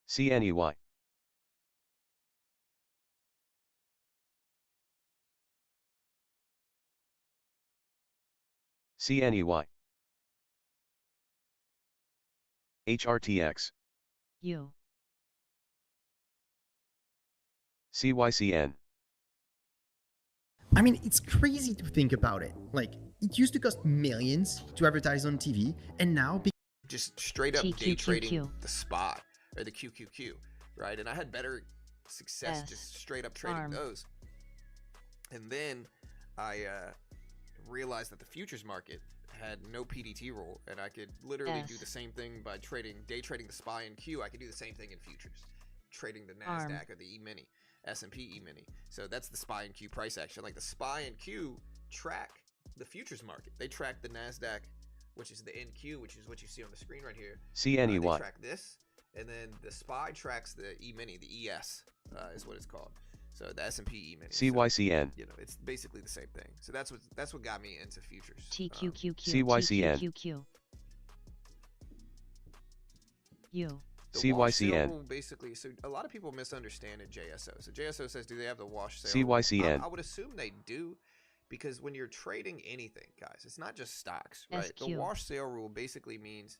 CNEY. CNEY. HRTX. U. CYCN. I mean, it's crazy to think about it. Like, it used to cost millions to advertise on TV, and now just straight up day TQQQ. trading the SPY or the QQQ, right? And I had better success S. just straight up trading Arm. those. And then I realized that the futures market had no PDT rule, and I could literally do S. the same thing by day trading the SPY and Q. I could do the same thing in futures, trading the Arm. NASDAQ or the E-mini, S&P E-mini. So that's the SPY and Q price action. Like the SPY and Q track the futures market. They track the NASDAQ, which is the NQ, which is what you see on the screen right here. CNEY. They track this, and then the SPY tracks the E-mini, the ES is what it's called. So the S&P E-mini. CYCN. So, you know, it's basically the same thing. So that's what got me into futures. TQQQ. CYCN. TQQQ. U. The wash sale CYCN. rule basically, so a lot of people misunderstand it JSO. So JSO says, do they have the wash sale? CYCN. I would assume they do, because when you're trading anything, guys, it's not just stocks, right? SQ. The wash sale rule basically means,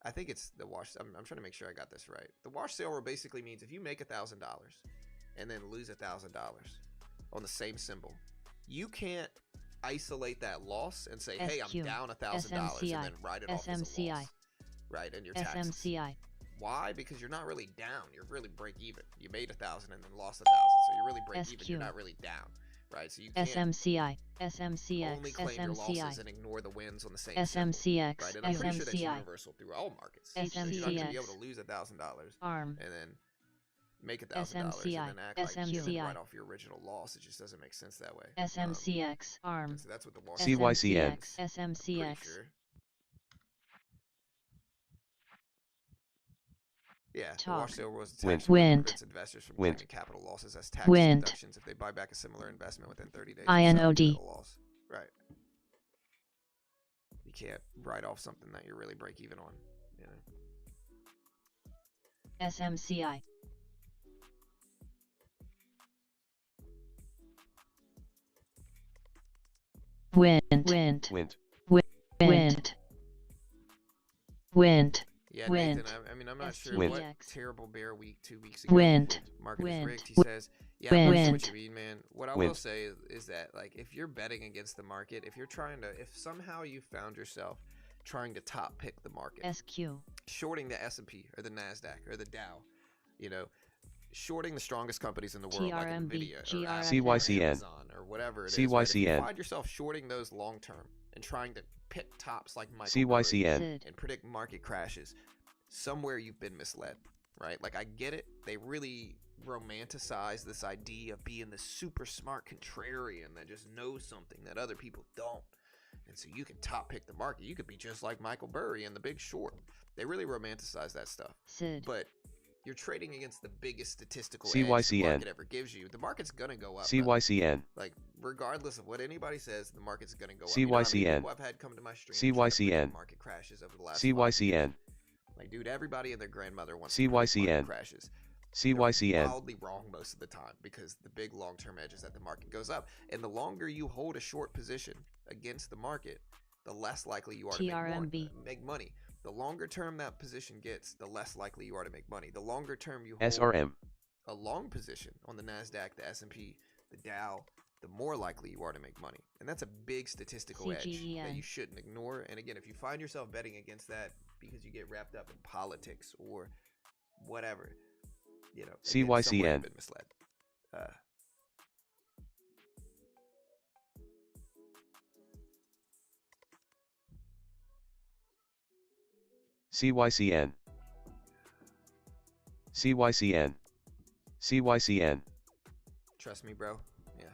I think it's the wash. I'm trying to make sure I got this right. The wash sale rule basically means if you make $1,000 and then lose $1,000 on the same symbol, you can't isolate that loss and say, hey, I'm down $1,000 and then write it off as a loss, right? And your taxes. SMCI. Why? Because you're not really down. You're really break even. You made 1,000 and then lost 1,000, so you're really break even. You're not really down, right? So you can't SMCI. SMCX. only claim your losses SMCI. and ignore the wins on the same SMCX. symbol, right? And I'm pretty sure that's SMCI. universal through all markets. SMCX. So you're not gonna be able to lose $1,000 ARM. and then make $1,000 and SMCI. then act like you didn't SMCI. write off your original loss. It just doesn't make sense that way. SMCX. ARM. So that's what the wash CYCN. is. I'm SMCX. pretty sure. Yeah, the Talk. wash sale rule is a Wind. tax rule that Wind. prevents investors from Wind. claiming capital losses as tax Wind. deductions if they buy back a similar investment within 30 days. INOD. Of the loss. Right. You can't write off something that you're really break even on. You know? SMCI. Wind. Wind. Wind. Wind. Wind. Yeah, Wind. Nathan, I mean, I'm not sure Wind. what STX. terrible bear week 2 weeks ago. Wind. Market Wind. is rigged. He says, yeah, I Wind. know what you mean, man. What I will Wind. say is that, like, if you're betting against the market, if you're trying to, if somehow you found yourself trying to top pick the market, SQ. shorting the S&P or the NASDAQ or the Dow, you know, shorting the strongest companies in the world like TRMB, Nvidia or GRFM. Apple or CYCN. Amazon or whatever it is, right? If CYCN. you find yourself shorting those long term and trying to pick tops like Michael CYCN. SID. and predict market crashes, somewhere you've been misled, right? Like, I get it. They really romanticize this idea of being the super smart contrarian that just knows something that other people don't. And so you can top pick the market. You could be just like Michael Burry in The Big Short. They really romanticize that stuff. SID. But you're trading against the biggest statistical edge the CYCN. market ever gives you. The market's going to go up. CYCN. Like, regardless of what anybody says, the market's going to go up. CYCN. You know how many people I've had come to my stream trying to CYCN. predict market crashes over the last 5 years? CYCN. Like, dude, everybody and their grandmother wants to predict CYCN. market crashes. CYCN. They're wildly wrong most of the time, because the big long-term edge is that the market goes up. And the longer you hold a short position against the market, the less likely you are to TRMB. make money. The longer term that position gets, the less likely you are to make money. The longer term you hold SRM. a long position on the NASDAQ, the S&P, the Dow, the more likely you are to make money. And that's a big statistical edge that CGEN. you shouldn't ignore. And again, if you find yourself betting against that because you get wrapped up in politics or whatever, you know, again, somewhere CYCN. you've been misled. CYCN. CYCN. CYCN. Trust me, bro. Yeah.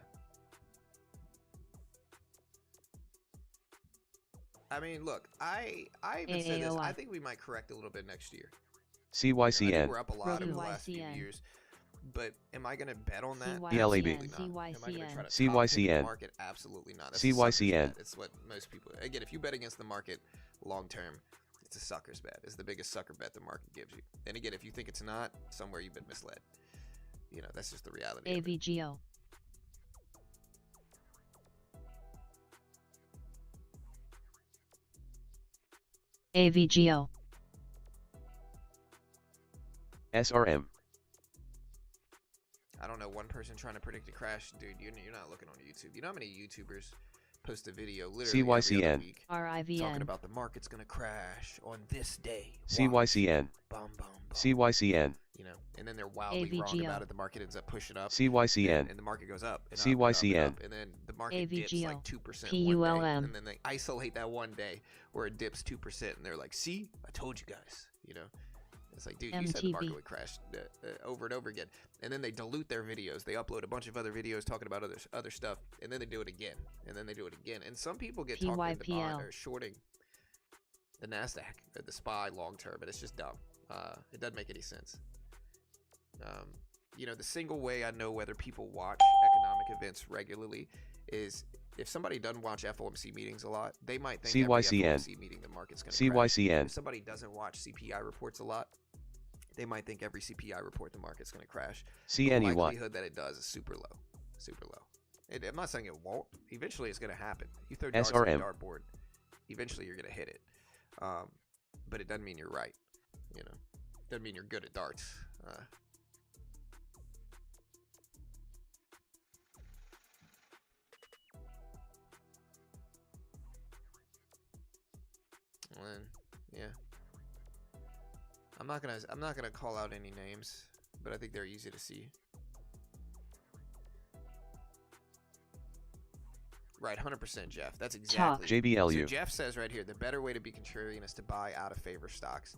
I mean, look, I even said this. I think we might correct a little bit next year. I think CYCN. we're up a lot over the last few CYCN. years. But am I going to bet on that? ELAB. Absolutely not. Am I going to try to CYCN. top pick the CYCN. market? Absolutely not. That's a sucker's CYCN. bet. It's what most people. Again, if you bet against the market long term, It's a sucker's bet. It's the biggest sucker bet the market gives you. And again, if you think it's not, somewhere you've been misled. You know, that's just the reality. AVGO. AVGO. SRM. I don't know, one person trying to predict a crash. Dude, you're not looking on YouTube. You know how many YouTubers post a video literally every CYCN. other week talking RIVN. about the market's going to crash on this day. CYCN. Boom, boom, boom. CYCN. You know, and then they're wildly wrong AVGO. about it. The market ends up pushing up. CYCN. And the market goes up. And CYCN. up, and then the market dips AVGO. like 2% one PULM. day. And then they isolate that one day where it dips 2%. And they're like, see, I told you guys. You know, it's like, dude, you said the market MTV. would crash over and over again. And then they dilute their videos. They upload a bunch of other videos talking about other stuff. And then they do it again. And then they do it again. And some people get talked into buying or shorting the NASDAQ or the SPY long term. But it's just dumb. It doesn't make any sense. You know, the single way I know whether people watch economic events regularly is if somebody doesn't watch FOMC meetings a lot, they might think CYCN. every FOMC meeting the market's going to crash. CYCN. If somebody doesn't watch CPI reports a lot, they might think every CPI report the market's going to crash. The CNEY. likelihood that it does is super low. Super low. I'm not saying it won't. Eventually it's going to happen. You throw darts on the SRM. dartboard, eventually you're going to hit it. But it doesn't mean you're right. You know, doesn't mean you're good at darts. Yeah, I'm not gonna call out any names, but I think they're easy to see. Right, 100% Jeff. That's exactly. JBLU. So Jeff says right here, the better way to be contrarian is to buy out of favor stocks.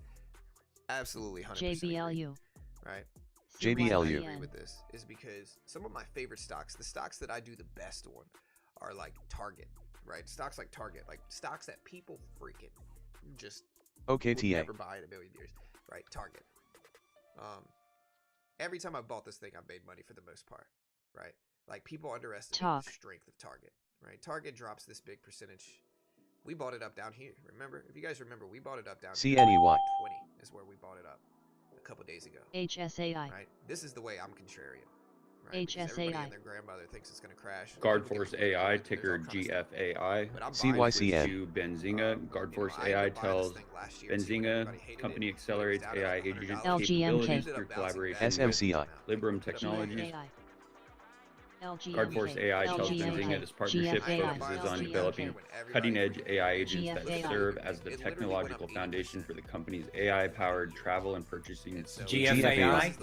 Absolutely, 100%. Agree, JBLU. right. JBLU. I agree with this is because some of my favorite stocks, the stocks that I do the best on, are like Target, right? Stocks like Target, like stocks that people freaking just would OKTA. never buy in a million years, right? Target. Every time I've bought this thing, I've made money for the most part, right? Like people underestimate the strength of Target, right? Target drops this big percentage. We bought it up down here. Remember, if you guys remember, we bought it up down here. CNEY. 20 is where we bought it up a couple days ago. HSAI. Right? This is the way I'm contrarian. Right? Because everybody and their grandmother thinks it's going to crash. Guardforce AI, ticker GFAI. CYCN. Benzinga. Guardforce AI tells Benzinga company accelerates AI agent LGMK. capabilities through collaboration SMCI. with Librum Technologies. GFAI. Guardforce AI tells Benzinga this partnership focuses on developing cutting-edge AI agents that serve as the technological foundation for the company's AI-powered travel and purchasing GFAI.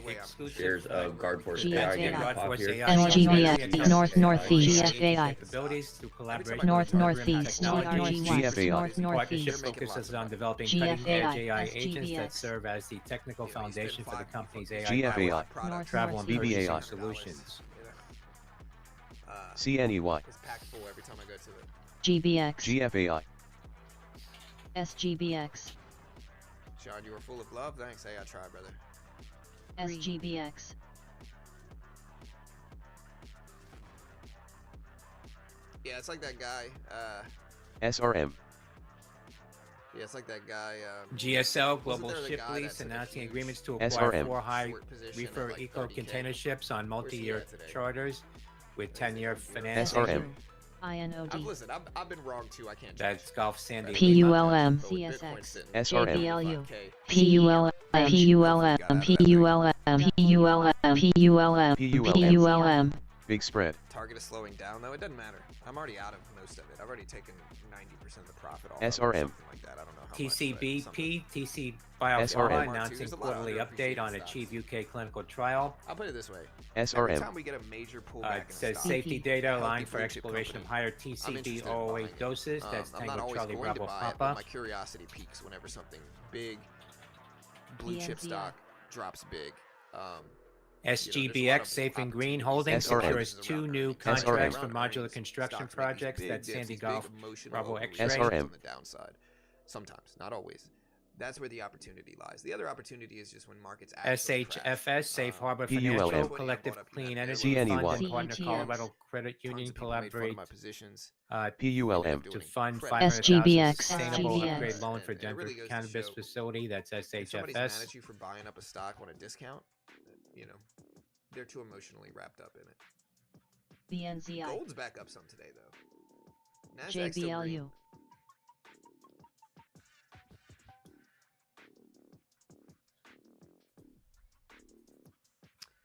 shares of Guardforce GFAI. AI getting popular. NGVX. North-Northeast. GFAI. Capabilities through collaboration North-Northeast. GFAI. Partnership North-Northeast. focuses on developing GFAI. cutting-edge AI agents that SGVX. serve as the technical foundation for the company's GFAI. AI travel and BBAI. purchasing solutions. CNEY. It's packed full every time I go to it. GBX. GFAI. SGBX. Sean, you were full of love. Thanks. Hey, I tried, brother. SGBX. Yeah, it's like that guy. SRM. Yeah, it's like that guy. GSL Global Wasn't there the Ship guy that Lease took a announcing huge agreements to acquire SRM. 4 high short position reefer at like eco 30K? container ships on Where's he multi-year at today? charters with 10-year financing. SRM. INOD. Listen, I've been wrong too. I can't. That's Gulf Sandy. PULM. But with Bitcoin CSX. sitting SRM. JBLU. 5K, PULM. PULM. Big spread. Target is slowing down though. It doesn't matter. I'm already out of most of it. I've already taken 90% of the profit off. SRM. Something like that. I don't know how TCBP, much, TC SRM. Biopharma There's announcing a lot of quarterly update on underappreciated Achieve stocks. UK clinical trial. I'll put it this way. Every SRM. time we get a major pullback in It a says stock, safety data healthy allowing for blue chip exploration of company, higher I'm interested in buying TCD008 it. doses. That's I'm not Tango always Charlie going to Bravo buy it, but Papa. my curiosity peaks whenever something big, blue chip PNZR. stock drops big. SGBX Safe and Green Holdings SRM. secures 2 new contracts for modular construction projects. That's Sandy Gulf Bravo X-ray. SRM. On the downside, sometimes, not always. That's where the opportunity lies. The other opportunity is just when markets actually crash. SHFS, Safe Harbor PULM. Financial, Collective Clean Energy CNEY. Fund, and Partner CETX. Colorado Credit Tons Union of people made fun of collaborate my positions. PULM. to fund Credit. $500,000 SGBX. sustainable SGBX. upgrade loan for And it Denver really goes to Cannabis show, Facility. That's if somebody's mad SHFS. at you for buying up a stock on a discount, you know, they're too emotionally wrapped up in it. BNZI. Gold's back up some today, though. Nasdaq's still green. JBLU.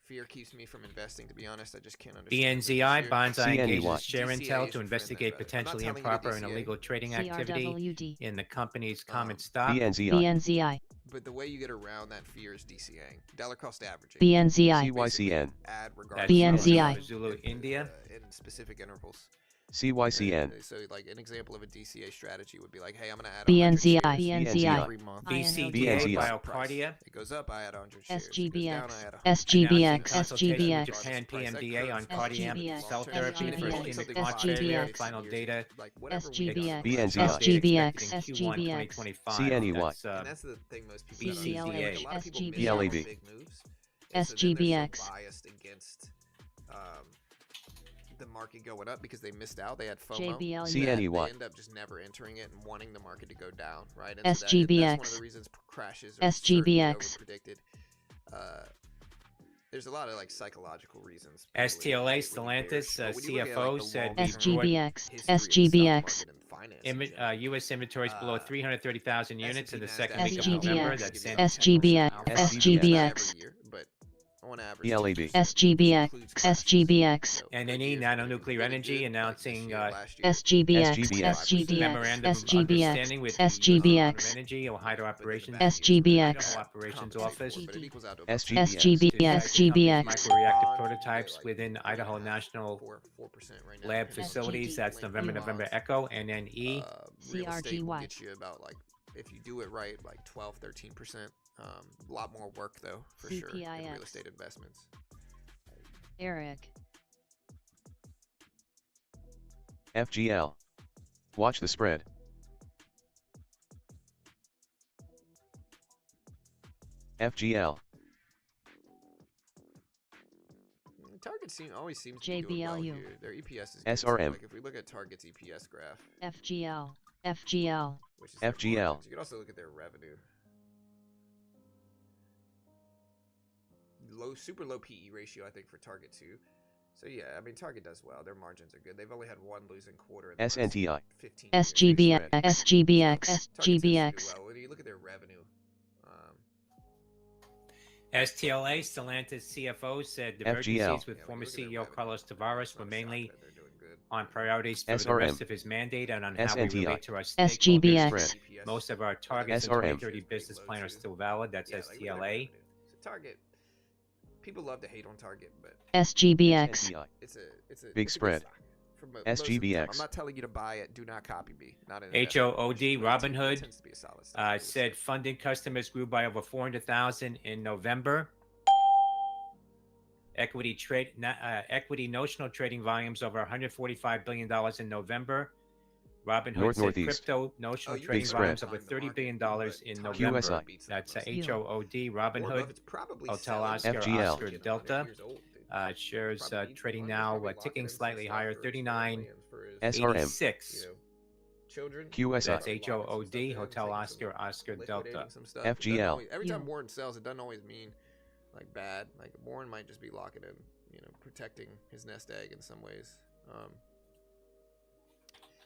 Fear keeps me from investing, to be honest. I just can't understand. BNZI, Banzai CNEY. engages share DCA intel is to your friend, investigate I'm not potentially telling you to improper and DCA. illegal trading activity CRWD. in the company's common stock. BNZI. BNZI. But the way you get around that fear is DCAing. Dollar cost averaging. BNZI. CYCN. Add That's regardless BNZI. Zulu, India. in specific intervals. CYCN. So like an example of a DCA strategy would be like, hey, I'm going to add BNZI. 100 shares BNZI. every month. BCDA, BNZI. Biocardia. It goes up, I add 100 shares. It goes down, I add 100 SGBX. Consultation with SGBX. Japan PMDA on SGBX. cell therapy for SGBX. ischemic heart failure. SGBX. Final data. Like whatever we SGBX. BNZI. SGBX. expected in Q1 2025. CNEY. That's, And that's the thing most people don't BCDA. understand. Like, a lot of people miss SGBX. out on BLAB. big moves. And so then they're SGBX. so biased against the market going up because they missed out. They had FOMO. JBLU. CNEY. They end up just never entering it and wanting the market to go down, right? And so SGBX. that's one of the reasons crashes are SGBX. predicted. There's a lot of like psychological reasons. STLA, Stellantis, CFO said SGBX. SGBX. U.S. inventories below 330,000 units in the second week of SGBX. November. That's SGBX. SGBX. But on average, BLAB. SGBX. SGBX. NNE, Nano Nuclear Energy, announcing SGBX. SGBX. memorandum of SGBX. understanding with the SGBX. Energy, Ohio Operations, SGBX. Ohio Operations Office. SGBX. SGBX. Microreactor prototypes within Idaho National 4% right now. Lab facilities. That's November Echo. NNE. Real estate will CRGY. get you about like, if you do it right, like 12-13%. A lot more work though, for sure, in real CPIX. estate investments. Eric. FGL. Watch the spread. FGL. Target always seems to be doing well JBLU. here. Their EPS is good. So, SRM. like if we look at Target's EPS graph, FGL. FGL. which is their FGL. margins, you can also look at their revenue. Super low PE ratio, I think, for Target too. So yeah, I mean Target does well. Their margins are good. They've only had one losing quarter in the last SNTI. 15 years. SGBX. SGBX. Target tends to do SGBX. well. When you look at their revenue, STLA, Stellantis CFO said divergences with former CEO Carlos Tavares were mainly they're doing good. on priorities for the SRM. rest of his mandate and on how we SNTI. relate to our SGBX. stakeholders. Spread. Most of our targets in SRM. 2030 business plan are still valid. That's Yeah, like, look at their STLA. revenue. So Target, people love to hate on Target, but SGBX. SNTI. it's a Big it's a good spread. stock for most of the time. SGBX. I'm not telling you to buy it. Do not copy me. Not an HOOD, Robinhood, tends to be a solid stock. said funded customers grew by over 400,000 in November. Equity notional trading volumes over $145 billion in November. Robinhood said Northeast. crypto notional Oh, you trading Big volumes spread. over $30 billion in Target November. QSI. beats That's the most. HOOD, Or Robinhood. it's probably Hotel selling Oscar, FGL. Oscar $100 Delta. years old, dude. Shares Probably needs trading money, now, probably locked ticking in some slightly stock higher, for his 39. plans for his, SRM. 86. you know, children. QSI. That's They're locking some HOOD, stuff in, Hotel taking Oscar, some- Oscar liquidating Delta. some stuff. It doesn't FGL. always- every time Yeah. Warren sells, it doesn't always mean like bad. Like Warren might just be locking in, you know, protecting his nest egg in some ways.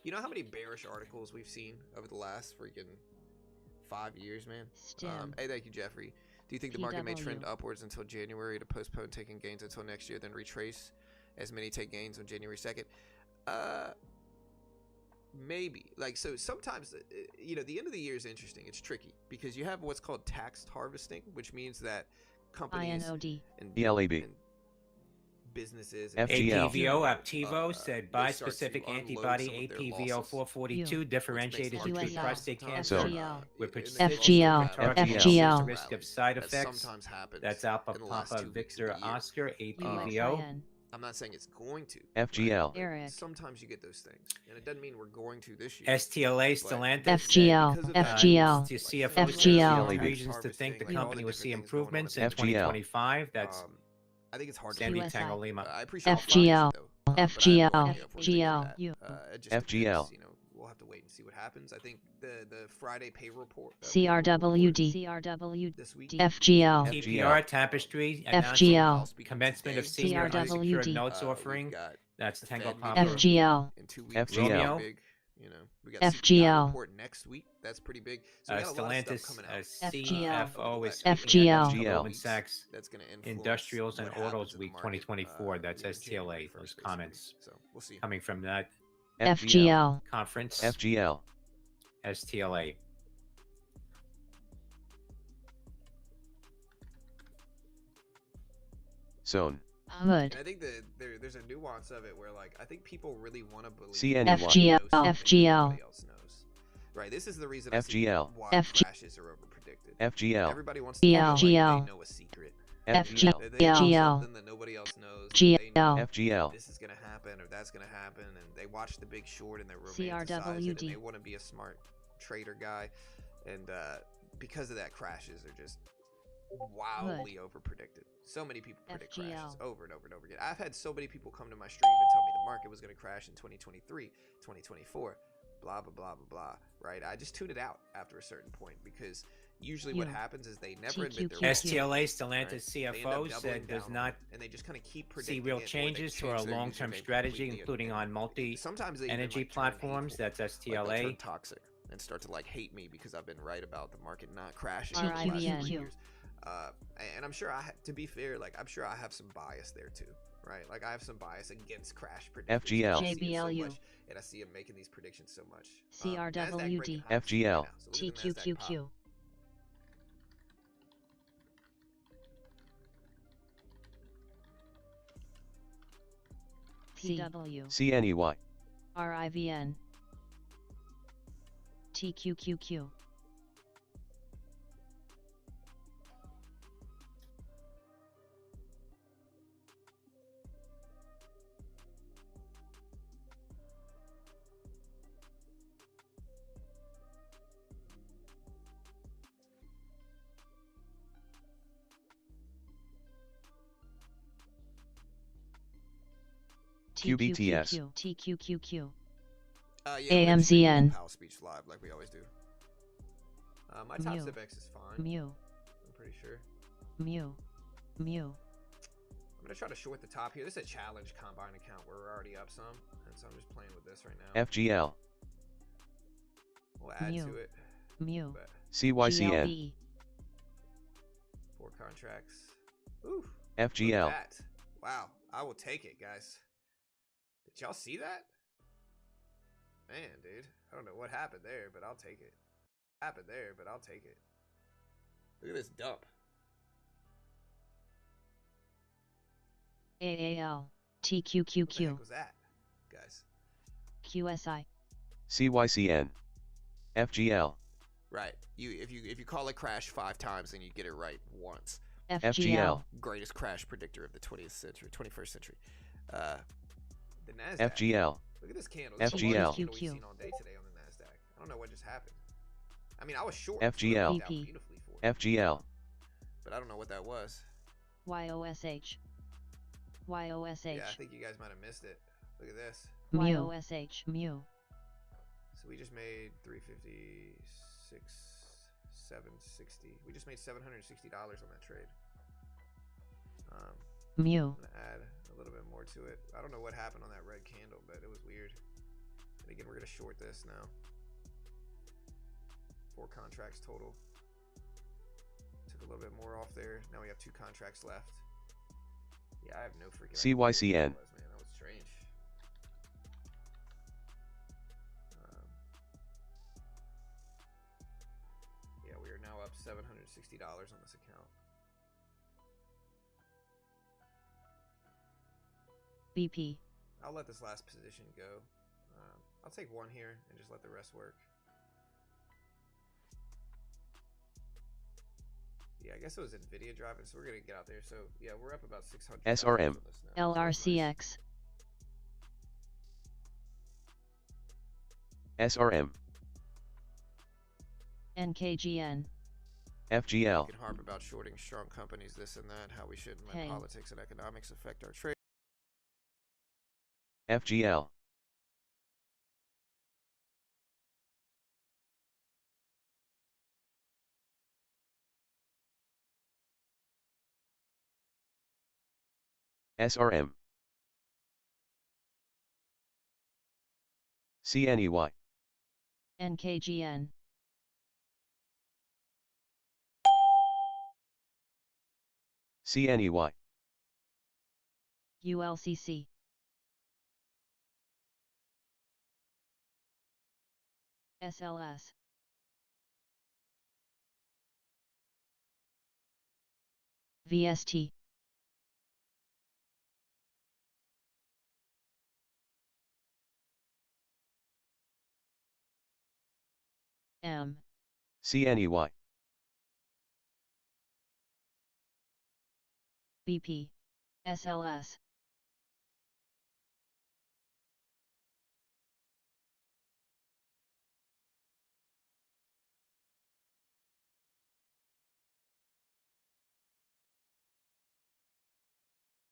You know how many bearish articles we've seen over the last freaking 5 years, man? STEM. Hey, thank you, Jeffrey. Do you think the market may trend PW. upwards until January to postpone taking gains until next year, then retrace as many take gains on January 2nd? Maybe. Like, so sometimes, you know, the end of the year is interesting. It's tricky because you have what's called tax harvesting, which means that companies INOD. and, BLAB. and businesses and FGL. APVO, Aptivo said they start to bispecific unload antibody some of their APVO losses, 442 differentiated to treat USI. prostate So- cancer FGL. with FGL. risk of side that effects. sometimes happens That's Alpha in the last Papa 2 weeks of Victor the year. Oscar USIN. APVO. I'm not saying it's going to. FGL. But Eric. sometimes you get those things, and it doesn't mean we're going to this year. STLA, But Stellantis, FGL, because of that, FGL, to like CFO sales said there FGL. are FGL. reasons to think the harvesting, like all company the will different see things going on improvements with in that. FGL. 2025. That's I think it's hard to Sandy QSI. Tangolima. I appreciate FGL, the though, but I have no idea if we're predicting FGL, that. It just FGL. depends, you know. We'll have to wait and see what happens. I think the Friday payroll report CRWD, this week. FGL, TPR Tapestry FGL, commencement of today. senior unsecured CRWD. notes We've offering. got That's the Tango Fed Papa. meeting FGL, in 2 weeks. FGL. Romeo. Big, you know, we got FGL. CPI report next week. That's pretty big. So we got a lot of Stellantis stuff coming out. CFO is FGL. speaking at FGL. Goldman Sachs That's going to influence Industrials and what happens Autos in the Week market, 2024. That's you know, January STLA. 1st, Those basically. comments So we'll see. coming from that FGL, conference. FGL. STLA. Zone. Hood, And I think that there's a nuance of it where, like, I think people really want to believe CNEY. that they know something that FGL. nobody else knows. Right. This is the reason I see FGL. why FG. crashes are overpredicted. FGL. Everybody wants to feel like FGL. they know a secret. FGL. That they know something that nobody else knows. That they know FGL. this is gonna happen or that's gonna happen, and they watch The Big Short and they romanticize it, and they want to be a smart trader guy, and because of that, crashes are just wildly overpredicted. So many people predict crashes over and over and over again. I've had so many people come to my stream and tell me the market was going to crash in 2023, 2024, blah blah blah blah blah. Right? I just tune it out after a certain point, because usually what happens is they never admit their STLA Stellantis CFO said does not and they just kind of keep see real changes to our long-term strategy, including on multi-energy platforms. That's STLA. Toxic and start to like hate me because I've been right about the market not crashing for the last 3 years. And I'm sure to be fair, like I'm sure I have some bias there too, right? Like I have some bias against crash predictions. FGL. JBLU. And I see him making these predictions so much. CRWD. FGL. TQQQ. CW. CNEY. RIVN. TQQQ. QBTS. TQQQ. Yeah, AMZN. Power speech live like we always do. My top step X is fine. Mu. I'm pretty sure. Mu. I'm gonna try to short the top here. This is a challenge combine account where we're already up some, and so I'm just playing with this right now. FGL. We'll add to it. Mu. But CYCN. GLB. 4 contracts. Ooh. FGL. Look at that. Wow. I will take it, guys. Did y'all see that? Man, dude. I don't know what happened there, but I'll take it. Look at this dump. AAL. What the TQQQ. heck was that, guys? QSI. CYCN. FGL. Right. If you call it crash 5 times, then you get it right once. FGL. Greatest crash predictor of the 21st century. The NASDAQ. FGL. Look at this candle. FGL. This is the largest candle we've seen all day today on the NASDAQ. I don't know what just happened. I mean, I was short. FGL. So it worked out beautifully for me. FGL. But I don't know what that was. YOSH. YOSH. Yeah, I think you guys might have missed it. Look at this. YOSH. Mu. So we just made 356, 760. We just made $760 on that trade. Mu. I'm gonna add a little bit more to it. I don't know what happened on that red candle, but it was weird. And again, we're gonna short this now. 4 contracts total. Took a little bit more off there. Now we have 2 contracts left. Yeah, I have no freaking idea what CYCN. that was, man. That was strange. Yeah, we are now up $760 on this account. BP. I'll let this last position go. I'll take 1 here and just let the rest work. Yeah, I guess it was NVIDIA driving, so we're going to get out there. So, yeah, we're up about 600. SRM. LRCX. SRM. NKGN. FGL. We can harp about shorting strong companies, this and that, how we shouldn't let Hey. politics and economics affect our trade. FGL. SRM. CNEY. NKGN. CNEY. ULCC. SLS. VST. M. CNEY. BP. SLS.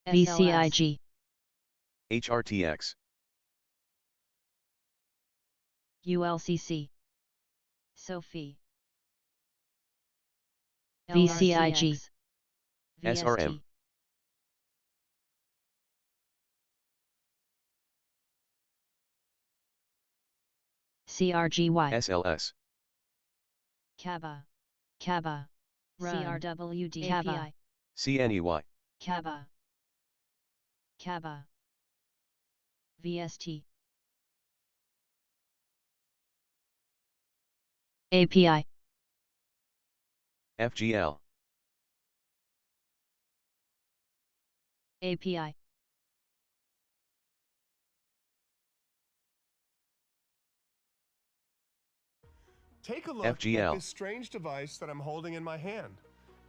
VCIG. HRTX. ULCC. Sophie. VCIG. SRM. CRGY. SLS. CABA. CABA. CRWD. CABA. CNEY. CABA. CABA. VST. API. FGL. API. Take a look FGL. at this strange device that I'm holding in my hand.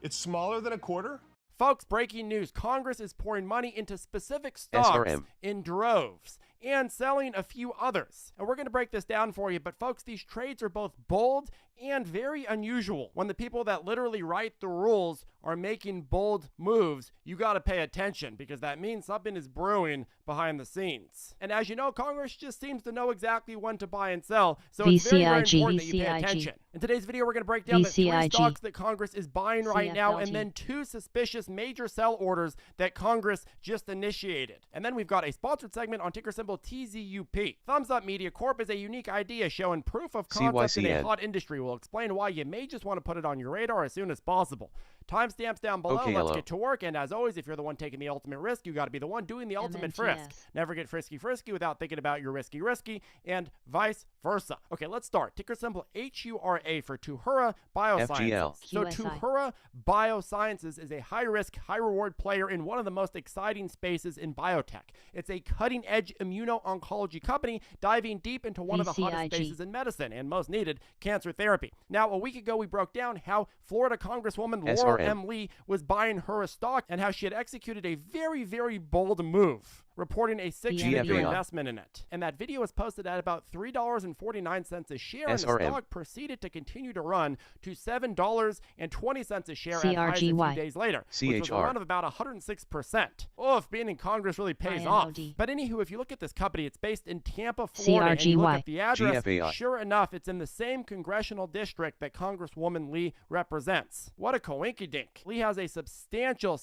It's smaller than a quarter. Folks, breaking news. Congress is pouring money into specific stocks SRM. in droves and selling a few others. And we're going to break this down for you. But folks, these trades are both bold and very unusual. When the people that literally write the rules are making bold moves, you got to pay attention, because that means something is brewing behind the scenes. And as you know, Congress just seems to know exactly when to buy and sell. So it's very, very important that you pay attention. In today's video, we're going to break down the 3 stocks that Congress is buying right now, and then 2 suspicious major sell orders that Congress just initiated. And then we've got a sponsored segment on ticker symbol TZUP. Thumbs Up Media Corp is a unique idea showing proof of concept in a CYCN. hot industry. We'll explain why you may just want to put it on your radar as soon as possible. Timestamps down below. Okay, Let's hello. get to work. And as always, if you're the one taking the ultimate risk, you got to be the one doing the ultimate frisk. MNTS. Never get frisky without thinking about your risky, and vice versa. Okay, let's start. Ticker symbol HURA for Tuhura Biosciences. FGL. So QSI. Tuhura Biosciences is a high-risk, high-reward player in one of the most exciting spaces in biotech. It's a cutting-edge immuno-oncology company diving deep into one of the hottest VCIG. spaces in medicine and most needed, cancer therapy. Now, a week ago, we broke down how Florida Congresswoman Laura SRM. M. Lee was buying her stock and how she had executed a very, very bold move, reporting a $6-figure GFAI. investment in it. And that video was posted at about $3.49 a share, and the SRM. stock proceeded to continue to run to $7.20 a share at highs a few CRGY. days later, which was a CHR. run of about 106%. Oof, being in Congress really pays off. INOD. But anywho, if you look at this company, it's based in Tampa, Florida, and you look CRGY. at the address, GFAI. sure enough, it's in the same congressional district that Congresswoman Lee represents. What a coinkydink. Lee has a substantial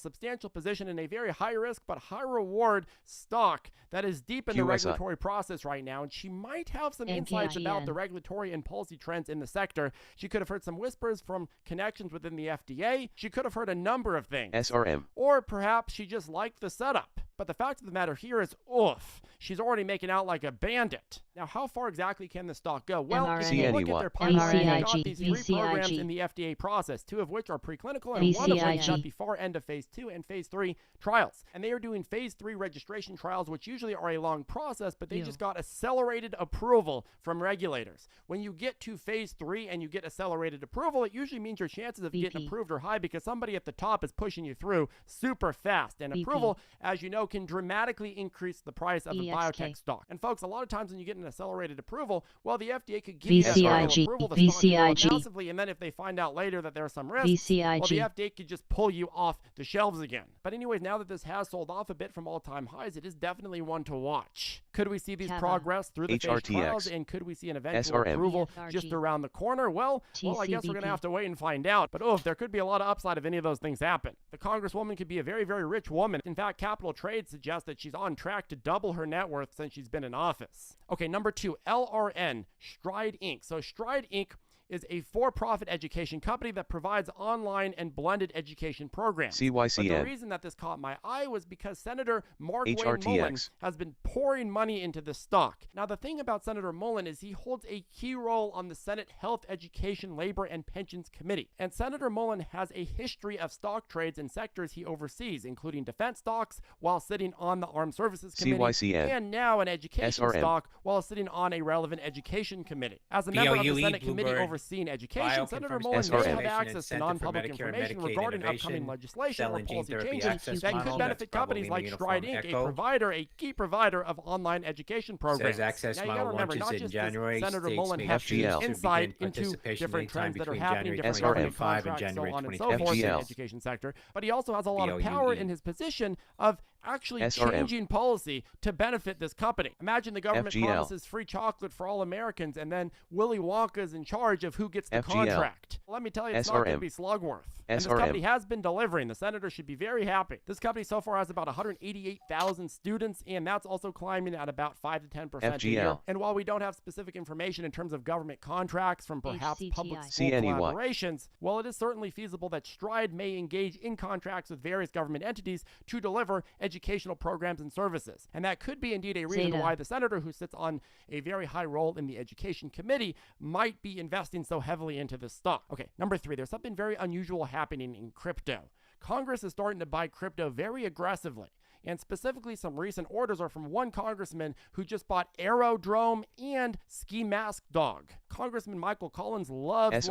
position in a very high risk but high reward stock that is deep in the QSI. regulatory process right now, and she might have some insights about the NKGN. regulatory and policy trends in the sector. She could have heard some whispers from connections within the FDA. She could have heard a number of things. SRM. Or perhaps she just liked the setup. But the fact of the matter here is, oof, she's already making out like a bandit. Now, how far exactly can the stock go? Well, if mRNA, you look at their pipeline, they've got VCIG, these 3 programs VCIG. in the FDA process, 2 of which are preclinical and 1 of which is at the far end of phase 2 and phase 3 trials. And they are doing phase 3 registration trials, which usually are a long process, but they just got accelerated approval from regulators. When you get to phase 3 and you get accelerated approval, it usually means your chances of getting approved are high because somebody at the top is pushing you through super fast. And approval, as you know, can dramatically increase the price of a biotech stock. And folks, a lot of times when you get an accelerated approval, well, the FDA could give you that approval, the stock can go up massively, and then if they find out later that there are some risks, well, the FDA could just pull you off the shelves again. But anyways, now that this has sold off a bit from all-time highs, it is definitely one to watch. Could we see these progress through the phase trials, and could we see an eventual SRM. approval just around the corner? Well, I guess we're going to have to wait and find out. But there could be a lot of upside if any of those things happen. The Congresswoman could be a very, very rich woman. In fact, Capital Trade suggests that she's on track to double her net worth since she's been in office. Okay, number 2, LRN, Stride Inc. So Stride Inc. is a for-profit education company that provides online and blended education programs. CYCN. But the reason that this caught my eye was because Senator Mark Wayne Mullen has been pouring money into the stock. Now, the thing about Senator Mullen is he holds a key role on the Senate Health, Education, Labor, and Pensions Committee. And Senator Mullen has a history of stock trades in sectors he oversees, including defense stocks while sitting on the Armed Services Committee, CYCN. and now an education SRM. stock while sitting on a relevant education committee. As a member of the Senate Committee overseeing education, Senator Mullen may have access to non-public information regarding upcoming legislation or policy changes that could benefit companies like Stride Inc., a key provider of online education programs. Now, you got to remember, not just does Senator Mullen have insight into different trends that are happening, different government contracts, so on and so forth in the education sector, but he also has a lot of power in his position of actually changing policy to benefit this company. Imagine the government promises free chocolate for all Americans, and then Willy Wonka's in charge of who gets the contract. Let me tell you, it's not going to be slugworth. And this company has been delivering. The senator should be very happy. This company so far has about 188,000 students, and that's also climbing at about 5 to 10% a year. And while we don't have specific information in terms of government contracts from perhaps public school collaborations, well, it is certainly feasible that Stride may engage in contracts with various government entities to deliver educational programs and services. And that could be indeed a reason why the senator, who sits on a very high role in the Education Committee, might be investing so heavily into this stock. Okay, number 3, there's something very unusual happening in crypto. Congress is starting to buy crypto very aggressively. And specifically, some recent orders are from one congressman who just bought Aerodrome and Ski Mask Dog. Congressman Michael Collins loves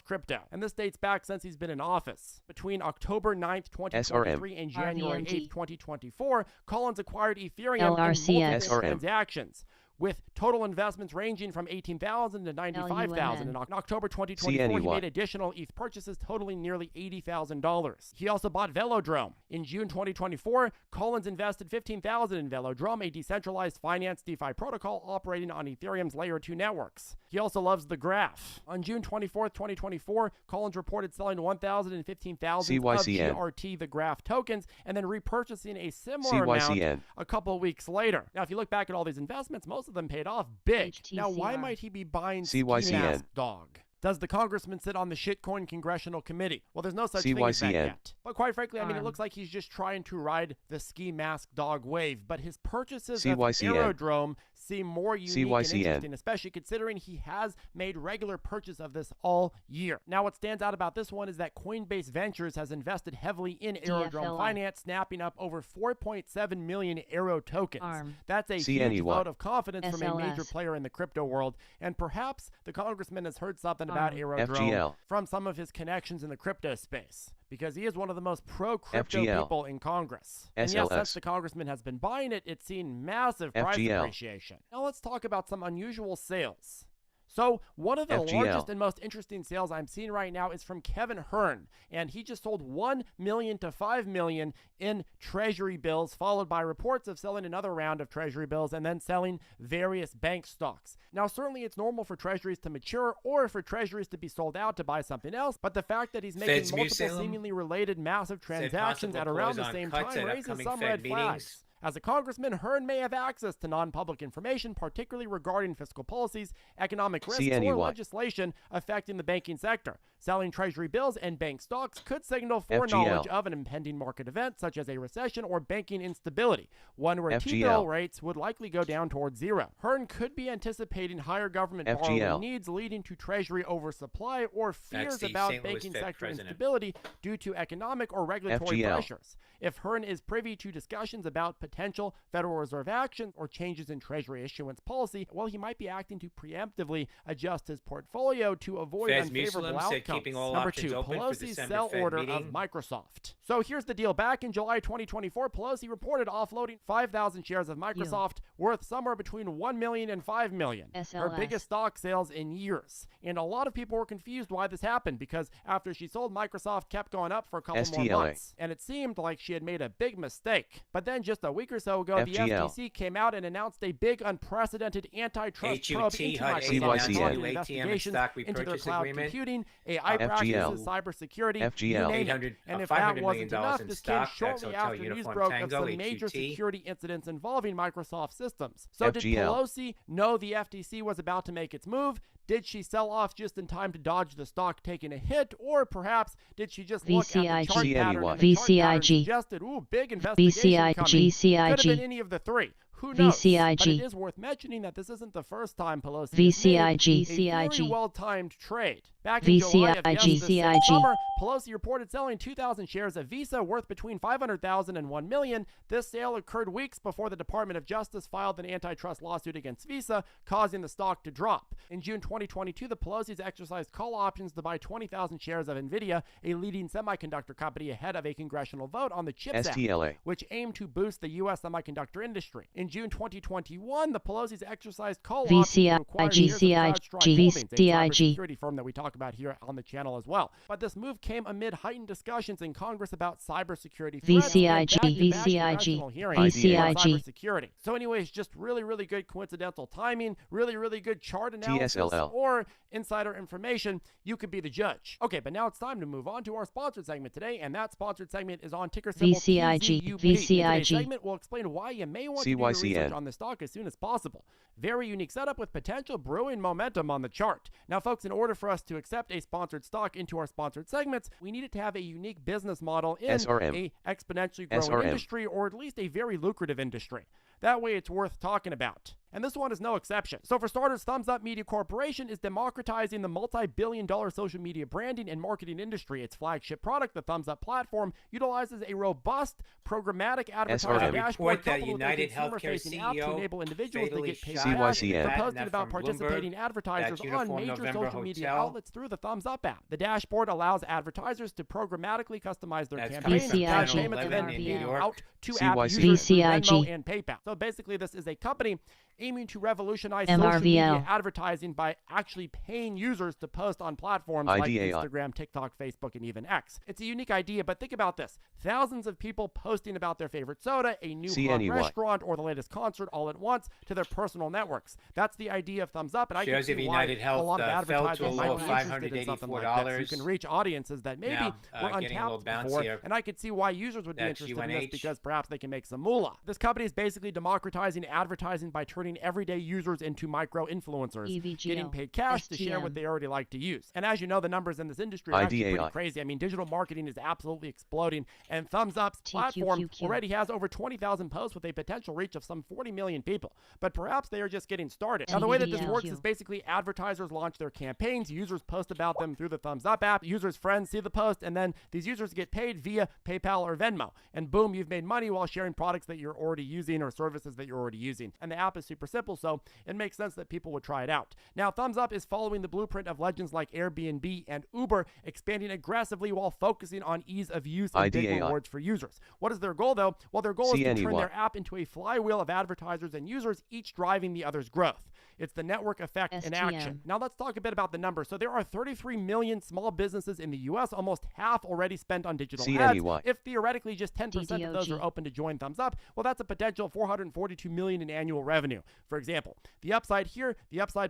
crypto. And this dates back since he's been in office. Between October 9th, 2023 and January 8th, 2024, Collins acquired Ethereum in multiple transactions, with total investments ranging from $18,000 to $95,000. In October 2024, he made additional ETH purchases totaling nearly $80,000. He also bought Velodrome. In June 2024, Collins invested $15,000 in Velodrome, a decentralized finance DeFi protocol operating on Ethereum's Layer 2 networks. He also loves the graph. On June 24th, 2024, Collins reported selling 1,000 and 15,000 of GRT, the graph tokens, and then repurchasing a similar amount a couple weeks later. Now, if you look back at all these investments, most of them paid off big. Now, why might he be buying Ski Mask Dog? Does the congressman sit on the Shitcoin Congressional Committee? Well, there's no such thing as that yet. But quite frankly, I mean, it looks like he's just trying to ride the Ski Mask Dog wave. But his purchases of Aerodrome seem more unique and interesting, especially considering he has made regular purchase of this all year. Now, what stands out about this one is that Coinbase Ventures has invested heavily in Aerodrome Finance, snapping up over 4.7 million Aero tokens. That's a huge vote of confidence from a major player in the crypto world. And perhaps the congressman has heard something about Aerodrome from some of his connections in the crypto space, because he is one of the most pro-crypto people in Congress. And yes, since the congressman has been buying it, it's seen massive price appreciation. Now let's talk about some unusual sales. So one of the largest and most interesting sales I'm seeing right now is from Kevin Hearn, and he just sold 1 million to 5 million in treasury bills, followed by reports of selling another round of treasury bills and then selling various bank stocks. Now, certainly it's normal for treasuries to mature or for treasuries to be sold out to buy something else, but the fact that he's making multiple seemingly related massive transactions at around the same time raises some red flags. As a congressman, Hearn may have access to non-public information, particularly regarding fiscal policies, economic risks, CNEY. or legislation affecting the banking sector. Selling treasury bills and bank stocks could signal foreknowledge FGL. of an impending market event, such as a recession or banking instability, one where FGL. T-bill rates would likely go down towards zero. Hearn could be anticipating higher government borrowing FGL. needs, leading to treasury oversupply or fears the about St. Louis banking Fed sector president. instability due to economic or regulatory FGL. pressures. If Hearn is privy to discussions about potential Federal Reserve action or changes in treasury issuance policy, well, he might be acting to preemptively adjust his portfolio to avoid Feds unfavorable Muslim said outcomes. keeping all Number options 2, open for Pelosi's December sell Fed order meeting. of Microsoft. So here's the deal. Back in July 2024, Pelosi reported offloading 5,000 shares of Microsoft worth somewhere between 1 million and 5 million. Her SLS. biggest stock sales in years. And a lot of people were confused why this happened, because after she sold, Microsoft kept going up for a couple more STLA. months. And it seemed like she had made a big mistake. But then just a week or so ago, the FGL. FTC came out and announced a big antiprecedented antitrust probe HUT into HUD Microsoft's CYCN. ongoing ATM and investigations stock into their repurchase cloud agreement. computing, AI FGL. practices, cybersecurity, you FGL. name it. 800 And if $500 that million wasn't enough, in this stock. came That's shortly Hotel after news Uniform broke Tango, of some major HUT. security incidents involving Microsoft systems. So did FGL. Pelosi know the FTC was about to make its move? Did she sell off just in time to dodge the stock taking a hit? Or perhaps did she just look at the VCIG. chart pattern and the chart pattern VCIG. suggested, ooh, big investigation coming. VCIG. Could have been any of the three. Who knows? VCIG. But it is worth mentioning that this isn't the first time Pelosi VCIG. has made a very VCIG. well-timed trade. Back in July of VCIG. this VCIG. summer, Pelosi reported selling 2,000 shares of Visa worth between $500,000 and $1 million. This sale occurred weeks before the Department of Justice filed an antitrust lawsuit against Visa, causing the stock to drop. In June 2022, the Pelosi's exercised call options to buy 20,000 shares of NVIDIA, a leading semiconductor company, ahead of a congressional vote on the CHIPS Act, STLA. which aimed to boost the U.S. semiconductor industry. In June 2021, the Pelosi's exercised call options to acquire shares of CrowdStrike Holdings, a cybersecurity firm that we talk about here on the channel as well. But this move came amid heightened discussions in Congress about cybersecurity threats and VCIG. back-to-back VCIG. congressional hearings VCIG. on cybersecurity. So anyways, just really good coincidental timing, really good chart analysis, TSLL. or insider information. You could be the judge. Okay, but now it's time to move on to our sponsored segment today, and that sponsored segment is on ticker symbol VCIG. TZUP. In today's VCIG. segment, we'll explain why you may want to do your CYCN. research on the stock as soon as possible. Very unique setup with potential brewing momentum on the chart. Now, folks, in order for us to accept a sponsored stock into our sponsored segments, we need it to have a unique business model in SRM. a exponentially growing SRM. industry, or at least a very lucrative industry. That way it's worth talking about. And this one is no exception. So for starters, Thumbs Up Media Corporation is democratizing the multi-billion-dollar social media branding and marketing industry. Its flagship product, the Thumbs Up platform, utilizes a robust programmatic advertising SRM. dashboard Report that coupled with a United consumer-facing Healthcare app to CEO enable individuals to fatally get paid shot cash CYCN. for Patent posting that about from participating Bloomberg. advertisers That's on Uniform major November social media Hotel. outlets through the Thumbs Up app. The dashboard allows advertisers to programmatically customize their That's campaigns coming from and Channel payments 11 then in be New York. out to CYC. app users through Venmo VCIG. and PayPal. So basically, this is a company aiming to revolutionize social media MRVL. advertising by actually paying users to post on platforms like IDAI. Instagram, TikTok, Facebook, and even X. It's a unique idea, but think about this. Thousands of people posting about their favorite soda, a new hot CNEY. restaurant, or the latest concert all at once to their personal networks. That's the idea of Thumbs Up, and I can Shares see of why United a Health lot of fell to a advertisers low might of be interested in something like this. You $584. can reach audiences that maybe Now, were getting a little untapped before, bouncier. and I could see why users would be That's interested in this UNH. because perhaps they can make some moolah. This company is basically democratizing advertising by turning everyday users into micro-influencers, EVGL. getting paid cash to share what STM. they already like to use. And as you know, the numbers in this industry are actually pretty IDAI. crazy. I mean, digital marketing is absolutely exploding, and Thumbs Up's platform TQQQ. already has over 20,000 posts with a potential reach of some 40 million people. But perhaps they are just getting started. Now, the way that this works is basically advertisers launch their campaigns, users post about them through the Thumbs Up app, users' friends see the post, and then these users get paid via PayPal or Venmo. And boom, you've made money while sharing products that you're already using or services that you're already using. And the app is super simple, so it makes sense that people would try it out. Now, Thumbs Up is following the blueprint of legends like Airbnb and Uber, expanding aggressively while focusing on ease of use and big IDAI. rewards for users. What is their goal, though? Well, their goal is to turn CNEY. their app into a flywheel of advertisers and users, each driving the other's growth. It's the network effect in action. STM. Now let's talk a bit about the numbers. So there are 33 million small businesses in the U.S., almost half already spent on digital ads. CNEY. If theoretically just 10% of those DDOG. are open to join Thumbs Up, well, that's a potential $442 million in annual revenue. For example, the upside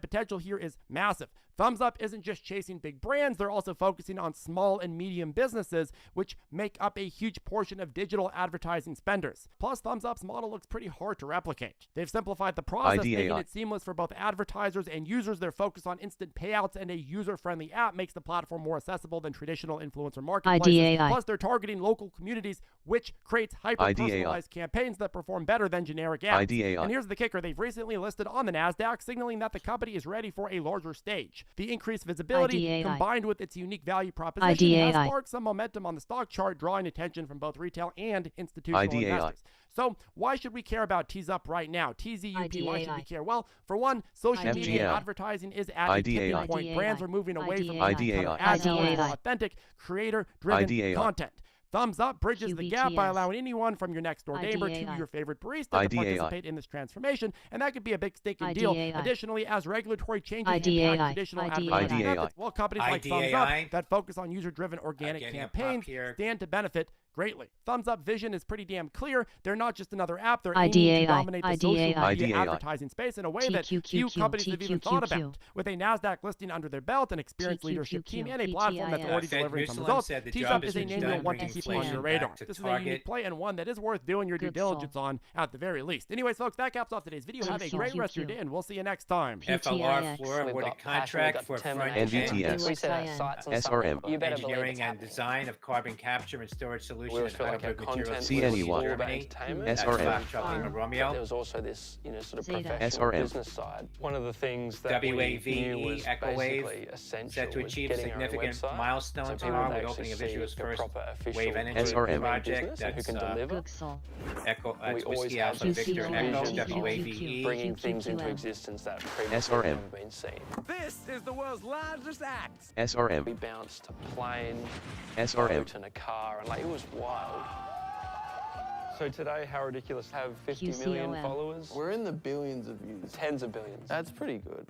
potential here is massive. Thumbs Up isn't just chasing big brands, they're also focusing on small and medium businesses, which make up a huge portion of digital advertising spenders. Plus, Thumbs Up's model looks pretty hard to replicate. They've simplified the process, making it seamless for both advertisers and users. Their focus on instant payouts and a user-friendly app makes the platform more accessible than traditional influencer marketplaces. Plus, they're targeting local communities, which creates hyper-personalized campaigns that perform better than generic ads. And here's the kicker. They've recently listed on the NASDAQ, signaling that the company is ready for a larger stage. The increased visibility, combined with its unique value proposition, has sparked some momentum on the stock chart, drawing attention from both retail and institutional investors. So why should we care about T's Up right now? TZUP, why should we care? Well, for one, social media advertising is at a tipping point. Brands are moving away from ads towards more authentic, creator-driven content. Thumbs Up bridges the gap by allowing anyone from your next door neighbor to your favorite barista to participate in this transformation, and that could be a big stinking deal. Additionally, as regulatory changes impact traditional advertising methods, well, companies like Thumbs Up that focus on user-driven organic campaigns stand to benefit greatly. Thumbs Up vision is pretty damn clear. They're not just another app. They're aiming to dominate the social media advertising space in a way that few companies have even thought about. With a NASDAQ listing under their belt, an experienced leadership team, and a platform that's already delivering some results, T's Up is a name you'll want to keep on your radar. This is a unique play and one that is worth doing your due diligence on at the very least. Anyways, folks, that caps off today's video. Have a great rest of your day, and we'll see you next time. FLR Flora awarded contract for front-end SRM, engineering and design of carbon capture and storage solutions. CNEY, SRM, Romeo. There was also this, sort of Zeta. professional SRM. business side. One of the things that we knew was basically essential set to was achieve getting our own significant website, milestones so people tomorrow would with opening of actually Israel's see the first proper official wave energy SRM. project. business and who That's can deliver. Echo, We always Whiskey had Alpha this Victor Echo, vision WAVE. bringing things into existence that previously SRM. hadn't been seen. This is the world's largest act. We SRM, bounced a plane, SRM, boat and a car, and it was wild. So today, How Ridiculous have 50 million QCOM. followers. We're in the billions of views. Tens of billions. That's pretty good.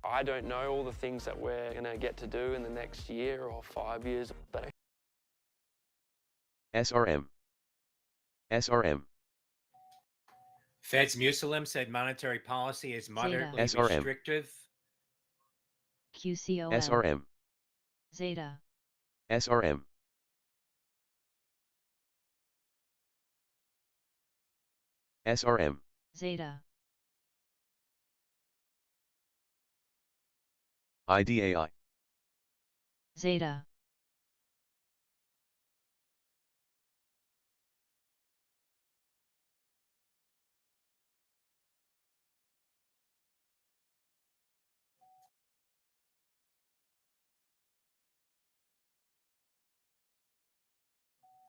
I don't know all the things that we're going to get to do in the next year or 5 years, but SRM, SRM, Fed's Musalim said monetary policy is moderately SRM. restrictive. QCOM. SRM, Zeta. SRM, SRM, Zeta. IDAI, Zeta.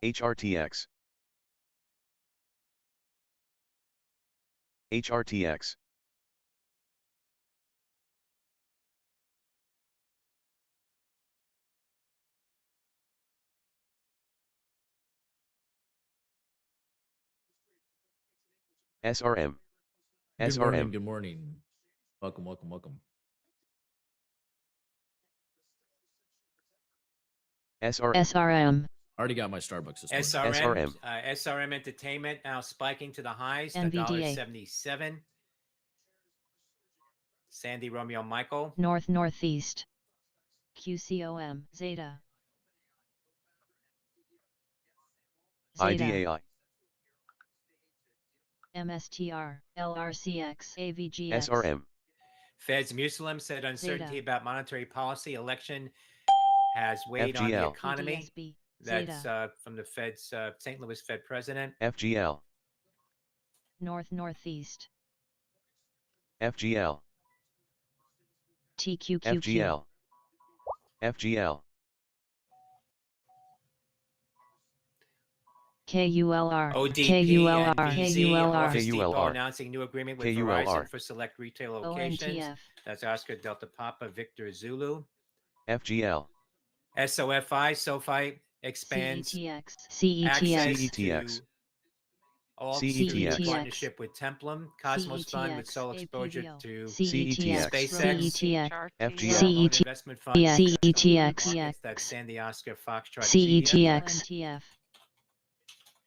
HRTX, HRTX, SRM, Good morning. SRM, Good morning. Welcome, welcome, welcome. SRM, SRM. Already got my Starbucks this morning. SRM, SRM. SRM Entertainment now spiking to the highs, NVDA. $1.77. Sandy Romeo Michael. North Northeast. QCOM. Zeta. Zeta. IDAI, MSTR. LRCX. AVGX. SRM, Fed's Musalim said uncertainty about monetary policy election has weighed on the FGL. economy. PDSB. That's Zeta. from the Fed's St. Louis Fed president. FGL, North Northeast. FGL, TQQQ. FGL, FGL, KULR. ODP KULR. and VZ, KULR. Office Depot KULR. announcing new agreement with KULR. Verizon for select retail locations. ONTF. That's Oscar Delta Papa Victor Zulu. FGL, SOFI, SOFI expands CETX. access CETX. CETX. to all CETX. partnership with Templum, Cosmos Fund with sole exposure APVL. to CETX. SpaceX, CETX. FGL, investment fund. CETX. That's Sandy Oscar Foxtrot. CETX.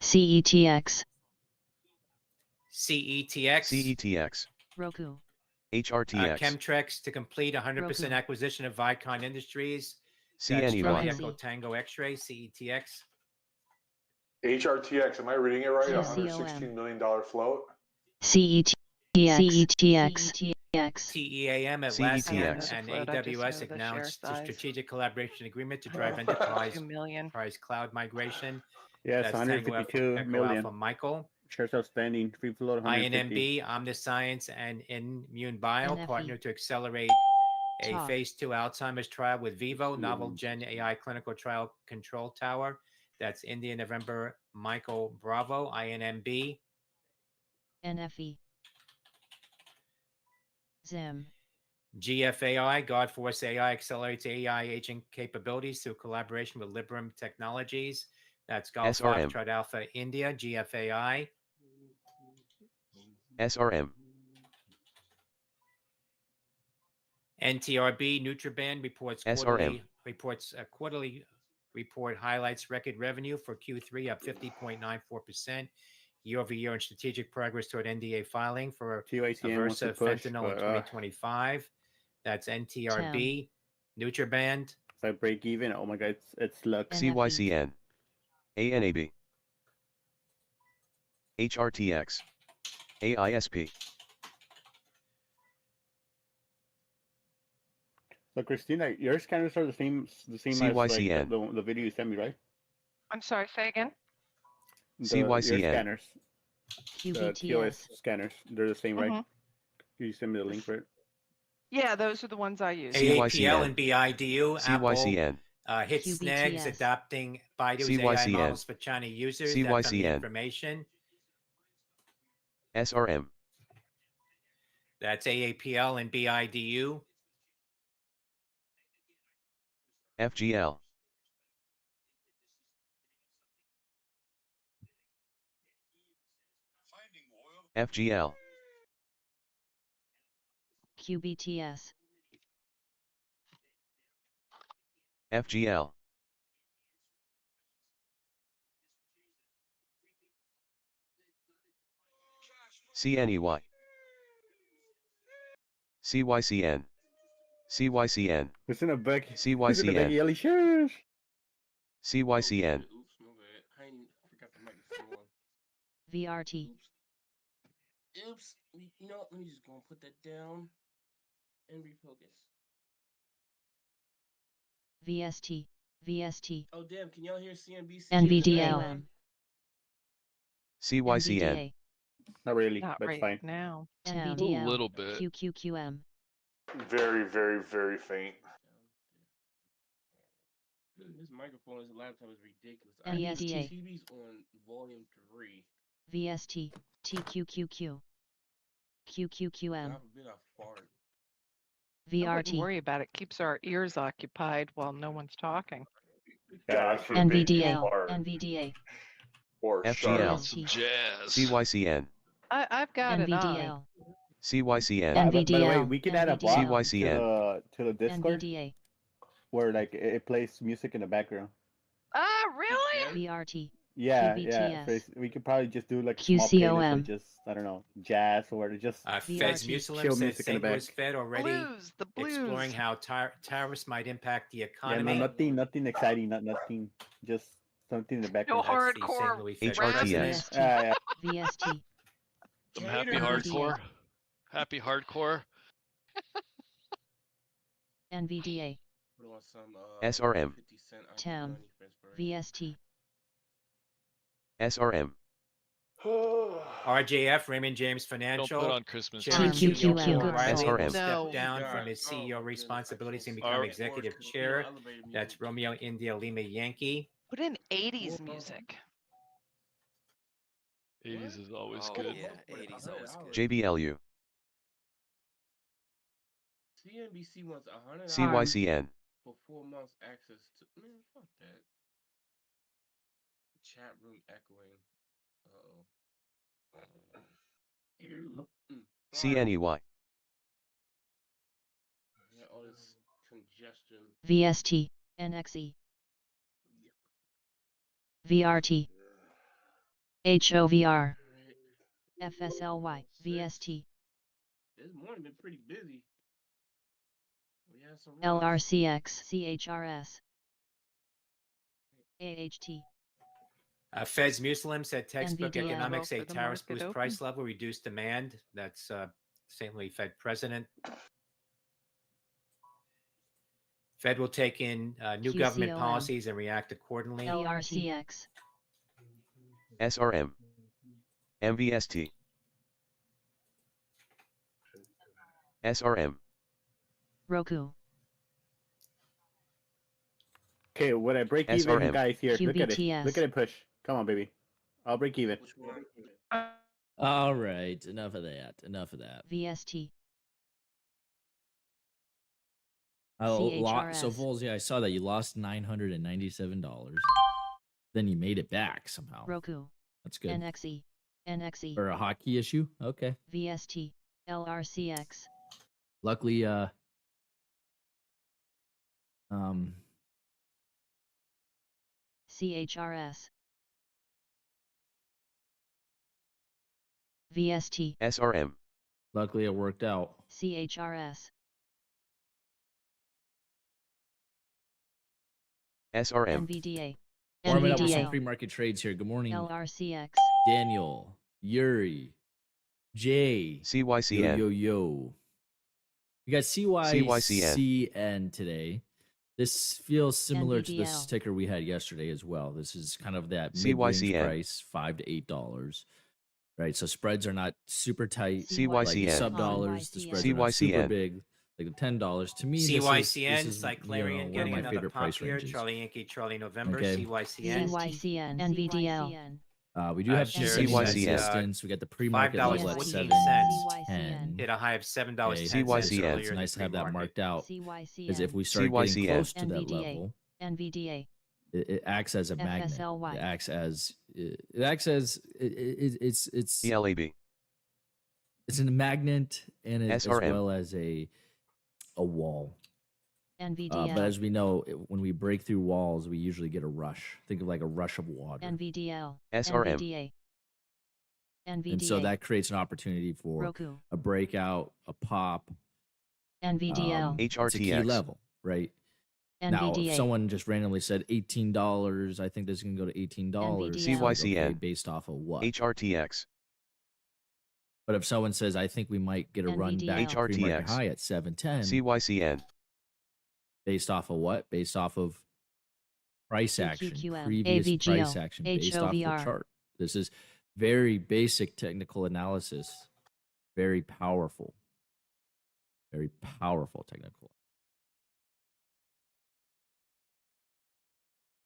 CETX. CETX. CETX, Roku. HRTX, Chemtrex to complete 100% Roku. acquisition of Vicon Industries. That's CNEY, Charlie Roku. Echo Tango X-Ray, CETX. HRTX, am I reading it right? CCOM. $116 million float. CETX. CETX. TEAM, Atlassian, CETX. and Float, I just AWS know the share announced a size. strategic collaboration agreement to drive enterprise 2 million. cloud migration. Yes, That's Tango 152 Echo million. Alpha Michael. Shares outstanding. Free float 150. INMB, Omniscience, and Immune Bio NFE. partner to accelerate a Talk. phase 2 Alzheimer's trial with Vivo, novel Gen AI clinical trial control tower. That's India, November, Michael Bravo, INMB. NFE. Zim. GFAI, Godforce AI, accelerates AI agent capabilities through collaboration with Librem Technologies. That's Golf SRM. Foxtrot Alpha India, GFAI. SRM, NTRB, Nutriband reports SRM. quarterly report highlights record revenue for Q3 up 50.94% year over year, and strategic progress toward NDA filing for CYCN wants to Aversa push, fentanyl in but 2025. That's NTRB, Nutriband. if I break even, oh my god, it's luck. CYCN, ANAB, HRTX, AISP, So Christina, your scanners are the same as like CYCN. the video you sent me, right? I'm sorry, say again? Your CYCN. scanners, the QBTS. TOS scanners, they're the same, right? Mhm. Can you send me the link for it? Yeah, those are the ones I use. AAPL and BIDU, Apple CYCN, hit snags QBTS. adopting Baidu's AI CYCN. models for China users. That's on the CYCN. information. SRM, That's AAPL and BIDU. FGL, FGL, QBTS. FGL, CNEY, CYCN, CYCN, Listen to Becky. CYCN. Listen to Becky Ellie shares. CYCN, Oops, my bad. I forgot the microphone on. VRT. Oops. You know what? Let me just go and put that down and refocus. VST. VST. Oh, damn. Can y'all hear CNBC? NVDL. CYCN, NVDA. Not really, Not but right fine. now. NVDL. A little bit. QQQM. Very, very, very faint. This microphone, this laptop is ridiculous. I have NVDA. TV's on volume 3. VST. TQQQ. QQQM. God forbid I fart. I wouldn't VRT. worry about it. Keeps our ears occupied while no one's talking. God forbid you NVDA. fart. NVDA. Or FGL. Some jazz. CYCN, I've got it on. NVDL. CYCN, By the way, NVDL. we can add a bot CYCN. to the Discord NVDA. where like it plays music in the background. Ah, really? VRT. Yeah, QBTS. we could probably just do like a small playlist QCOM. of just, I don't know, jazz or just Feds VRT. Musalem chill says music in the St. Louis back. Fed already Blues, the blues. exploring how tariffs might impact the Yeah, economy. no, nothing exciting, nothing, just something in the No background. That's the hardcore St. Louis Fed HRTS. president. VST. Yeah. VST. Some happy Gators. hardcore. Happy hardcore. NVDA. Put on some, SRM. 50 Cent TEM. Money for inspiration. VST. SRM, RJF, Raymond James Don't Financial. put on Christmas Chairman tree. CEO TQQQ. Paul O'Reilly SRM. will step No. down God. from his Oh, CEO my goodness. responsibilities and I become can't executive afford chair. elevator music. That's Romeo India Lima Yankee. Put in 80s music. 80s is always Oh, good. yeah, 80's always good. JBLU, CNBC wants $100 CYCN, for 4 months access to. Man, fuck that. Chat room echoing. CNEY, Yeah, all this congestion. VST. NXE. VRT. HOVR. FSLY. VST. This morning been pretty busy. We had some LRCX, CHRS, AHT. Fed's Muslim said textbook NVDA. economics say Well, for the tariffs market boost open. price level, reduce demand. That's St. Louis Fed president. Fed will take in new government QCOM. policies and react accordingly. LRCX, SRM. MVST. SRM. Roku, Okay, would I break even, SRM. guys? Here, look at it. QBTS. Look at it push. Come on, baby. I'll break even. All right, enough of that. Enough of that. VST, So CHRS. Vols, yeah, I saw that you lost $997. Then you made it back somehow. Roku, That's good. NXE, NXE, For a hockey issue, okay. VST, LRCX, Luckily, CHRS, VST, SRM. luckily it worked out. CHRS, SRM. NVDA, Warming up with some NVDA, pre-market trades here. Good morning, LRCX, Daniel, Yuri, Jay, CYCN. yo. We got CYCN today. This feels similar to the NVDL. sticker we had yesterday as well. This is kind of that CYCN. mid-range price, $5 to $8. Right, so spreads are not super tight. CYCN. Like sub dollars, the spreads are not super CYCN. big. Like the $10 to me. CYCN, this is Cyclerian one of getting my another favorite pop price here. ranges. Charlie Yankee, Charlie November, Okay. CYCN. CYCN, NVDL, We do have shares some CYCN. resistance. We got the pre-market level at $5.14. 7.10. Hit a high of $7.10 Okay, CYCN. earlier It's in nice the to have that pre-market. marked out. Because if CYCN, we start getting CYCN. close to that NVDA. level, NVDA, it acts as a magnet. FSLY. It acts as it's ELAB. it's a magnet and as SRM. well as a wall. NVDL, But as we know, when we break through walls, we usually get a rush. Think of like a rush of water. NVDL, SRM. NVDA, NVDA, And so that creates an opportunity for Roku, a breakout, a pop. NVDL, It's a key HRTX. level, right? Now, if NVDA, someone just randomly said $18, I think this is going to go to $18. NVDL. CYCN. Okay, based off of what? HRTX. But if someone says, I think we might get a run back to pre-market HRTX. high at 710, CYCN. based off of what? Based off of price action, CQQM, previous AVGO, price action, based off the HOVR. chart. This is very basic technical analysis, very powerful technical.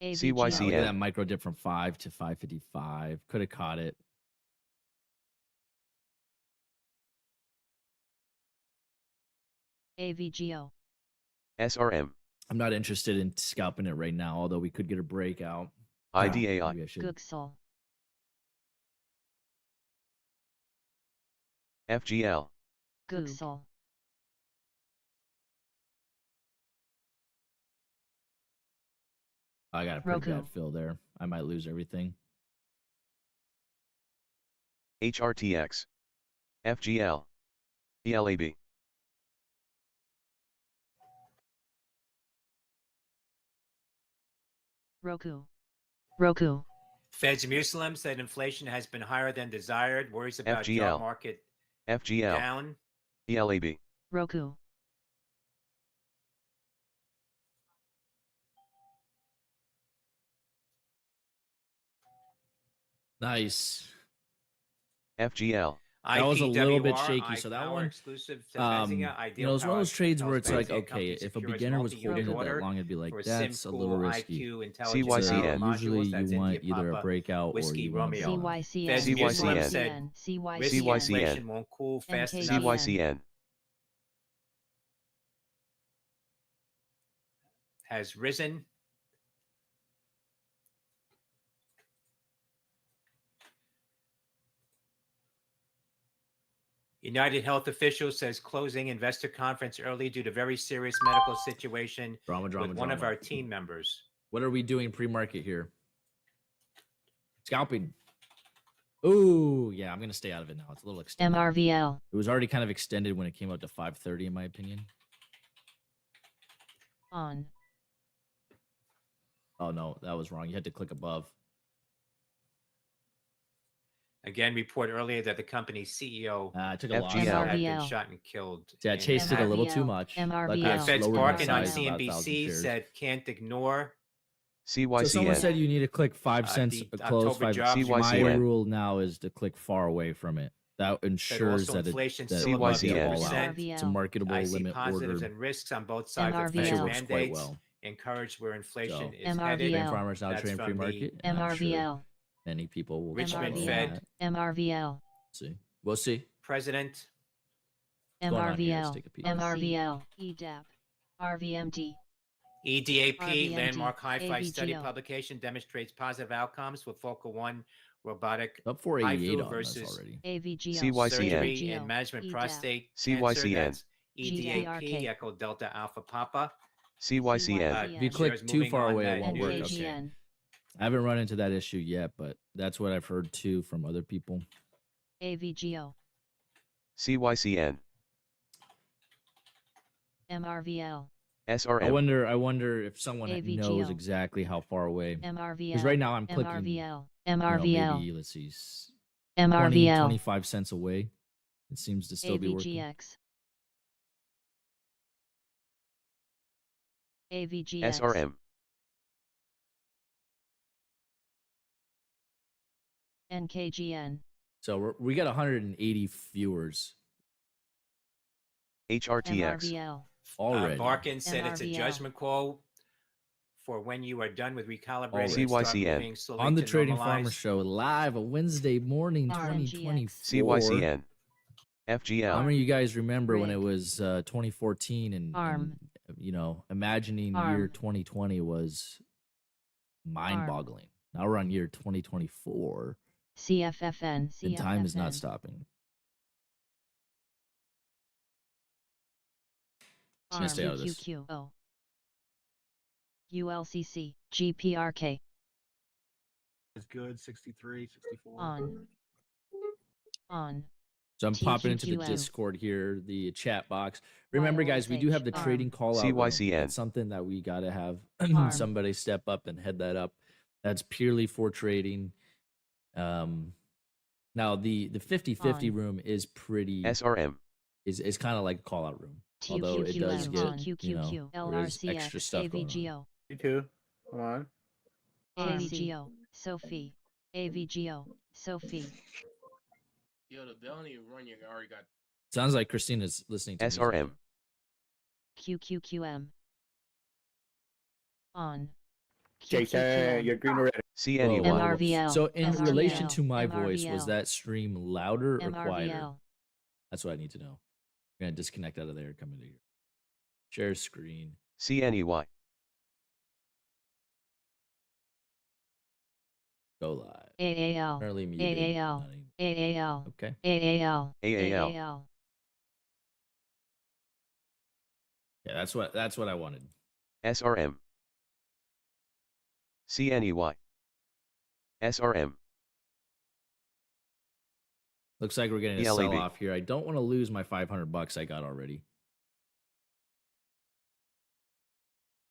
AVGO, Look CYCN. at that micro dip from 5 to 555. Could have caught it. AVGO, SRM. I'm not interested in scalping it right now, although we could get a breakout. IDAI. Maybe I should. Googsol, FGL. Googsol, I got a pretty Roku. bad fill there. I might lose everything. HRTX. FGL. ELAB. Roku, Roku, Fed's Muslim said inflation has been higher than desired. Worries about FGL. job market FGL. down. ELAB. Roku, Nice. FGL. That was a little bit IPWR, shaky. So that iPower one, exclusive to you Benzinga, know, Ideal it's one of Power those trades where tells it's like, Benzinga okay, company if a secures beginner was multi-year holding it order that long, it'd be like, for that's a little SimCool risky. IQ intelligence CYCN. modules, Usually that's you want India either a Papa, breakout or Whiskey you want Romeo. CYCN, Fed's CYCN. Muslim said risky CYCN. inflation won't cool fast enough. CYCN. Has risen. United Health official says closing investor conference early due to very serious medical situation with one of our team members. What are we doing pre-market here? Scalping. Ooh, yeah, I'm gonna stay out of it now. It's a little extended. MRVL. It was already kind of extended when it came out to 5:30, in my opinion. On. Oh no, that was wrong. You had to click above. Again, report earlier that the company's CEO I took a loss. had been shot and killed. Yeah, I chased it a little too much. Fed's Barkin on CNBC said can't ignore. CYCN. So someone said you need to click 5 cents close. My rule now is to click far away from it. That ensures that it's a marketable limit positives order. and risks on both sides of Fed's mandates. Encourage where inflation is headed. Farmers now trade free market. MRVL. Many people will Richmond Fed. MRVL. See, we'll see. President. MRVL. MRVL. EDAP. RVMD. EDAP landmark high-fi study publication demonstrates positive outcomes with Focal One robotic up 488 on versus this already. CYCN. Surgery and management prostate CYCN. cancer. EDAP Echo Delta Alpha Papa. CYCN. If you click too far away, it won't work. Okay. I haven't run into that issue yet, but that's what I've heard too from other people. AVGO. CYCN. MRVL. SRM. I wonder if someone knows exactly how far away. Because right now I'm clicking. MRVL. MRVL. Maybe, let's see. MRVL. 25 cents away. It seems to still be working. AVGX. SRM. NKGN. So we got 180 viewers. HRTX. Already. Barkin said it's a judgment call for when you are done with recalibrating. CYCN. On the Trading Farmer Show, live a Wednesday morning, 2024. CYCN. FGL. How many of you guys remember when it was 2014 and you know, imagining year 2020 was mind-boggling. Now we're on year 2024. CFFN. And time is not stopping. Stay out of this. ULCC. GPRK. It's good. 63, 64. On. So I'm popping into the Discord here, the chat box. Remember, guys, we do have the trading call out. CYCN. That's something that we got to have somebody step up and head that up. That's purely for trading. Now the 50-50 room is pretty SRM. Is kind of like a call out room. Although it does get, you know, there's extra stuff going on. You too. Come on. AVGO. Sophie. AVGO. Sophie. Yo, they don't even run you. I already got. Sounds like Christina's listening to SRM. QQQM. On. JK, you're green already. CNEY. MRVL. So in SRL. relation to my voice, MRVL. was that stream louder or MRVL. quieter? That's what I need to know. I'm going to disconnect out of there and come into here. Share screen. CNEY. Go live. AAL. Apparently muted. AAL. AAL. Okay. AAL. AAL. Yeah, that's what I wanted. SRM. CNEY. SRM. Looks like we're getting a sell off here. I don't want to lose my $500 I got already.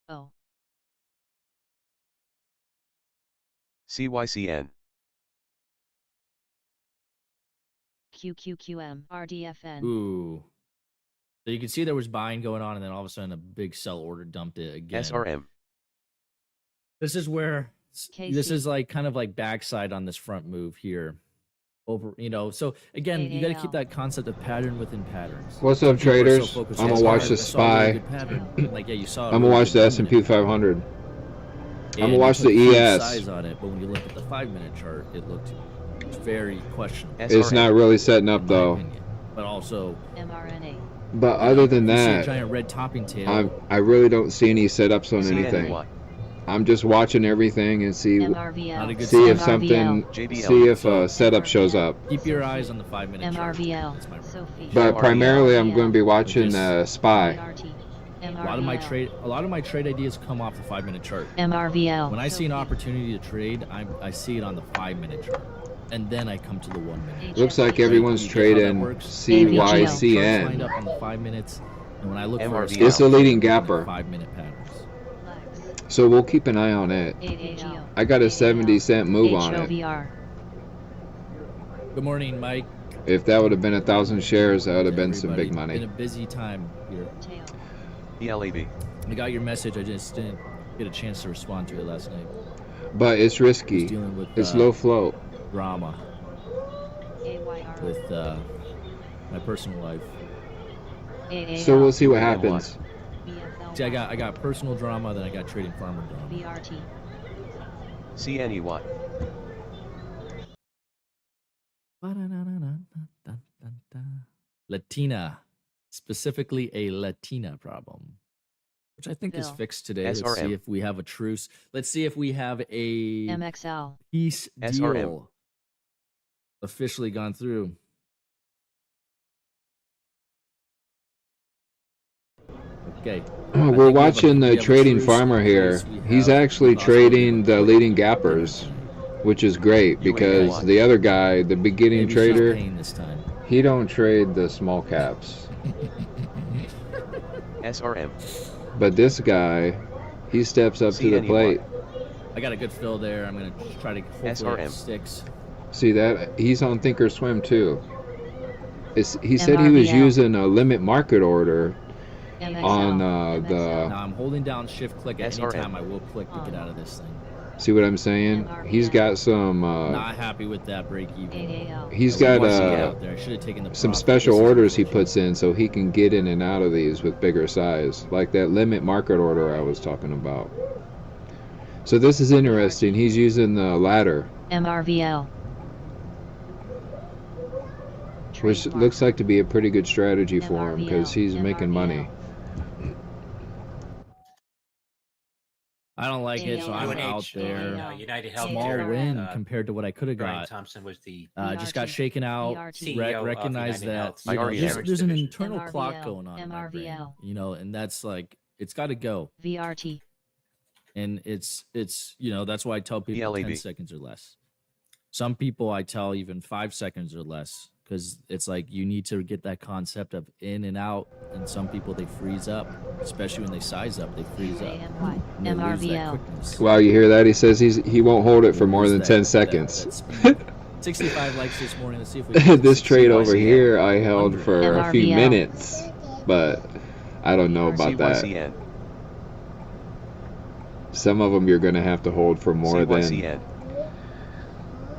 Oh. CYCN. QQQM. RDFN. Ooh. So you can see there was buying going on, and then all of a sudden a big sell order dumped it again. SRM. This is where this is like kind of like backside on this front move here. Over, you know, so again, you got to keep that concept of pattern within patterns. What's up, traders? I'm gonna watch the SPY. Like, yeah, you saw. I'm gonna watch the S&P 500. I'm gonna watch the ES. Size on it, but when you look at the 5-minute chart, it looked very questionable. It's not really setting up though. But also mRNA. But other than that, giant red topping tail. I really don't see any setups on anything. I'm just watching everything and see if something, see if a setup shows up. Keep your eyes on the 5-minute MRVL. But primarily, I'm going to be watching SPY. A lot of my trade ideas come off the 5-minute chart. MRVL. When I see an opportunity to trade, I see it on the 5-minute chart. and then I come to the 1 minute. Looks like everyone's trading CYCN. Lined up on the 5 minutes, and when I look for it's a leading gapper. 5 minute patterns. So we'll keep an eye on it. I got a 70-cent move on it. Good morning, Mike. If that would have been 1,000 shares, that would have been some big money. It's been a busy time here. ELAB. I got your message. I just didn't get a chance to respond to it last night. But it's risky. It's low float. Drama with my personal life. So we'll see what happens. See, I got personal drama, then I got trading farmer drama. CNEY. Latina, specifically a Latina problem, which I think is fixed today. SRM. Let's see if we have a truce. Let's see if we have a MXL peace deal SRM. officially gone through. Okay. We're watching the trading farmer here. He's actually trading the leading gappers, which is great because the other guy, the beginning trader, he don't trade the small caps. SRM. But this guy, he steps up to the plate. I got a good fill there. I'm going to try to hopefully it sticks. See that? He's on Thinkorswim too. He said he was using a limit market order on the... Now I'm holding down shift click at any time. I will click to get out of this thing. See what I'm saying? He's got some... not happy with that break even. He's got some special orders he puts in so he can get in and out of these with bigger size. Like that limit market order I was talking about. So this is interesting. He's using the ladder. MRVL. Which looks like to be a pretty good strategy for him because he's making money. I don't like it, so I'm out there. United Small win compared to what I could have Brian got. Thompson was the Just got shaken out. Recognize that there's an internal clock going on in my brain, you know, and that's like it's got to go. VRT. And it's that's why I tell people 10 seconds or less. Some people I tell even 5 seconds or less. Because it's like you need to get that concept of in and out, and some people they freeze up, especially when they size up, they freeze up. And they lose that quickness. Wow, you hear that? He says he won't hold it for more than 10 seconds. 65 likes this morning. Let's see if we this trade over here I held for a few minutes, but I don't know about that. Some of them you're going to have to hold for more than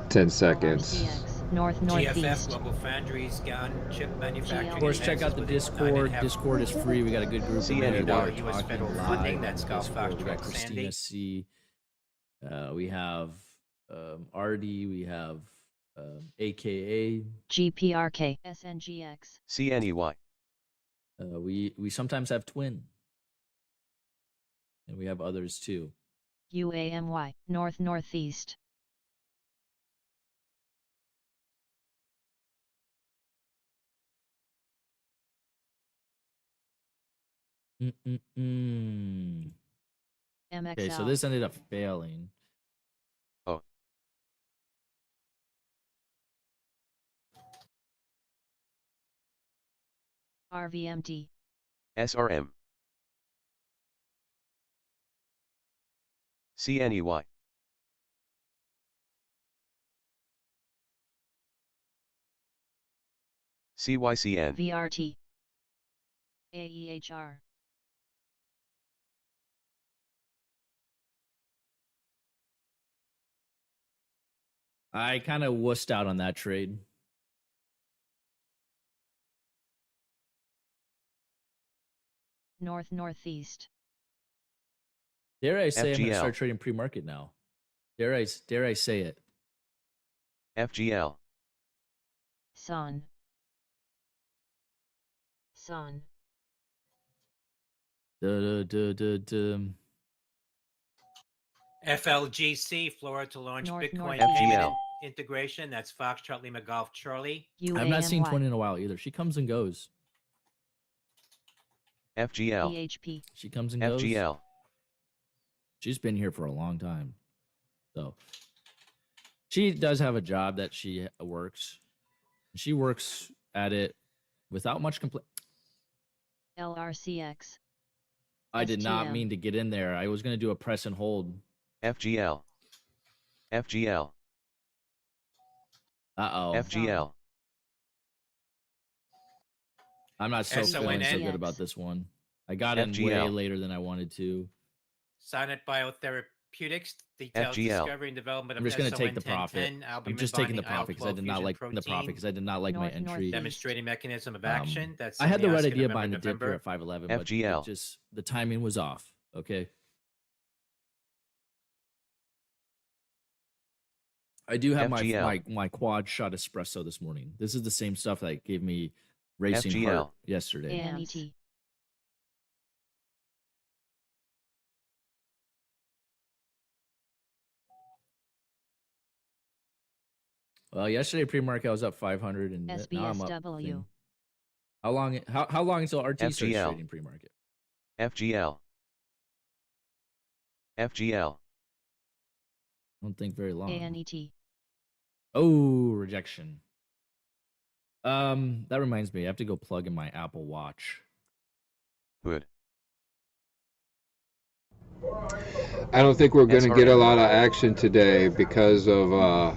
10 seconds. Northeast. GFF, Global Foundries, gun, chip manufacturing. Of course, check out the Discord. Discord is free. We got a good group of CNEY, U.S. federal funding. That's Golf We got Christina C. We have RD. We have AKA. GPRK. SNGX. CNEY. We sometimes have Twin. And we have others too. UAMY. Northeast. Okay, so this ended up failing. Oh. RVMD. SRM. CNEY. CYCN. VRT. AEHR. I kind of wussed out on that trade. Northeast. Dare I say FGL. I'm going to start trading pre-market now? Dare I say it? FGL. Sun. FLGC, Florida to launch Bitcoin FGL. payment integration. That's Foxtrot Lima Golf Charlie. I've not seen Twin in a while either. She comes and goes. FGL. PHP. She comes and goes. FGL. She's been here for a long time. So She does have a job that she works. She works at it without much complaint. LRCX. I did not mean to get in there. I was going to do a press and hold. FGL. FGL. Uh-oh. FGL. I'm not feeling so good about this one. I got in way later than I wanted to. Sonnet Biotherapeutics, details FGL. discovery and development of I'm just going to take the profit. I'm just taking the profit because I did not like the profit because I did not like my entry. Demonstrating mechanism of action. That's I had the right idea November, buying the dip here November. at 511, but it just the timing was off. Okay. I do have my quad shot espresso this morning. This is the same stuff that gave me racing heart yesterday. ANET. Well, yesterday pre-market I was up 500, and now I'm up. SBSW. How long until RT starts FGL. trading pre-market? FGL. FGL. I don't think very long. ANET. Oh, rejection. That reminds me, I have to go plug in my Apple Watch. Good. I don't think we're going to get a lot of action today because of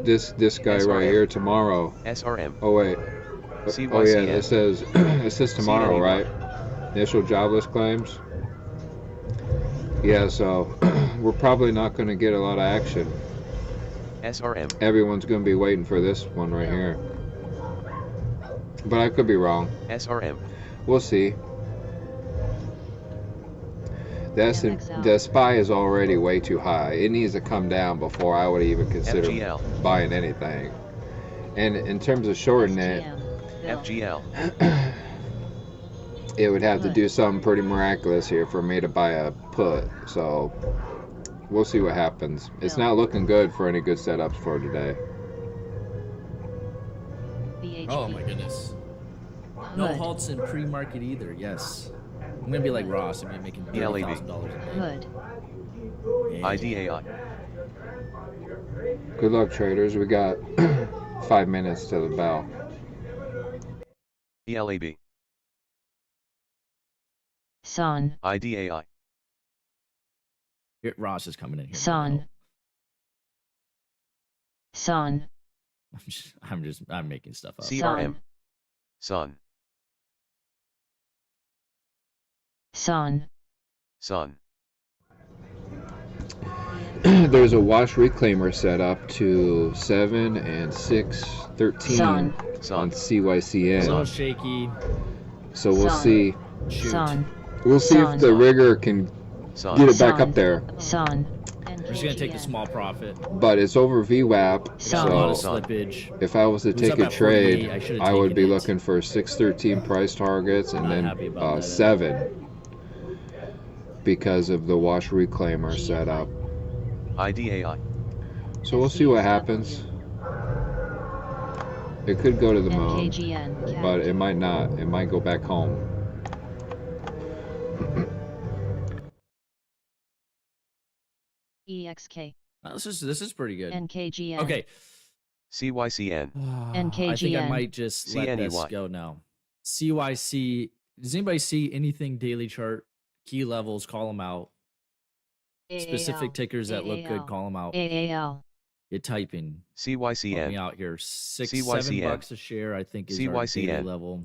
this guy SRM. right here tomorrow. SRM. Oh wait. CYCN. Oh yeah, it says tomorrow, CNEY. right? Initial jobless claims. Yeah, so we're probably not going to get a lot of action. SRM. Everyone's going to be waiting for this one right here. But I could be wrong. SRM. We'll see. The SPY is already way too high. It needs to come down before I would even consider FGL. buying anything. And in terms of shorting it, FGL. it would have to do something pretty miraculous here for me to buy a put. So we'll see what happens. It's not looking good for any good setups for today. Oh my goodness. No halts in pre-market either. Yes. I'm going to be like Ross. I'm going to be making $30,000 a day. Good. IDAI. Good luck, traders. We got 5 minutes to the bell. ELAB. Son. IDAI. Here, Ross is coming in here. Son. Son. I'm making stuff up. CRM. Son. Son. Son. There's a wash reclaimer set up to 7 and 6.13 on CYCN. It's a little shaky. So we'll see. Son. We'll see if the rigger can get it back up there. Son. We're just gonna take the small profit. But it's over VWAP, So, a lot of slippage. if I was to It was take up a at trade, 48. I would be looking for 6.13 price targets and then 7 because of the wash reclaimer setup. IDAI. So we'll see what happens. It could go to the moon, but it might not. It might go back home. EXK. This is pretty good. NKGN. Okay. CYCN. NKGN. I think I might just let this CNEY. go now. CYC. Does anybody see anything daily chart? Key levels, call them out. Specific tickers that look good, call them out. AAL. Get typing. CYCN. Help me out here. $6, CYCN. $7 a share, I think, is our daily CYCN. level.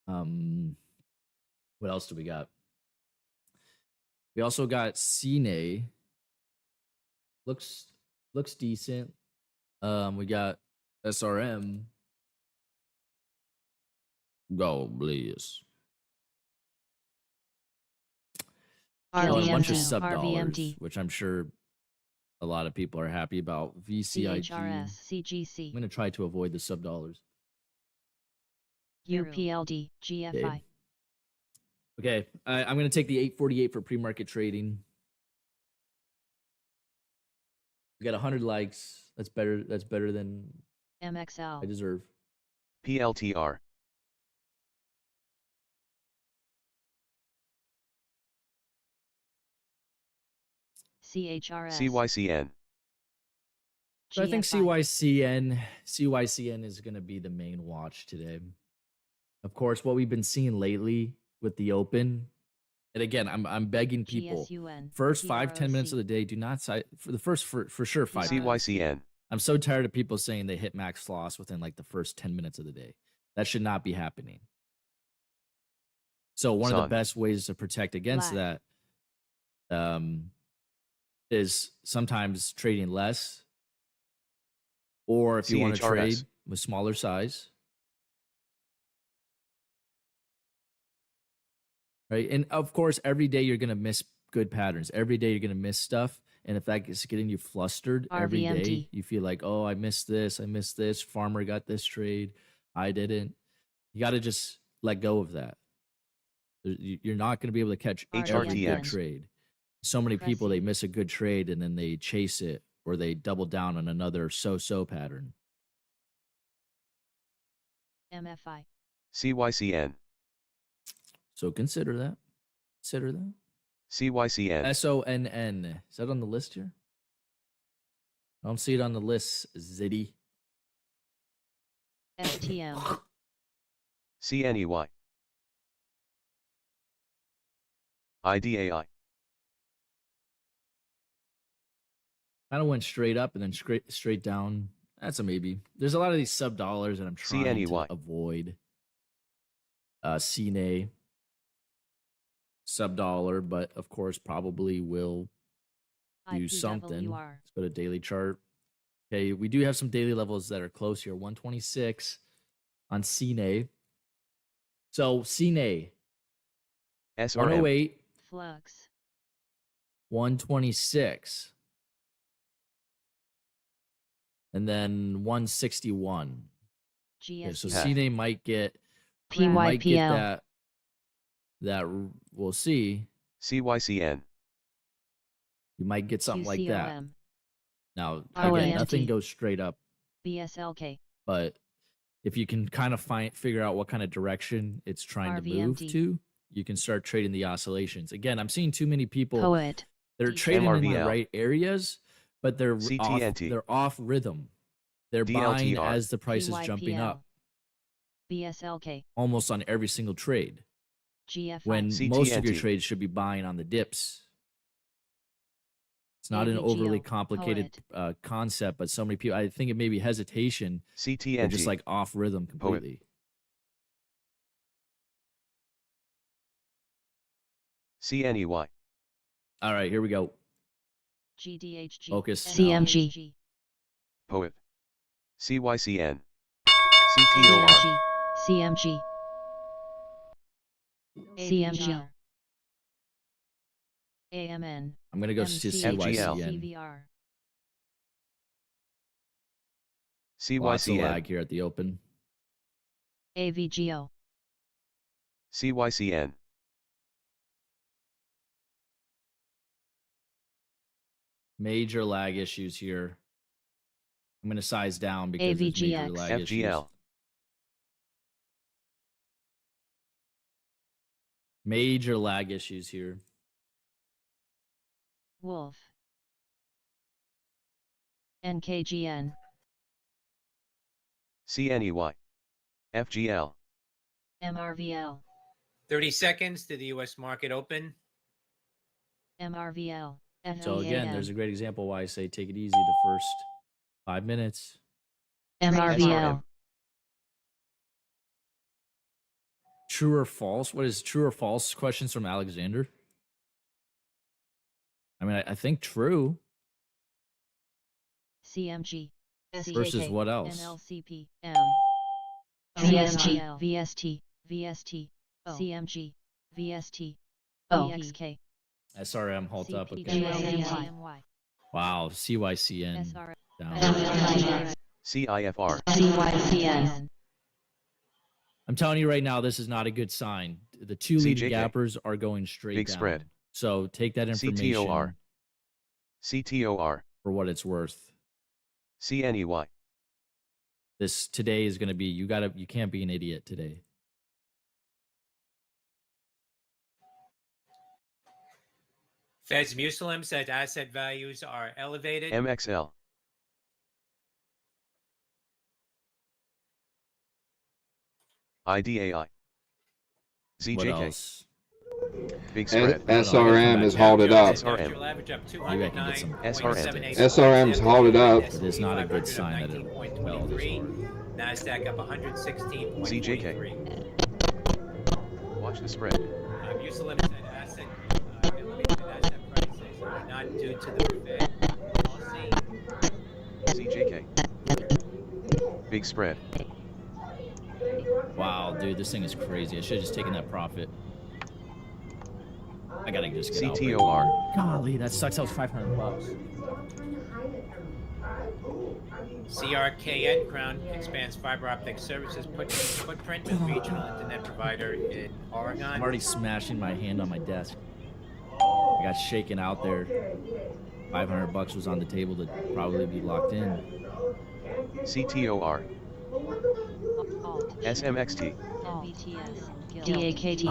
What else do we got? We also got CNEY. Looks decent. We got SRM. Go, please. Oh, and a bunch of sub dollars, which I'm sure a lot of people are happy about. VCIG. CGC. I'm going to try to avoid the sub dollars. UPLD. GFI. Okay, I'm going to take the 848 for pre-market trading. We got 100 likes. That's better. That's better than MXL. I deserve. PLTR. CHRS. CYCN. So I think GFI. CYCN is going to be the main watch today. Of course, what we've been seeing lately with the open, and again, I'm begging people, GSUN. first 5-10 minutes TROC. of the day, do not for the first for sure 5 minutes. CYCN. I'm so tired of people saying they hit max loss within like the first 10 minutes of the day. That should not be happening. So one of the best ways to protect against that is sometimes trading less, or if you want to trade with smaller size. Right. And of course, every day you're going to miss good patterns. Every day you're going to miss stuff. And if that is getting you flustered every day, you feel like, oh, I missed this. I missed this. Farmer got this trade. I didn't. You got to just let go of that. You're not going to be able to catch every good trade. So many people, they miss a good trade and then they chase it, or they double down on another so-so pattern. MFI. CYCN. So consider that. Consider that. CYCN. SONN. Is that on the list here? I don't see it on the list, Zitty. STM. CNEY. IDAI. Kind of went straight up and then straight down. That's a maybe. There's a lot of these sub dollars that I'm trying to avoid. CNEY. Sub dollar, but of course probably will do something. Let's go to daily chart. Okay, we do have some daily levels that are close here. 126 on CNEY. So CNEY. SRM. 108. Flux. 126. And then 161. Okay, so CNEY might get PYPL. That we'll see. CYCN. You might get something like that. Now, ROMT. again, nothing goes straight up. BSLK. But if you can kind of figure out what kind of direction it's trying to move to, you can start trading the oscillations. Again, I'm seeing too many people. They're trading in the right areas, but they're off rhythm. They're buying as the price is jumping up. BSLK. Almost on every single trade. GFI. When most of your trades should be buying on the dips. It's not an overly complicated concept, but so many people, I think it may be hesitation. They're just like off rhythm completely. CNEY. All right, here we go. GDHG. Focus. CMG. Poet. CYCN. CTOR. CMG. CMG. AMN. I'm going to go to CYCN. CYCN. Lots of lag here at the open. AVGO. CYCN. Major lag issues here. I'm going to size down because there's major lag issues. FGL. Major lag issues here. Wolf. NKGN. CNEY. FGL. MRVL. 30 seconds to the U.S. market open. MRVL. So again, there's a great example why I say take it easy the first 5 minutes. MRVL. True or false? What is true or false? Questions from Alexander. I mean, I think true. CMG. Versus what else? NLCP. M. VSG. VST. VST. CMG. VST. OXK. SRM, halt up. Okay. CNY. Wow, CYCN. Down. CIFR. CYCN. I'm telling you right now, this is not a good sign. The two leading gappers are going straight Big down. spread. So take that information CTOR. For what it's worth. CNEY. This today is going to be, you can't be an idiot today. Feds Muslim said asset values are elevated. MXL. IDAI. What ZJK. else? Big spread. SRM has halted up. SRM. Maybe I can get some. SRM. SRM's halted up. It is not a good sign that it held as hard. NASDAQ up 116.43. ZJK. Watch the spread. Muslim said asset elevated asset prices are not due to the Fed policy. ZJK. Big spread. Wow, dude, this thing is crazy. I should have just taken that profit. I gotta just get out. CTOR. Golly, that sucks. That was $500. CRKN Crown expands fiber optic services footprint with regional internet provider in Oregon. I'm already smashing my hand on my desk. I got shaken out there. $500 was on the table to probably be locked in. CTOR. SMXT. DAKT,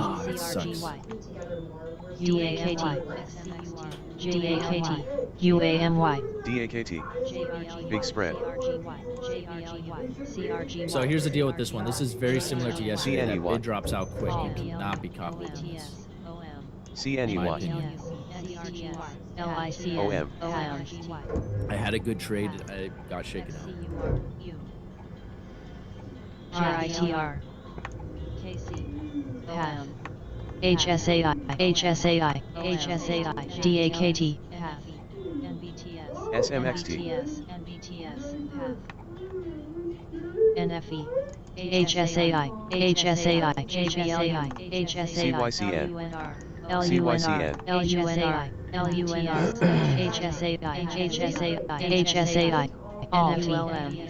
CRGY, DAKT, JAKT, UAMY, DAKT. Big spread. So here's the deal with this one. This is very similar to yesterday. That CNEY. bid drops out quick. You cannot be copied on this. CNEY. OM. I had a good trade. I got shaken out. RITR, PAF, HSAI, HSAI, HSAI, DAKT, PAF, SMXT. NFE, HSAI, HSAI, JBLI, HSAI, CYCN. LUNR, LUNR, LUNR, HSAI, HSAI, HSAI, NFE,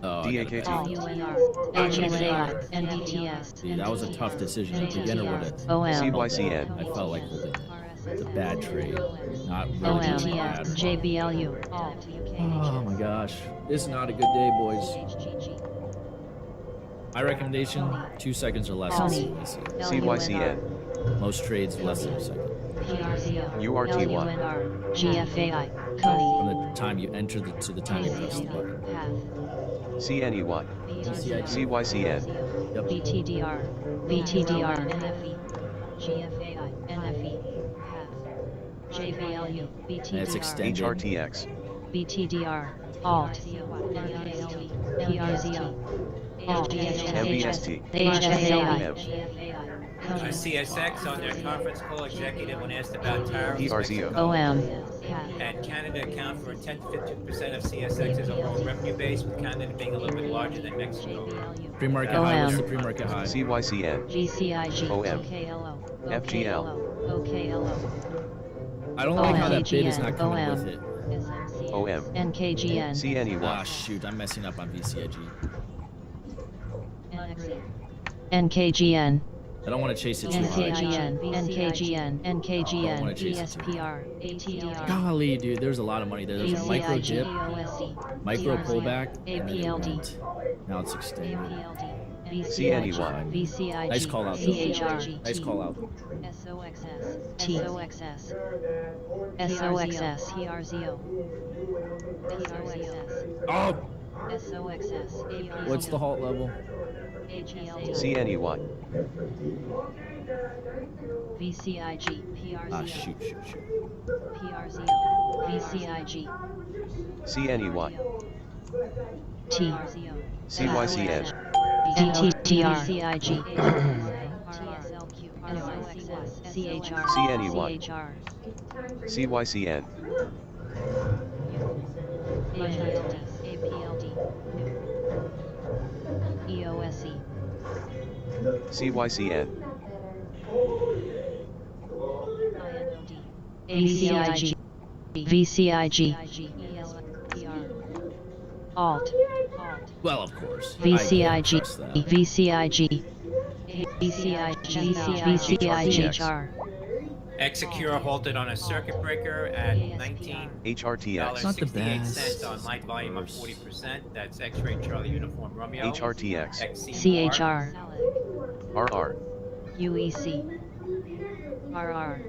Oh, DAKT. HSAI, NDTS. See, that was a tough decision. The beginner would have. CYCN. I felt like holding it. It's a bad trade. Not really OMTS, bad. JBLU. Oh my gosh. This is not a good day, boys. My recommendation, 2 seconds or less on CYCN. CYCN. Most trades less than a second. URTY. GFAI, From the time you enter to the time you press the button. CNEY. CYCN. Yep. BTDR, BTDR, NFE, GFAI, NFE, JBLU, And it's BTDR, extended. HRTX. BTDR, Alt, PRZO, MBST. HSAI, CSX on their conference call, executive when asked about tariffs. PRZO. OM, And Canada account for 10 to 15% of CSX's overall revenue base, with Canada being a little bit larger than Mexico. Pre-market high. What's the pre-market high? CYCN. GCIG, OM. OKLO, FGL. OKLO, I don't like how that bid is not coming with it. OM. NKGN, Ah, CNEY. shoot. I'm messing up on VCIG. NKGN, I don't want to chase it too high. NKGN, NKGN, NKGN, wanna chase it too ESPR, ATDR, Golly, dude. There's a lot of money there. There's a micro dip, micro pullback, and then it APLD, went. Now it's extended. CNEY. VCIG, Nice call out. CHR, Nice call out. SOXS, SOXS, SOXS, PRZO, Oh! SOXS, What's the halt level? CNEY. VCIG, PRZO, Ah, shoot. PRZO, VCIG, CNEY. T, CYCN. DTTR, VCIG, CHR, CNEY. CYCN. APLD, EOSE, CYCN. ACIG, VCIG, Alt, Well, of course. VCIG, I can't trust that. VCIG, VCIG, Execure halted on a circuit breaker at HRTX. It's not the best. $19.68 on light volume of 40%. That's X-ray Charlie Uniform Romeo. HRTX. CHR, RR. UEC, RR,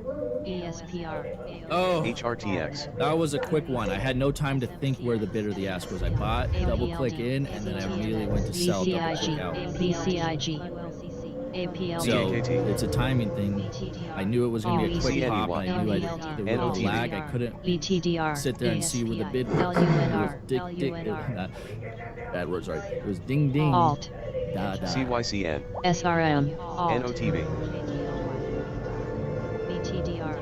ESPR, Oh, HRTX. that was a quick one. I had no time to think where the bid or the ask was. I bought, double click in, and then I immediately went to sell, double click out. VCIG, So it's a timing thing. I knew it was going to be a quick pop, and I knew there was a lag. I couldn't sit there and see where the bid was. Bad word, sorry. It was ding ding. Alt, Da, da. CYCN. SRM, Alt, NOTV. BTDR,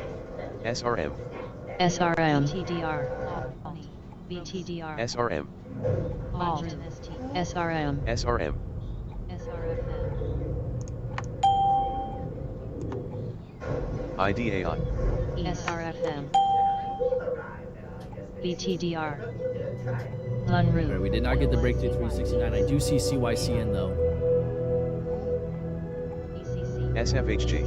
SRM. SRM, BTDR, SRM. Alt, SRM, SRM. IDAI. SRFM, BTDR, Alright, Lunru, we did not get the breakthrough 369. I do see CYCN though. SFHG.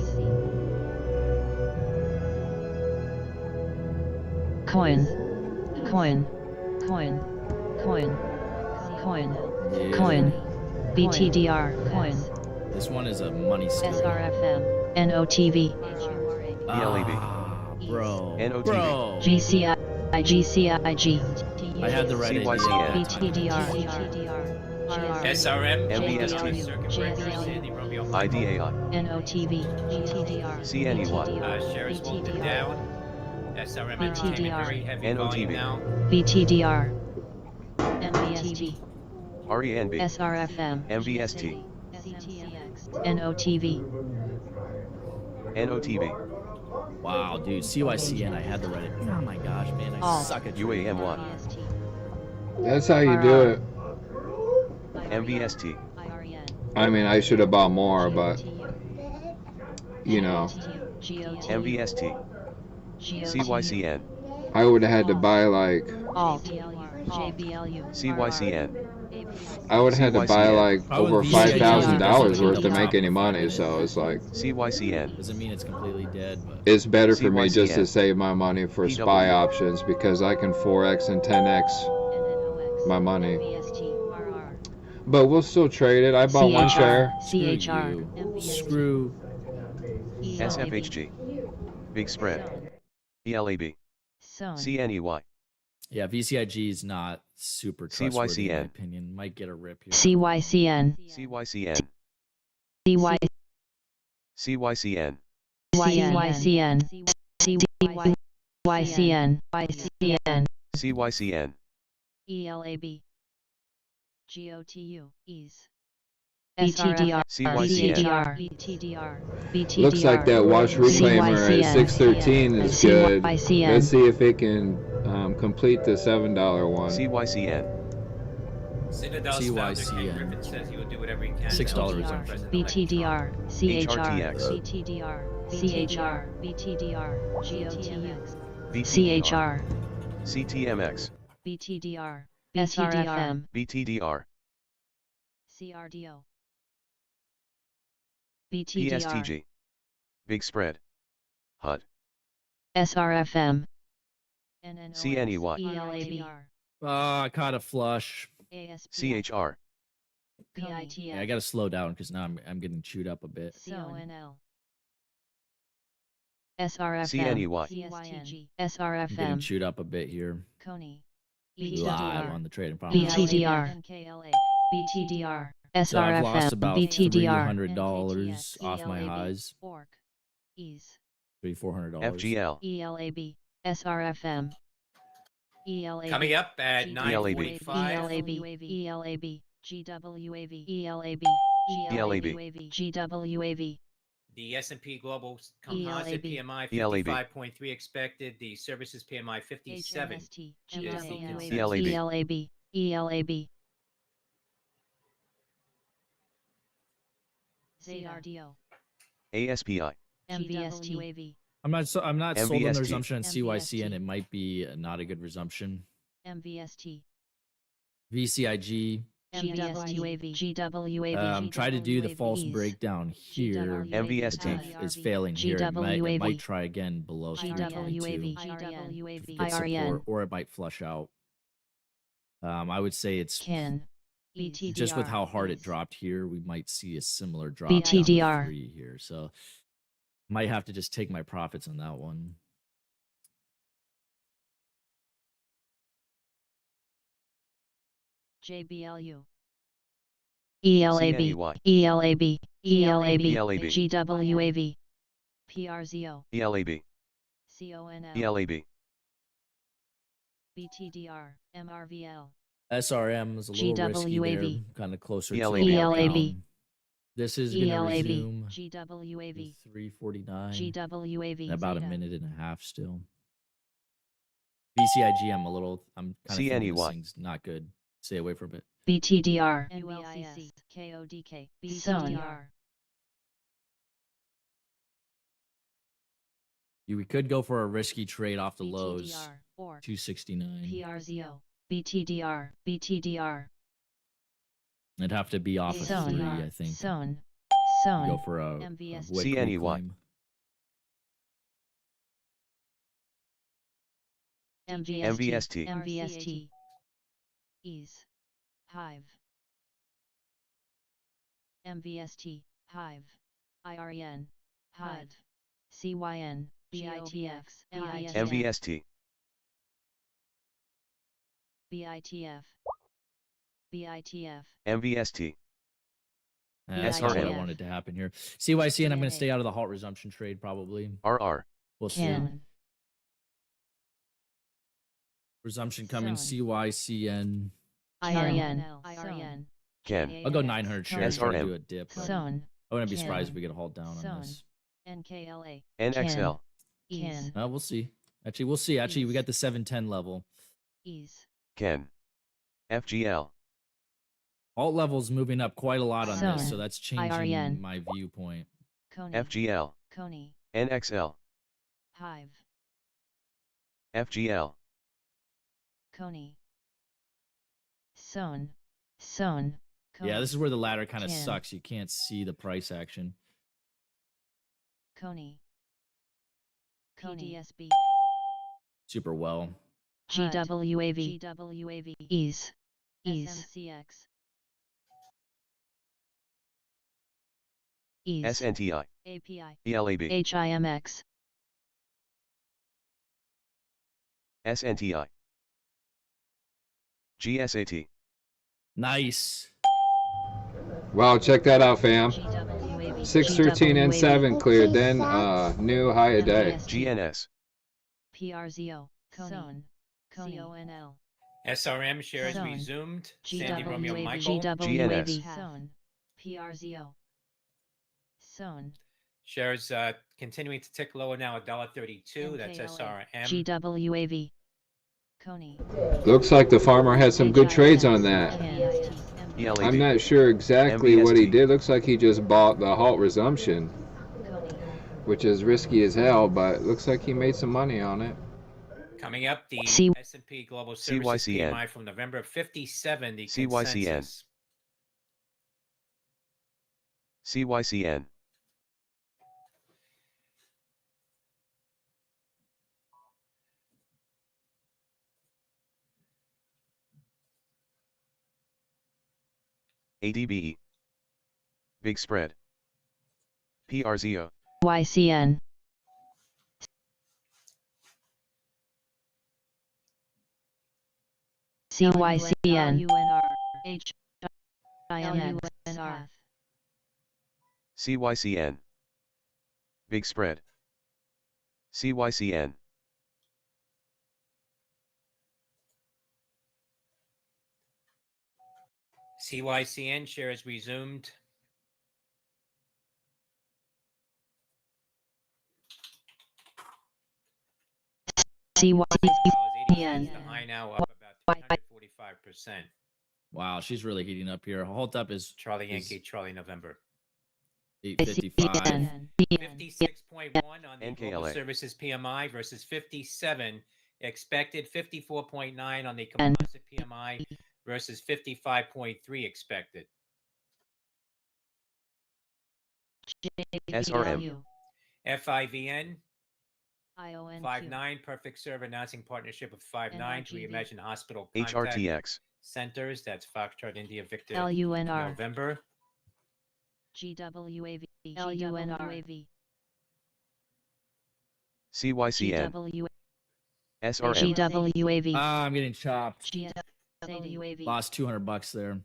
Coin, Coin, BTDR, Coin, This one is a money steal. SRFM, NOTV, BLAB. Bro. NOTV. Bro. GCI, GCIG, I had the right idea. CYCN. BTDR, SRM, MBST. Sandy Romeo, IDAI. NOTV, BTDR, CNEY. shares holding down. SRM Entertainment, very heavy NOTV. volume now. BTDR, MBST, RENB. SRFM, MVST. NOTV, NOTV. Wow, dude. CYCN, I had the right idea. Oh my gosh, man. I suck at UAMY. That's how you do it. MVST. I mean, I should have bought more, but you know, MVST. CYCN. I would have had to buy like Alt, JBLU, CYCN. I would have had to buy like Probably over VCIG $5,000 worth to doesn't make count. any money. So it's like CYCN. Doesn't mean it's completely dead, but it's better for me just to CYCN. save my money for SPY options because I can 4x and 10x my money. But we'll still trade it. I bought one share. CHR, screw. SFHG. Big spread. ELAB. CNEY. Yeah, VCIG is not super trustworthy in my CYCN. opinion. Might get a rip here. CYCN, CYCN. CY, CYCN. CYCN, CYCN, YCN, CYCN. ELAB, GOTU, EASE, BTDR, CYCN. BTDR, Looks like that watch reclaimer at 613 is good. CYCN. Let's see if it can complete the $7 one. CYCN. Citadel founder Ken Griffin says he will do whatever he can. $6 to resumption. BTDR, CHR, HRTX. BTDR, CHR, BTDR, GOTU, BTDR. CHR, CTMX. BTDR, SRFM, BTDR. CRDO, BTDR, PSTG. Big spread. HUD. SRFM, CNEY. ELAB, I caught a flush. CHR. Yeah, I gotta slow down because now I'm getting chewed up a bit. CONL, SRFM, CNEY. CSTG, I'm getting SRFM, chewed up a bit here. Coney, Live on the trading problem. BTDR, BTDR, So I've lost SRFM, about BTDR, $300 off my highs. Orc, EASE, $400. FGL. ELAB, SRFM, ELAB, Coming up at ELAB. 9:45. ELAB, GWAV, ELAB, ELAB. GWAV, The S&P Global Composite ELAB. PMI ELAB. 55.3 expected. The Services PMI 57. HMST, is the consensus. ELAB. ELAB, ELAB, ZRDO, ASPI. MVST, I'm not sold on the MVST. resumption at CYCN. It might be not a good resumption. MVST, VCIG. GWAV, GWAV, Try to do the false breakdown here. MVST. Is failing here. It might GWAV. try again below GWAV, 392. IRN, Or it might flush out. I would say it's CAN, just with how hard it dropped here, we might see a similar drop BTDR. down to 3 here. So might have to just take my profits on that one. JBLU. ELAB. ELAB. ELAB. GWAV. PRZO. ELAB. CONL. ELAB. BTDR. MRVL. SRM is a little risky there, GWAV. kind of closer ELAB. to ELAB. This is going to ELAB. resume GWAV. 349. GWAV. In about a Zeta. minute and a half still. BCIG, I'm kind of thinking this CNEY. thing's not good. Stay away from it. BTDR. ULCC. KODK. BTDR. We could go for a risky trade off the lows. BTDR. Or 269. PRZO. BTDR. BTDR. It'd have to be off of 3, I think. Zone. Go for a MVS. wick CNEY. reclaim. MVST. MVST. Ease. Hive. MVST. Hive. IREN. HUD. CYN. BITX. MVST. BITF. BITF. MVST. That's not what I SRM. wanted to happen here. CYCN, I'm going to stay out of the halt resumption trade probably. RR. We'll see. Ken. Resumption coming. Zone. CYCN. IREN. IREN. Ken. I'll go 900 shares to SRM. do a dip. But Zone. I wouldn't be surprised Ken. if we get a halt down on Zone. this. NKLA. NXL. Ken. We'll see. Actually, we'll see. Actually, we got the 710 level. Ease. Ken. FGL. Alt levels moving up quite a lot on this, Zone. so that's changing IREN. my viewpoint. Coney. FGL. Coney. NXL. Hive. FGL. Coney. Zone. Zone. Yeah, this is where the ladder kind of Ken. sucks. You can't see the price action. Coney. PDSB. Super well. GWAV. GWAV. Ease. Ease. SMCX. Ease. SNTI. API. ELAB. HIMX. SNTI. GSAT. Nice. Wow, check that out, fam. GWAV. 613 and 7 cleared, then new high a day. GNS. PRZO. Coney. CONL. SRM shares Zone. resumed. Sandy Romeo GWAV. Michael. GWAV. Zone. PRZO. Zone. Shares continuing to tick lower now, $1.32. That's SRM. GWAV. Coney. Looks like the farmer had some good trades on that. ELAB. I'm not sure exactly what he MVST. did. Looks like he just bought the halt resumption, which is risky as hell, but looks like he made some money on it. Coming up, the C- S&P Global Services CYCN. PMI from November 57, the CYCN. consensus. CYCN. ADBE. Big spread. PRZO. YCN. CYCN. HIMX. CYCN. Big spread. CYCN. CYCN shares resumed. CYCN. The high now up about 345%. Wow, she's really heating up here. Halt up is Charlie Yankee, Charlie November. 855. 56.1 on the Global NKLA. Services PMI versus 57 expected. 54.9 on the Composite PMI versus 55.3 expected. SRM. FIVN. IONQ. 5.9, Perfect Serve announcing partnership with 5.9 to NRGV. reimagine hospital contact. HRTX. Centers, that's Foxtrot India Victor LUNR. November. GWAV. LUNR. CYCN. SRM. GWAV. Ah, I'm getting chopped. GWAV. Lost $200 there.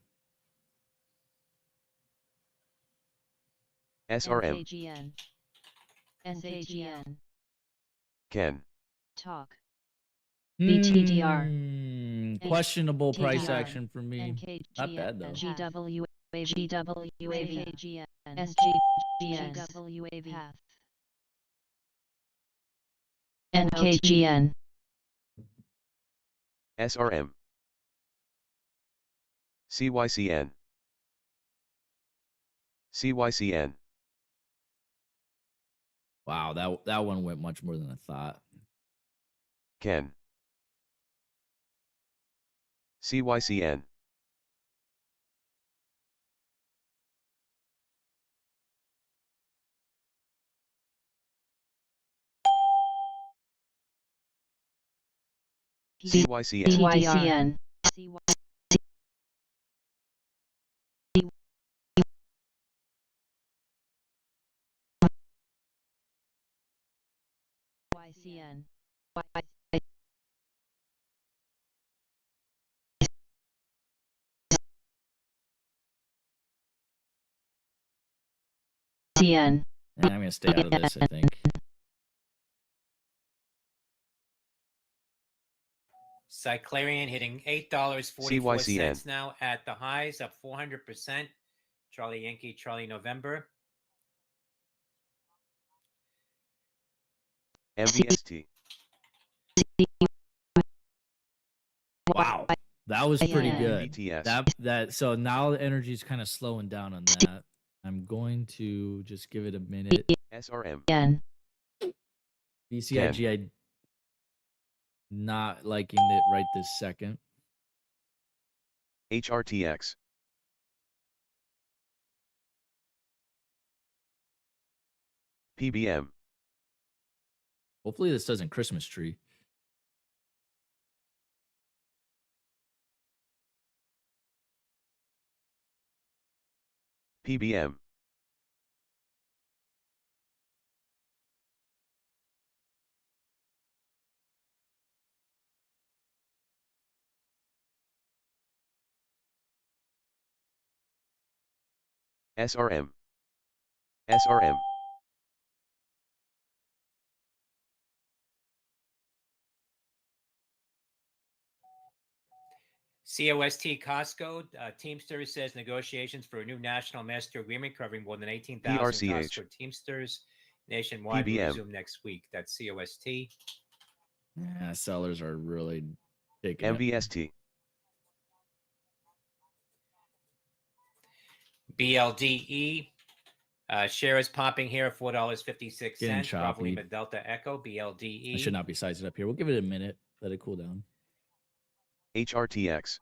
SRM. NKGN. SAGN. Ken. Talk. BTDR. Questionable price TDR. action for me. Not bad though. GWAV. GWAV. SGGN. GWAV. NKGN. SRM. CYCN. CYCN. Wow, that one went much more than I thought. Ken. CYCN. CYCN. CYCN. CYCN. CN. And I'm gonna stay out of this, I think. Cyclarian hitting $8.44 CYCN. now at the highs, up 400%. Charlie Yankee, Charlie November. MVST. Wow, that was pretty good. BTS. So now the energy's kind of slowing down on that. I'm going to just give it a minute. SRM. BCIG, I not liking it right this second. HRTX. PBM. Hopefully this doesn't Christmas tree. PBM. SRM. SRM. COST Costco, Teamsters says negotiations for a new national master agreement covering more than 18,000 PRCH. Costco Teamsters nationwide will PBM. resume next week. That's COST. Yeah, sellers are really taking it. MVST. BLDE, share is popping here at $4.56. Getting choppy. Probably Lima Delta Echo, BLDE. I should not be sizing up here. We'll give it a minute. Let it cool down. HRTX.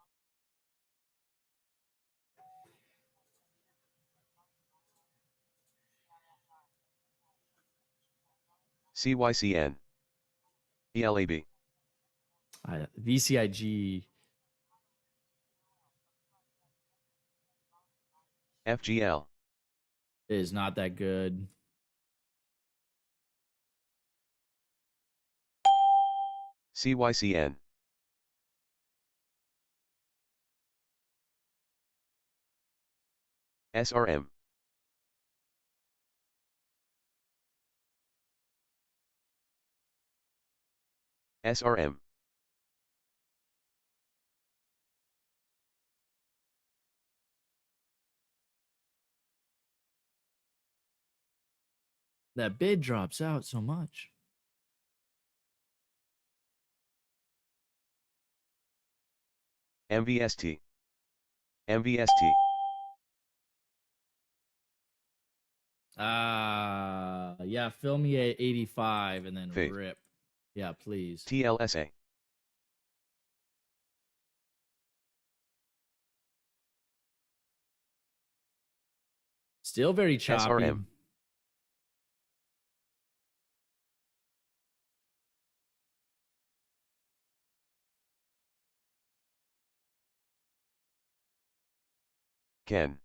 CYCN. ELAB. VCIG. FGL. Is not that good. CYCN. SRM. SRM. That bid drops out so much. MVST. MVST. Yeah, fill me at 85 and then Fade. rip. Yeah, please. TLSA. Still very choppy. SRM. Ken.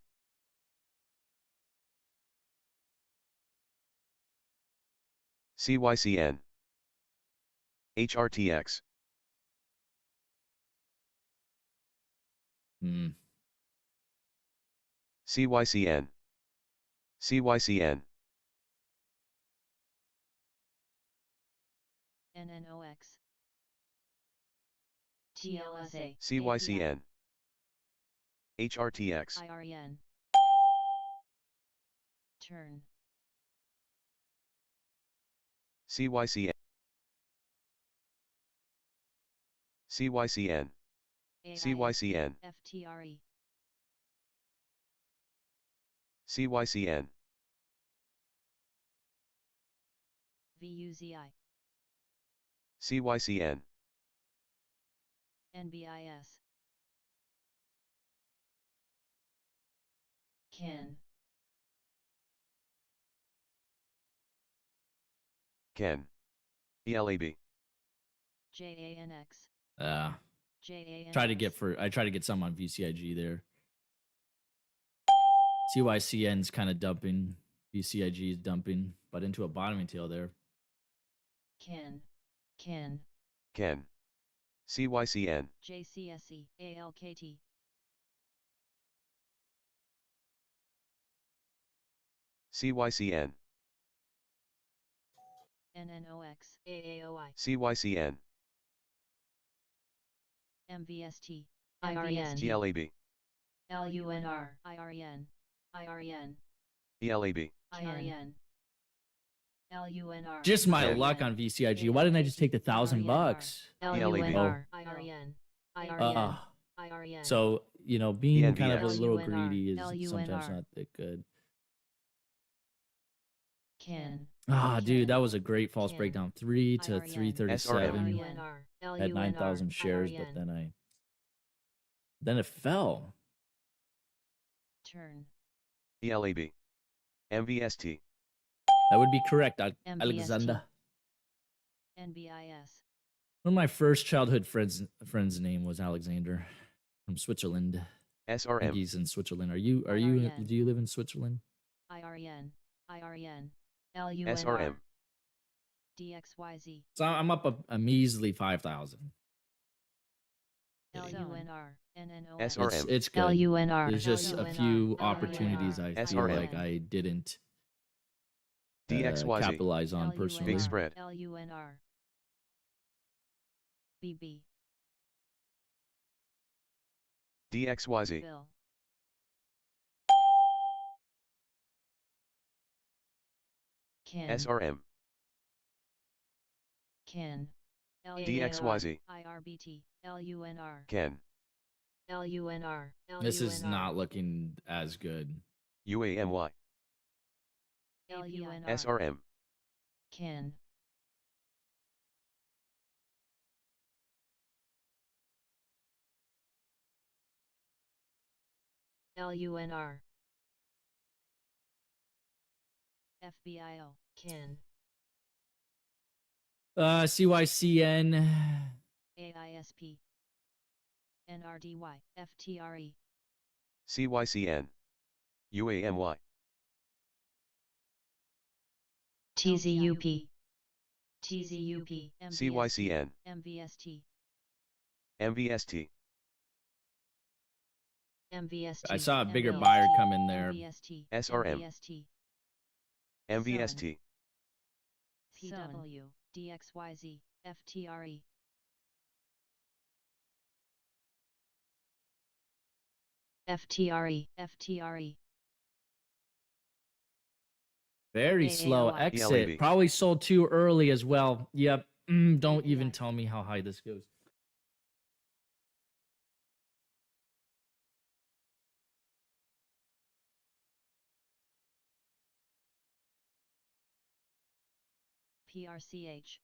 CYCN. HRTX. CYCN. CYCN. NNOX. TLSA. CYCN. HRTX. IRN. Turn. CYCN. CYCN. CYCN. FTRE. CYCN. VUZI. CYCN. NBIS. Ken. Ken. ELAB. JANX. I try to get some on VCIG there. CYCN's kind of dumping. VCIG is dumping, but into a bottoming tail there. Ken. Ken. CYCN. JCSE. ALKT. CYCN. NNOX. AAOI. CYCN. MVST. IRN. IRN. ELAB. LUNR. IRN. IRN. ELAB. IRN. LUNR. Just my luck on VCIG. Why didn't I just take the $1,000? LUNR. IRN. IRN. IRN. So, being kind of a ENVX. little greedy is sometimes not that good. Ken. Dude, that was a great false breakdown. 3 to IRN. 337 LUNR. at 9,000 shares, but then it fell. Turn. ELAB. MVST. That would be correct, MVST. Alexander. NBIS. One of my first childhood friends' name was Alexander from Switzerland. I think SRM. he's in Switzerland. Do IRN. you live in Switzerland? IRN. IRN. LUNR. SRM. DXYZ. So I'm up a measly 5,000. LUNR. NNOX. SRM. It's good. LUNR. There's just a few LUNR. opportunities I feel SRM. like I didn't DXYZ. capitalize on personally. Big spread. LUNR. BB. DXYZ. Bill. Ken. SRM. Ken. DXYZ. IRBT. LUNR. Ken. LUNR. This is not looking as good. UAMY. LUNR. SRM. Ken. LUNR. FBIO. Ken. CYCN. AISP. NRDY. FTRE. CYCN. UAMY. TZUP. TZUP. CYCN. MVST. MVST. MVST. I saw a bigger buyer come in there. MVST. SRM. MVST. MVST. PW. DXYZ. FTRE. FTRE. FTRE. Very slow AAOI. exit. ELAB. Probably sold too early as well. Yep. Don't even tell me how high this goes. PRCH.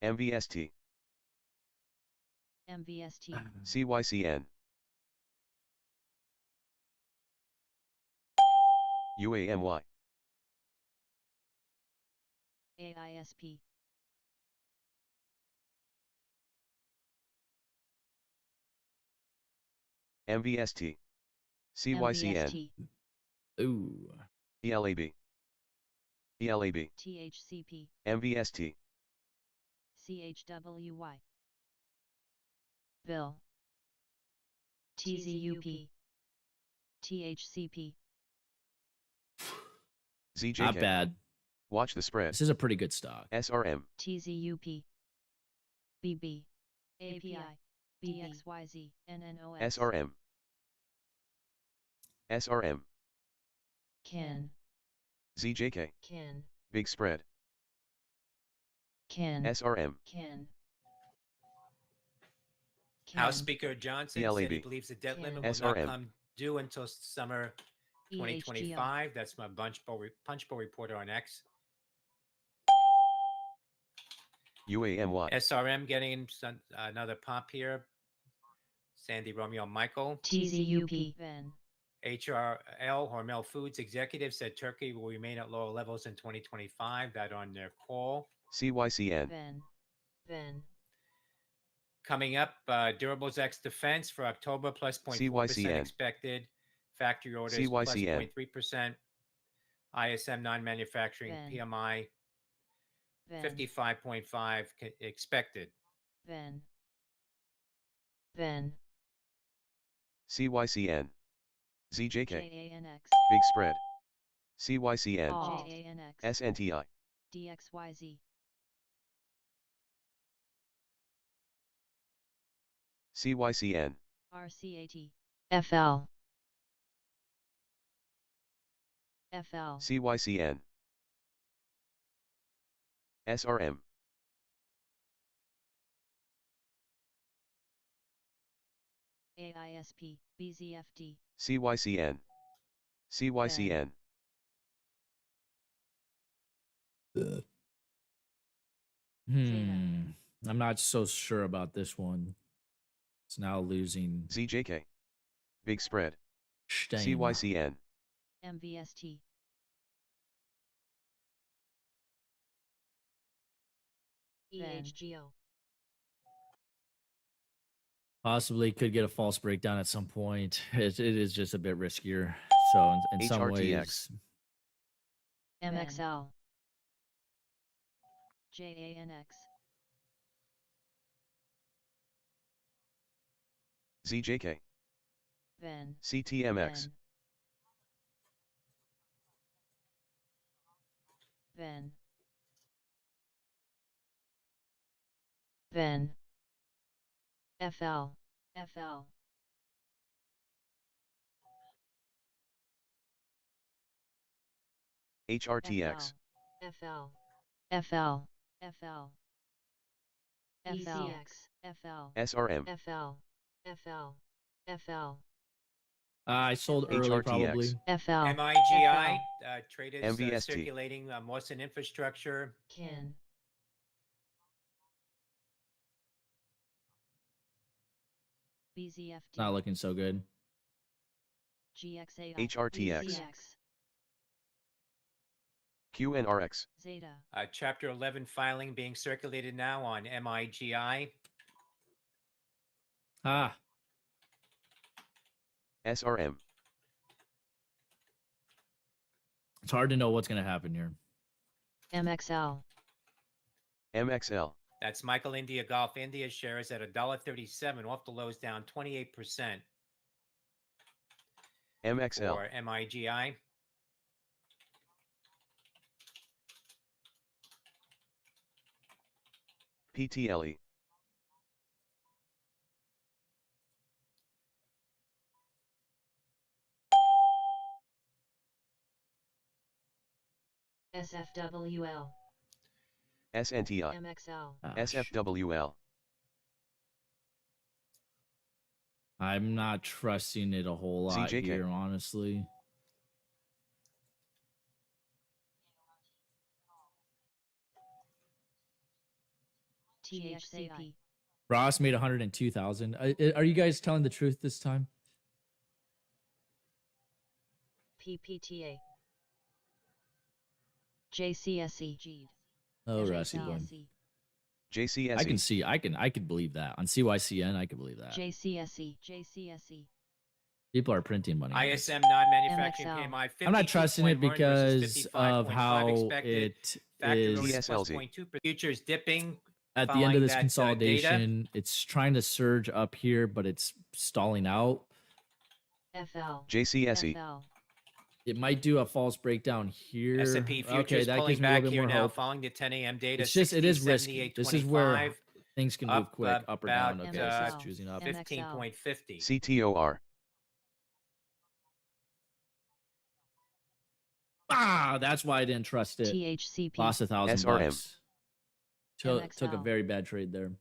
MVST. MVST. CYCN. UAMY. AISP. MVST. CYCN. Ooh. ELAB. ELAB. THCP. MVST. CHWY. Bill. TZUP. THCP. ZJK. Not bad. Watch the spread. This is a pretty good stock. SRM. TZUP. BB. API. BXYZ. NNOX. SRM. SRM. CAN. ZJK. CAN. Big spread. CAN. SRM. CAN. House Speaker Johnson said he believes the debt limit will not come due until summer 2025. That's my Punchbowl reporter on X. UAMY. SRM getting another pop here. Sandy Romeo Michael. TZUP. Ben. HRL, Hormel Foods executive, said Turkey will remain at lower levels in 2025. That on their call. CYCN. Ben. Coming up, Durables X Defense for October plus 0.4% expected. Factory orders plus 0.3%. ISM non-manufacturing PMI 55.5 expected. Ben. CYCN. ZJK. JANX. Big spread. CYCN. JANX. SNTI. DXYZ. CYCN. RCAT. FL. CYCN. SRM. AISP. BZFD. CYCN. CYCN. I'm not so sure about this one. It's now losing. ZJK. Big spread. Stein. CYCN. MVST. EHGO. Possibly could get a false breakdown at some point. It is just a bit riskier. So in some ways. MXL. JANX. ZJK. Ben. CTMX. Ben. FL. HRTX. FL. ECX. SRM. I sold early, HRTX. probably. MIGI traders MVST. circulating Mawson infrastructure. CAN. BZFD. Not looking so good. GXAI. HRTX. BZX. QNRX. Zeta. Chapter 11 filing being circulated now on MIGI. SRM. It's hard to know what's going to happen here. MXL. MXL. That's Michael India Golf. India shares at $1.37 off the lows, down 28%. MXL. For MIGI. PTLE. SFWL. SNTI. MXL. SFWL. I'm not trusting it a whole lot ZJK. here, honestly. THCP. Ross made 102,000. Are you guys telling the truth this time? PPTA. JCSE. Oh, Rossi boy. JCSE. I can believe that. On CYCN, I can believe that. JCSE. People are printing money. ISM non-manufacturing MXL. PMI. I'm not trusting it 52.1 versus because of 55.5 how expected. it Factor is. is plus 0.2%. Futures dipping. At the end of this data. consolidation, it's trying to surge up here, but it's stalling out. FL. JCSE. FL. It might do a false breakdown here. S&P futures Okay, that pulling gives me a back little bit here more now hope. following the 10 a.m. data. It's just, it is 60, risky. This is where 78.25, things can move quick, up or down. Okay, so it's MXL. choosing up. 15.50. CTOR. Ah, that's why I didn't trust it. THCP. Lost $1,000 SRM. bucks. Took a MXL. very bad trade there.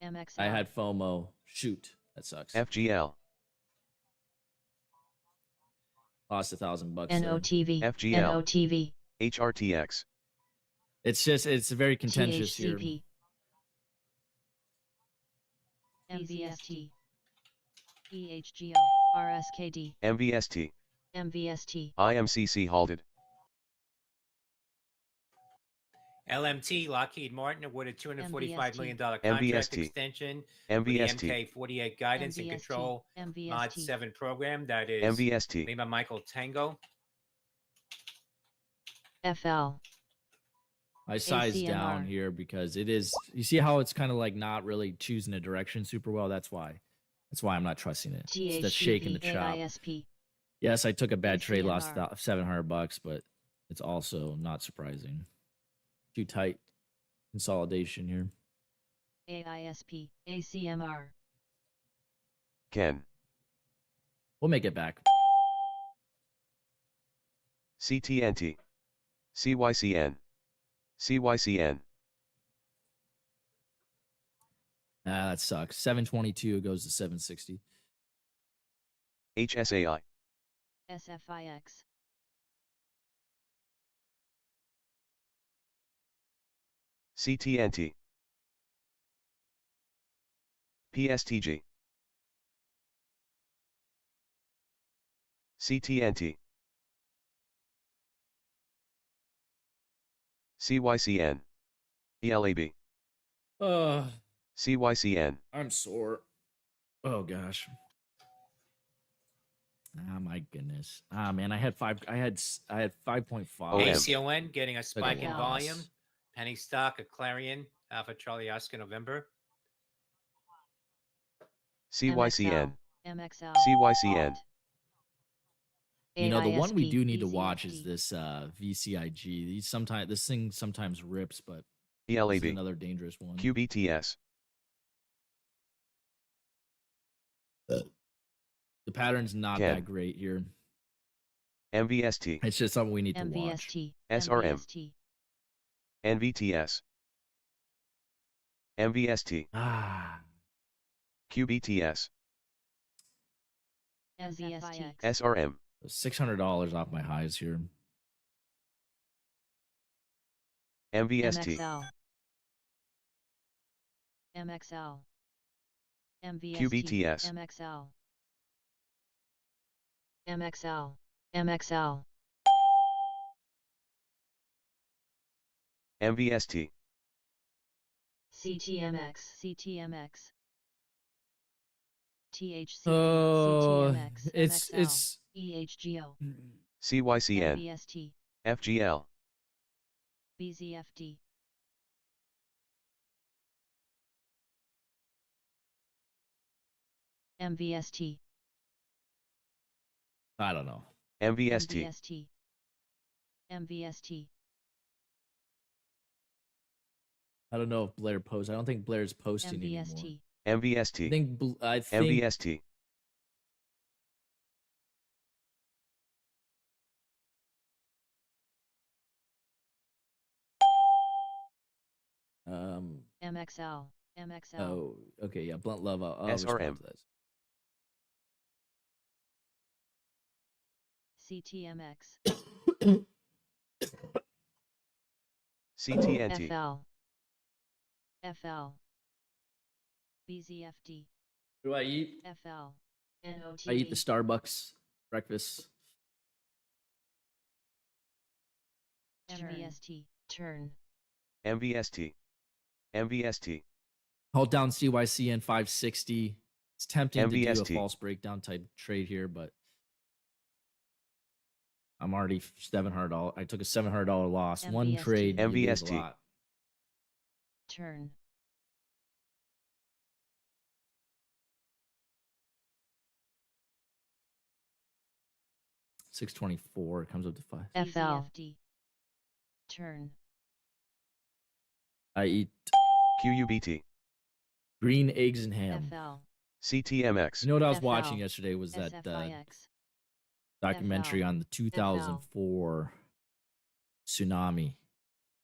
MXL. I had FOMO. Shoot, that sucks. FGL. Lost $1,000 there. NOTV. FGL. NOTV. HRTX. It's just, it's very contentious here. THCP. MVST. EHGO. RSKD. MVST. MVST. IMCC halted. LMT, Lockheed Martin awarded $245 million contract MVST. extension for the MVST. MK48 guidance and MVST. control MVST. Mod 7 program. That is MVST. Lima Michael Tango. FL. I sized ACMR. down here because it is, you see how it's kind of like not really choosing a direction super well? That's why I'm not trusting it. It's the shake and the chop. AISP. Yes, I took a bad trade, lost ACMR. $700, but it's also not surprising. Too tight consolidation here. AISP. ACMR. Ken. We'll make it back. CTNT. CYCN. CYCN. Ah, that sucks. 722 goes to 760. HSAI. SFIX. CTNT. PSTG. CTNT. CYCN. ELAB. CYCN. I'm sore. Oh gosh. Ah, my goodness. Ah, man, I had 5.5. ACON getting a spike in loss. volume. Penny stock, a Clarion, Alpha Charlie Oscar November. CYCN. MXL. CYCN. You know, the one we AISP, do need to watch is VCFD. this VCIG. This thing sometimes rips, but it's ELAB. another dangerous one. QBTS. The pattern's not Ken. that great here. MVST. It's just something we need to watch. MVST. SRM. MVST. NVTS. MVST. Ah, QBTS. MVST. SRM. $600 off my highs here. MVST. MXL. MXL. MVST. QBTS. MXL. MXL. MXL. MVST. CTMX. CTMX. THC. Oh, CTMX. it's EHGO. CYCN. MVST. FGL. BZFD. MVST. I don't know. MVST. MVST. MVST. I don't know if Blair posts. I don't think Blair's posting anymore. MVST. MVST. I think MVST. MXL. MXL. Oh, okay, yeah. Blunt love. I'll SRM. respond to that. CTMX. CTNT. FL. FL. BZFD. What do I eat? FL. NOTV. I eat the Starbucks breakfast. MVST. Turn. MVST. MVST. Hold down CYCN 560. It's tempting to do a MVST. false breakdown type trade here, but I'm already $700. I took a $700 loss. One MVST. trade, you lose a MVST. lot. Turn. $624 comes up to 5. FL. Turn. I eat QUBT. green eggs and ham. FL. CTMX. You know what I was FL. watching yesterday was that SFIX. documentary FL. on the 2004 tsunami,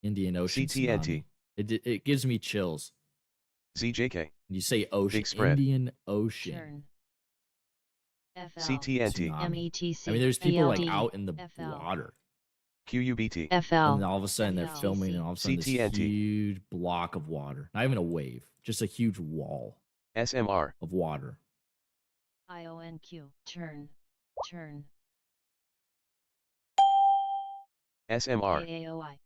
Indian Ocean CTNT. tsunami. It gives me chills. ZJK. You say ocean, Big spread. Indian Ocean. Turn. FL. CTNT. Tsunami. METC. I mean, there's people like PLD. out in the FL. water, QUBT. FL. and all of a sudden they're FL. filming, and all of a sudden this CTNT. huge block of water, not even a wave, just a huge wall SMR. of water. IONQ. Turn. Turn. SMR. AAOI.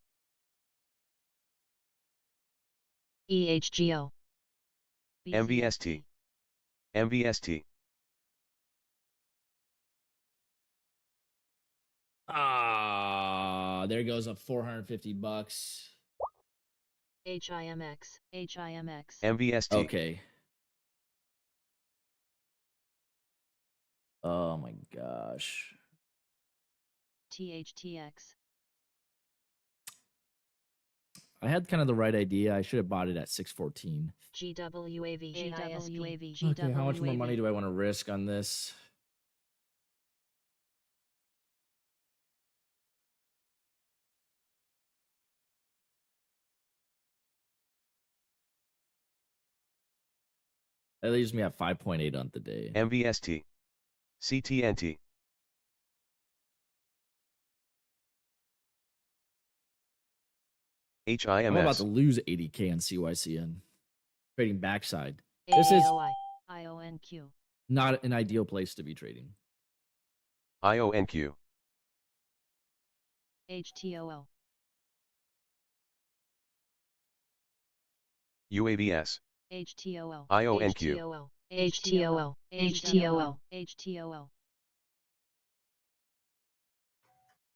EHGO. MVST. MVST. There goes up $450. HIMX. HIMX. MVST. Okay. Oh my gosh. THTX. I had kind of the right idea. I should have bought it at 614. GWAV. GWAV. Okay, how much more money do I want to risk on this? That leaves me at 5.8 on the day. MVST. CTNT. I'm about HIMS. to lose 80K on CYCN. Trading backside. This is AAOI. IONQ. not an ideal place to be trading. IONQ. HTOO. UAVS. HTOO. IONQ. HTOO. HTOO. HTOO.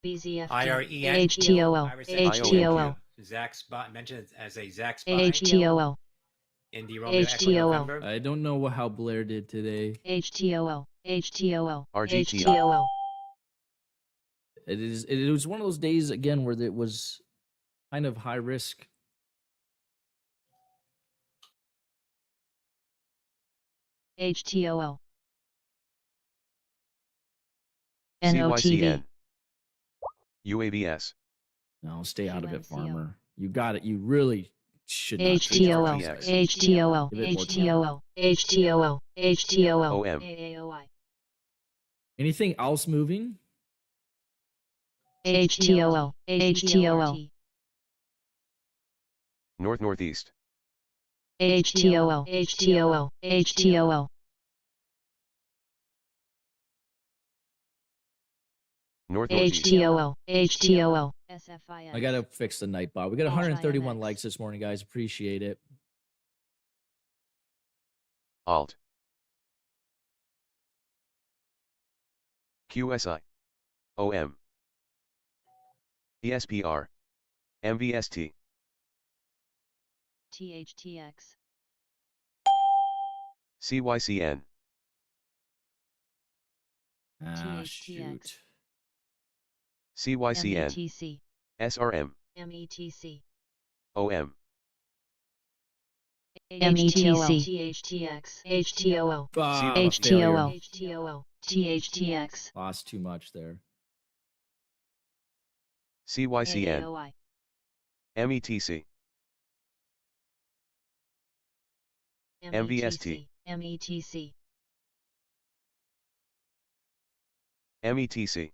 BZFT. IREN. HTOO. HTOO. Zach spot mentioned it as a Zach spot. HTOO. Indy Romeo Echo HTOO. November. I don't know how Blair did today. HTOO. HTOO. RGTI. HTOO. It was one of those days again where it was kind of high risk. HTOO. CYCN. UAVS. No, stay out of it, QMCO. farmer. You got it. You really should not. HTOO. HTOO. HTOO. Give it more time. HTOO. HTOO. HTOO. OM. AAOI. Anything else moving? HTOO. HTOO. North-Northeast. HTOO. HTOO. HTOO. North-Northeast. HTOO. HTOO. SFIX. I gotta fix the Nightbot. We got 131 HIMX. likes this morning, guys. Appreciate it. Alt. QSI. OM. ESPR. MVST. THTX. CYCN. Ah, THTX. shoot. CYCN. METC. SRM. METC. OM. METC. THTX. HTOO. Ah, HTOO. HTOO. THTX. Lost too much there. CYCN. AAOI. METC. MVST. METC. METC.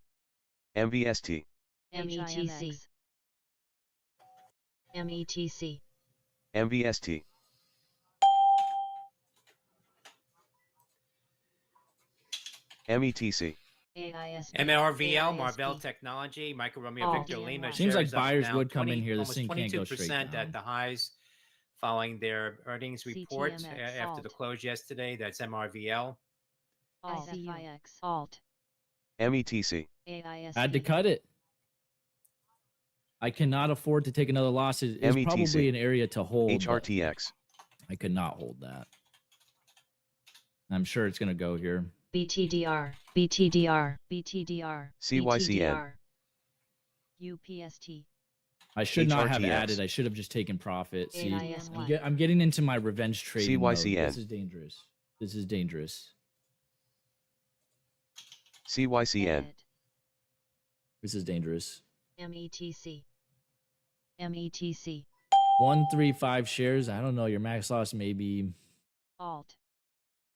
MVST. METC. METC. MVST. METC. AISB. MRVL, Marvell Technology, Micro Romeo Oh, Victor damn Lima. right. Seems like shares up buyers now would come in 20 here. This almost thing can't go straight 22% down. at the highs. following their earnings report CTMX, after the Alt. close yesterday. That's MRVL. ICUX, Alt, METC. AIST. Had to cut it. I cannot afford to take another loss. It is probably METC. an area to hold. but HRTX. I could not hold that. I'm sure it's going to go here. BTDR, BTDR, BTDR, CYCN. UPST. I should not have HRTX. added. I should have just taken profit. See, AISY. I'm getting into my revenge trading mode. CYCN. This is dangerous. This is dangerous. CYCN. This is dangerous. METC. METC. 135 shares. I don't know. Your max loss maybe. Alt.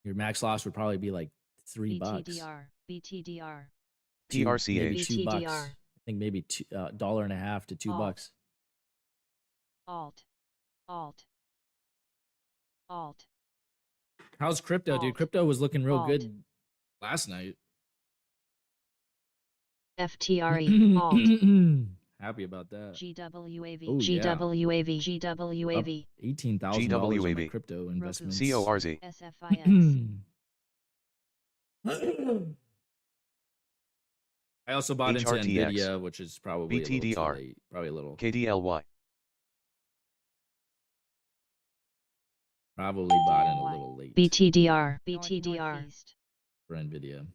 Your max loss would probably be like $3. BTDR, BTDR. Maybe PRCH. $2. BTDR. I think maybe $1.50 to $2. Alt. Alt. Alt. How's crypto, dude? Alt. Crypto was looking real Alt. good last night. FTRE. Alt. Happy about that. GWAV. Oh, yeah. GWAV. GWAV. $18,000 in my GWAV. crypto investments. CORZ. SFIX. I also bought into HRTX. Nvidia, which is probably a little too BTDR. late. Probably a little. KDLY. Probably bought in a little late BTDR. BTDR. for Nvidia.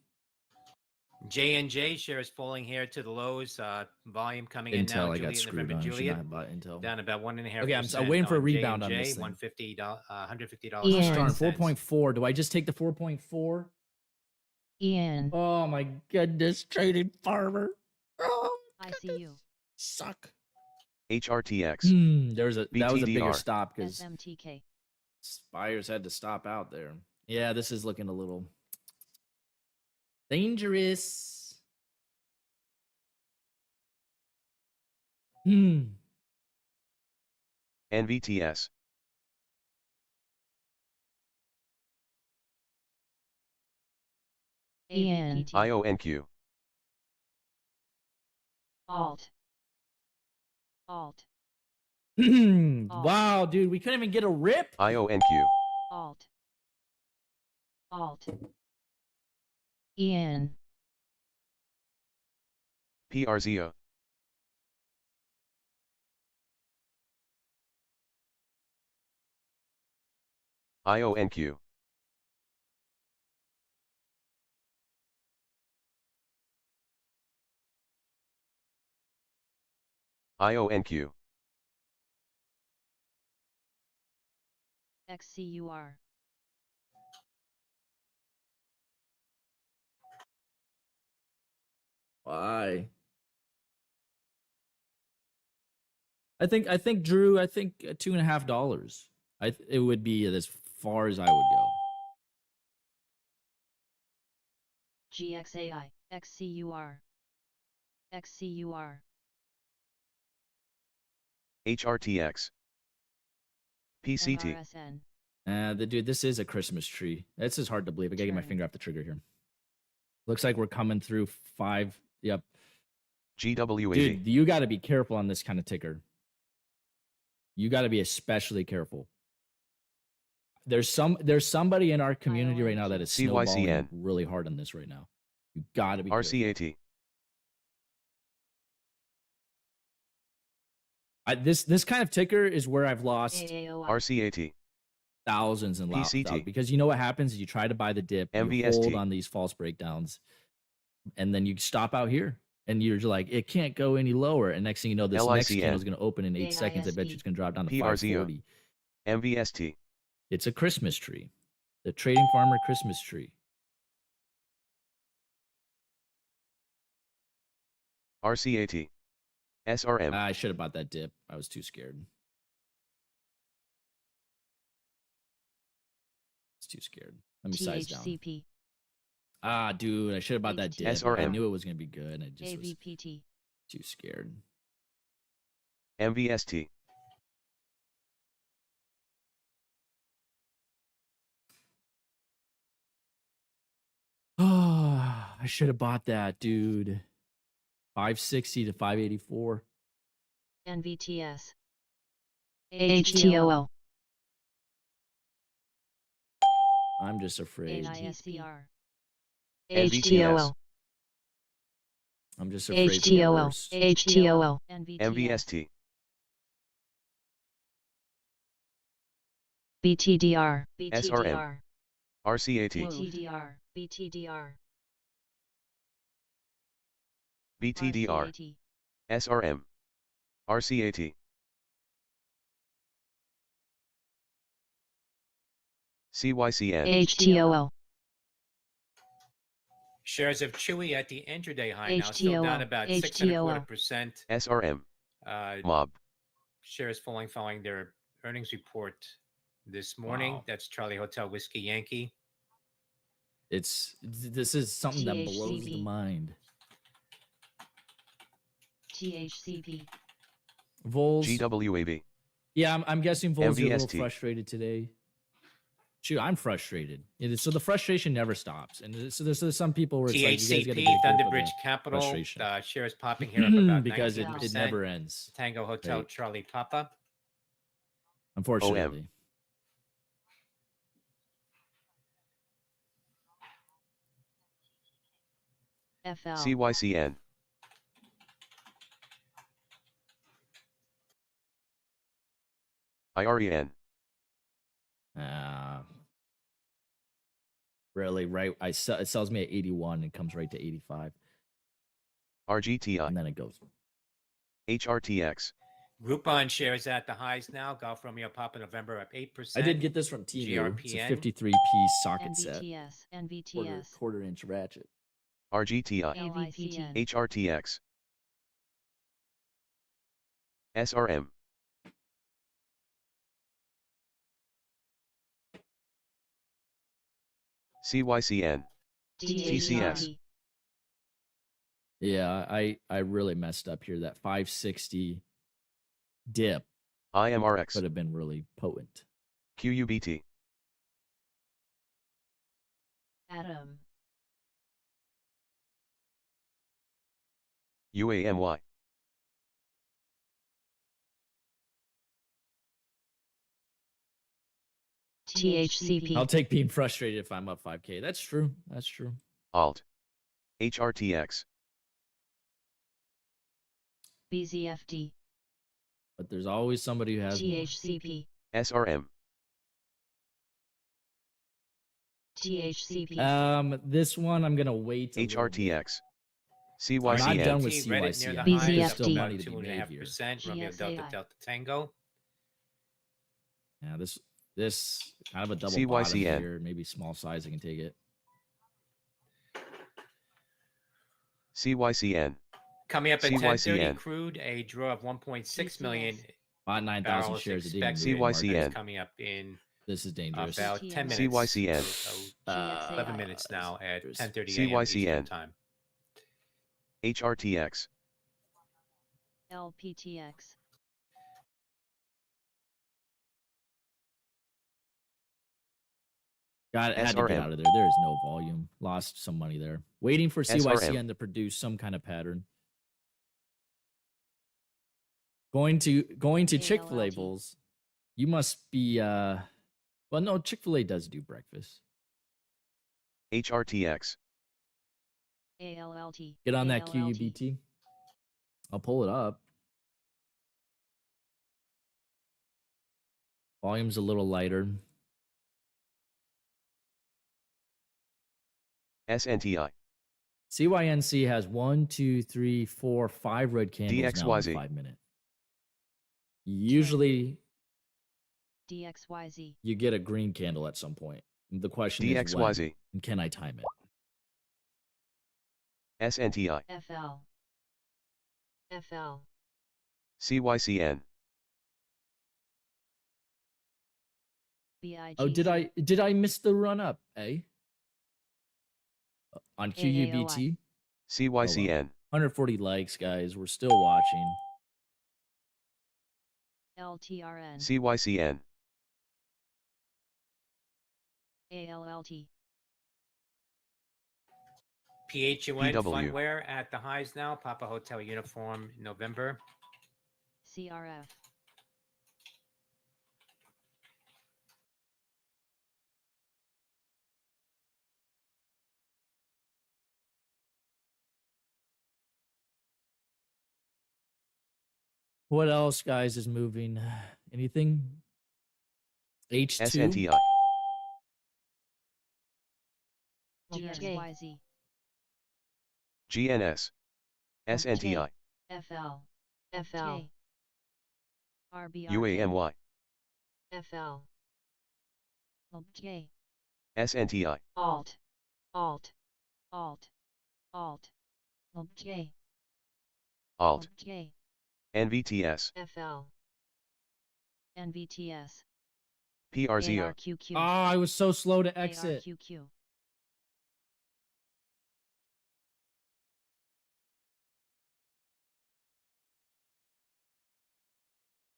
J&J shares falling here to the lows. Volume coming in Intel, now. I got Juliet, screwed November, on. Should not Juliet. have bought Intel. Down about 1.5%. Okay, I'm waiting for a rebound on J&J, this thing. $150. $150. Ian. Darn, 4.4. Do I just take the 4.4? Ian. Oh my goodness, trading farmer. Oh, ICU. suck. HRTX. That was a bigger BTDR. stop because SMTK. buyers had to stop out there. Yeah, this is looking a little dangerous. NVTS. Ian. IONQ. Alt. Alt. Wow, dude, we couldn't even get a rip. IONQ. Alt. Alt. Ian. PRZO. IONQ. IONQ. XCUR. Why? I think Drew. I think $2.50. It would be as far as I would go. GXAI. XCUR. XCUR. HRTX. PCT. MRSN. Dude, this is a Christmas tree. This is hard to believe. I gotta get my Turn. finger off the trigger here. Looks like we're coming through 5. Yep. GWAV. Dude, you got to be careful on this kind of ticker. You got to be especially careful. There's somebody in our community right now that is snowballing CYCN. really hard on this right now. You got to be careful. RCAT. This kind of ticker is where I've lost AAOI. RCAT. thousands and PCT. because you know what happens is you try to buy the dip, you MVST. hold on these false breakdowns, and then you stop out here. And you're just like, it can't go any lower. And next thing you know, this next LICN. candle is going to open in 8 seconds. I bet you it's going to drop down to PRZO. 540. MVST. It's a Christmas tree. The Trading Farmer Christmas tree. RCAT. SRM. I should have bought that dip. I was too scared. It's too scared. Let me size down. THCP. Dude, I should have bought that dip. I SRM. knew it was going to be good. I just was AVPT. too scared. MVST. Oh, I should have bought that, dude. 560 to 584. NVTS. HTOO. I'm just afraid. AISCR. NVTS. HTOO. I'm just afraid for the HTOO. worst. HTOO. MVST. BTDR. SRM. RCAT. BTDR. BTDR. BTDR. SRM. RCAT. CYCN. HTOO. Shares of Chewy at the intraday high now, still down about 6.25%. SRM. Mob. Shares falling following their earnings report this morning. Wow. That's Charlie Hotel Whiskey Yankee. This is something that blows the mind. THCP. Vols. GWAB. Yeah, I'm guessing Vols are a little MVST. frustrated today. Shoot, I'm frustrated. So the frustration never stops. And so there's some people where it's like, you guys got to THCP, get a grip of Thunderbridge the Capital. frustration. Shares popping here up about because it 19%. never ends. Tango Hotel Right. Charlie Papa. Unfortunately. FL. CYCN. IREN. Really, right? It sells me at 81 and comes right to 85. RGTI. And then it goes. HRTX. Groupon shares at the highs now. Gulf Romeo Papa November up 8%. I did get this from TV. It's a 53-piece socket set. NVTS. Quarter-inch ratchet. RGTI. AVPN. HRTX. SRM. CYCN. TCS. Yeah, I really messed up here. That 560 dip IMRX. would have been really potent. QUBT. Atom. UAMY. THCP. I'll take being frustrated if I'm up 5K. That's true. That's true. ALT. HRTX. BZFD. But there's always somebody who has more. THCP. SRM. THCP. This one I'm gonna wait. HRTX. I'm not done CYCN. with Reddit near CYCN. the highs, There's up still about money to be made here. 2.5%. Romeo Delta GSAI. Delta Tango. Yeah, this kind of a double CYCN. bottom here. Maybe small size. I can take it. CYCN. Coming up at CYCN. 10:30, crude, a draw of 1.6 million About 9,000 barrels shares a day. expected. CYCN. That's coming up in This is dangerous. about 10 minutes. CYCN. So 11 minutes now at 10:30 a.m. CYCN. Eastern time. HRTX. LPTX. Had to get SRM. out of there. There is no volume. Lost some money there. Waiting for CYCN to produce some kind of pattern. Going to Chick-fil-A, Bulls. You must be well, no, Chick-fil-A does do breakfast. HRTX. ALLT. Get on that QUBT. I'll pull it up. Volume's a little lighter. SNTI. CYNC has 1, 2, 3, 4, 5 red candles now in DXYZ. 5 minutes. Usually DXYZ. you get a green candle at some point. The question is when, DXYZ. and can I time it? SNTI. FL. FL. CYCN. BIG. Oh, did I miss the run up, eh? On QUBT? CYCN. 140 likes, guys. We're still watching. LTRN. CYCN. ALLT. PHUN PW. Funware at the highs now. Papa Hotel Uniform November. CRF. What else, guys, is moving? Anything? H2? SNTI. GXYZ. GNS. SNTI. FL. FL. RBR. UAMY. FL. LJ. SNTI. Alt. Alt. Alt. Alt. LJ. Alt. LJ. NVTS. FL. NVTS. PRZO. ARQQ. Oh, I was so slow to exit. ARQQ.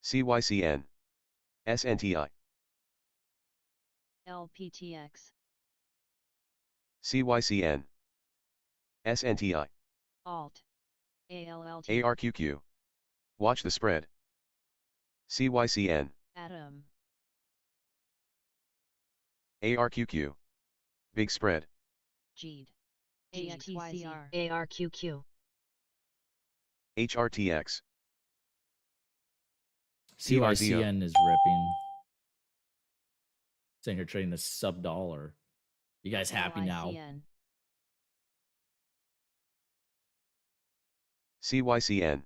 CYCN. SNTI. LPTX. CYCN. SNTI. Alt. ALLT. ARQQ. Watch the spread. CYCN. Atom. ARQQ. Big spread. GED. GXYZ. ARQQ. HRTX. CYCN is ripping. Saying you're trading the sub-dollar. You guys happy now? CYCN.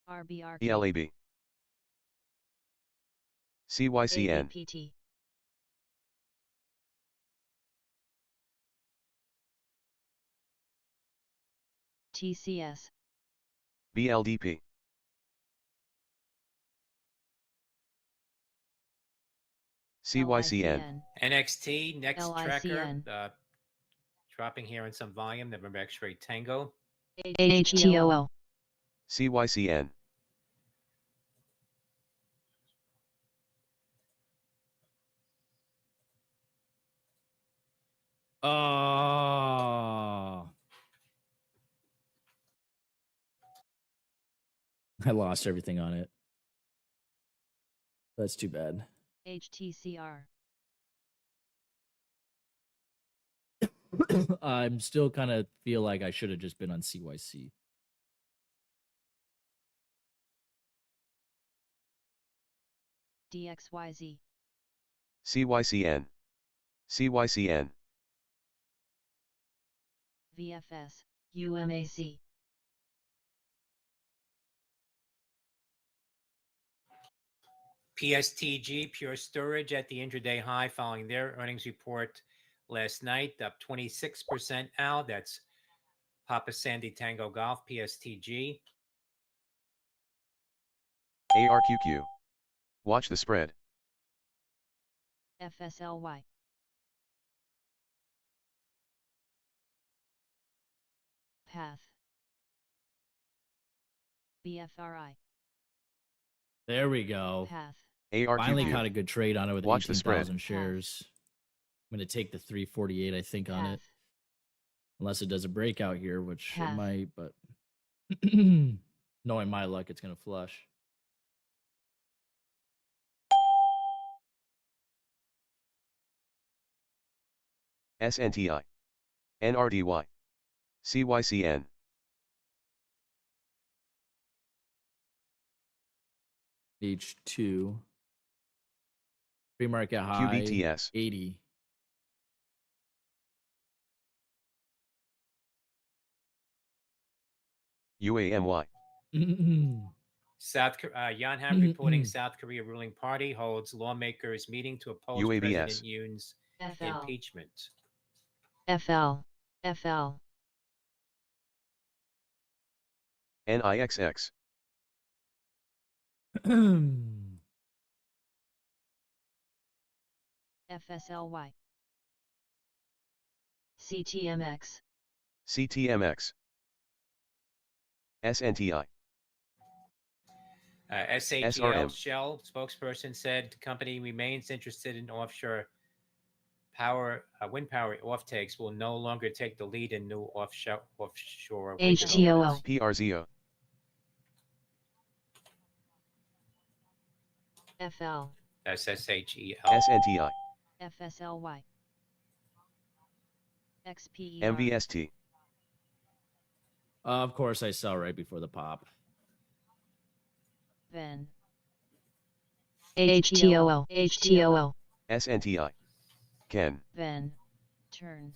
RBR. ELAB. CYCN. ABPT. TCS. BLDP. CYCN. NXT, next tracker, LICN. dropping here in some volume. November X-ray Tango. HTOO. CYCN. Oh. I lost everything on it. That's too bad. HTCR. I'm still kind of feel like I should have just been on CYC. DXYZ. CYCN. CYCN. VFS. UMAC. PSTG, Pure Storage at the intraday high following their earnings report last night, up 26% out. That's Papa Sandy Tango Golf, PSTG. ARQQ. Watch the spread. FSLY. Path. BFRI. There we go. Path. ARQQ. Finally caught a good trade on it with Watch the spread. 18,000 shares. I'm going to take the 348, I think, on it. Unless it does a breakout here, which it might, but knowing my luck, it's going to flush. SNTI. NRDY. CYCN. H2. Pre-market high. QBTS. 80. UAMY. Jan Ham reporting South Korea ruling party holds lawmakers meeting to oppose UABS. President Yoon's impeachment. FL. FL. NIXX. FSLY. CTMX. CTMX. SNTI. SHEL SRM. Shell spokesperson said the company remains interested in offshore power, wind power offtakes, will no longer take the lead in new offshore wind HTOO. PRZO. FL. SSHEL. SNTI. FSLY. XPER. MVST. Of course, I sell right before the pop. Ven. HTOO. HTOO. SNTI. Ken. Ven. Turn.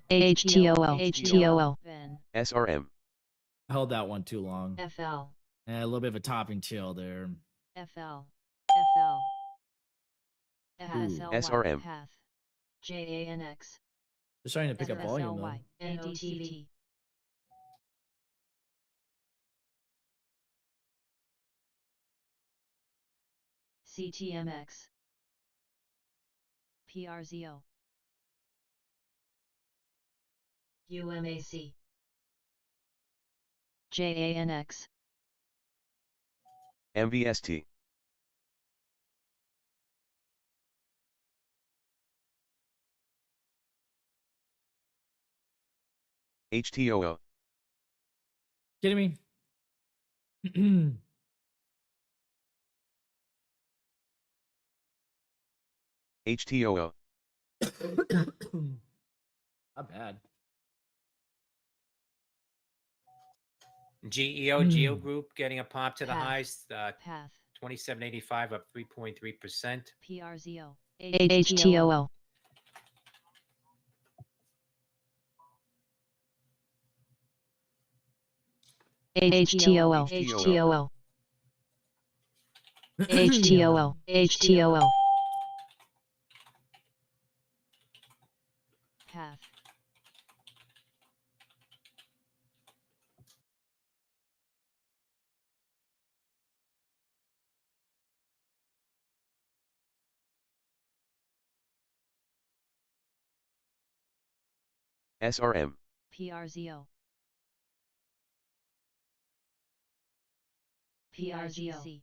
HTOO. HTOO. Ven. SRM. Held that one too long. FL. A little bit of a topping tail there. FL. FL. Ooh. SRM. Path. JANX. Just trying to pick up volume though. NOTVT. CTMX. PRZO. UMAC. JANX. MVST. HTOO. Kidding me? HTOO. Not bad. GEO, Geo Group getting a pop to the highs. Path. 2785 up 3.3%. PRZO. HTOO. HTOO. HTOO. HTOO. HTOO. Path. SRM. PRZO. PRGC.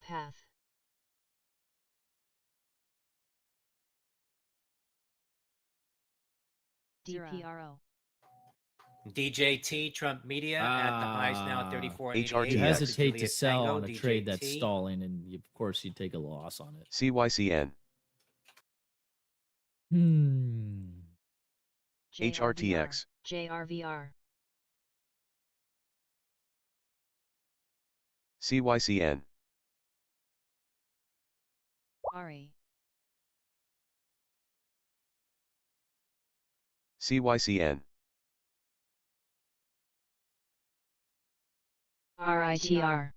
Path. DPRO. DJT, Trump Media at the highs now at 34.88. You HRTX. hesitate to sell Tango, on a trade that's DJT. stalling, and of course you take a loss on it. CYCN. HRTX. JRVR. CYCN. RE. CYCN. RITR.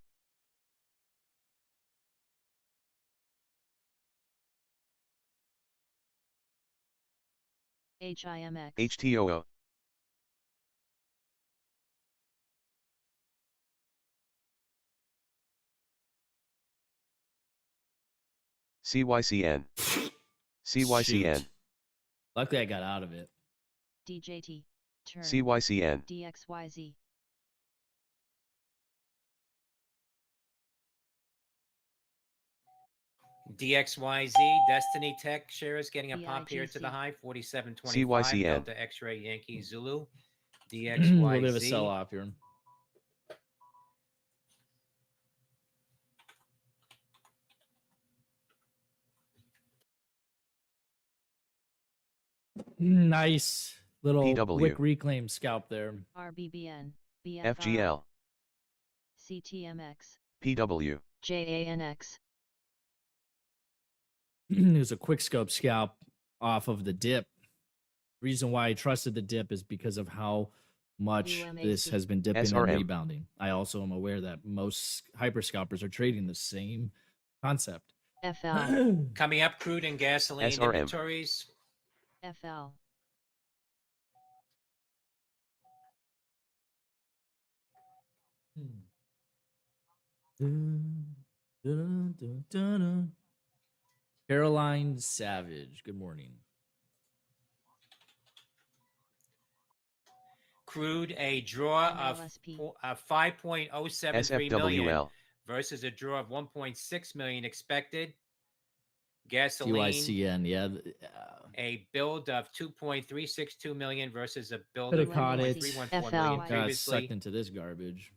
HIMX. HTOO. CYCN. CYCN. Shoot. Luckily, I got out of it. DJT. Turn. CYCN. DXYZ. DXYZ, Destiny Tech shares getting a pop here to the high, 47.25. CYCN. Delta X-Ray Yankee Zulu. A little bit of a DXYZ. sell-off here. Nice little PW. quick reclaim scalp there. RBBN. BFR. FGL. CTMX. PW. JANX. It was a quick scope scalp off of the dip. Reason why I trusted the dip is because of how much this has been dipping SRM. and rebounding. I also am aware that most hyper scalpers are trading the same concept. FL. Coming up, crude and gasoline SRM. inventories. FL. Caroline Savage, good morning. Crude, a draw of 5.073 million SFWL. versus a draw of 1.6 million expected. Gasoline, CYCN, yeah. a build of 2.362 million versus a build Could of have caught it. 1.314 million Got previously. sucked into this garbage.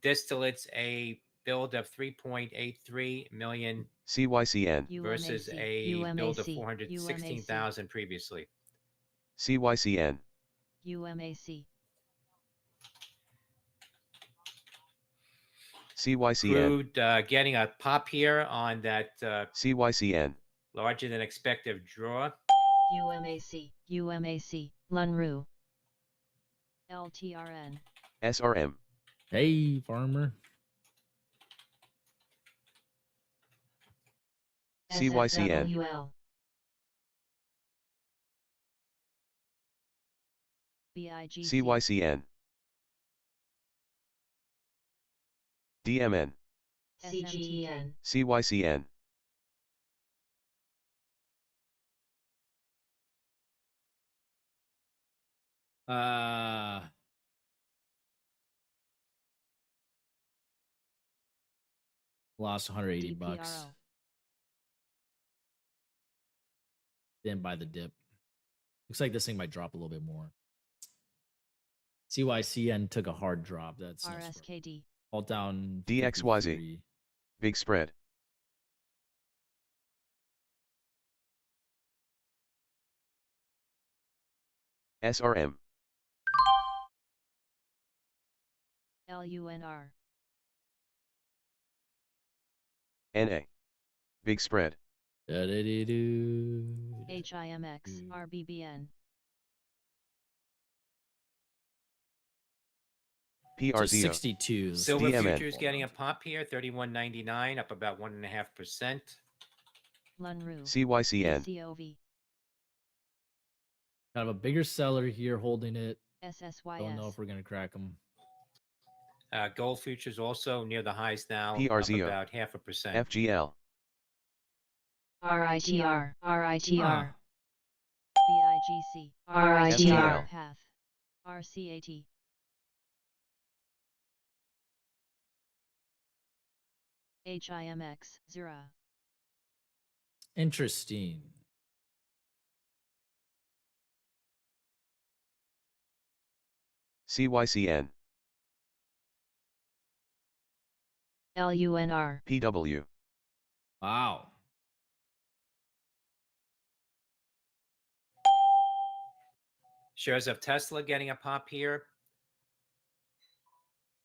Distillates, a build of 3.83 million CYCN. versus a build of 416,000 previously. CYCN. UMAC. CYCN. Crude getting a pop here on that CYCN. larger than expected draw. UMAC. UMAC. Lunru. LTRN. SRM. Hey, farmer. CYCN. SFWL. BIGC. CYCN. DMN. CGEN. CYCN. Lost 180 bucks. DPRO. Didn't buy the dip. Looks like this thing might drop a little bit more. CYCN took a hard drop. That's RSKD. all down. DXYZ. 53. Big spread. SRM. LUNR. NA. Big spread. HIMX. RBBN. PRZO. 62. Silver DMN. futures getting a pop here, 31.99, up about 1.5%. Lunru. CYCN. COV. Kind of a bigger seller here holding it. SSYS. Don't know if we're going to crack them. Gold futures also near the highs now, PRZO. up about 0.5%. FGL. RITR. RITR. Ah. BIGC. RITR. FGL. Path. RCAT. HIMX. Zira. Interesting. CYCN. LUNR. PW. Wow. Shares of Tesla getting a pop here,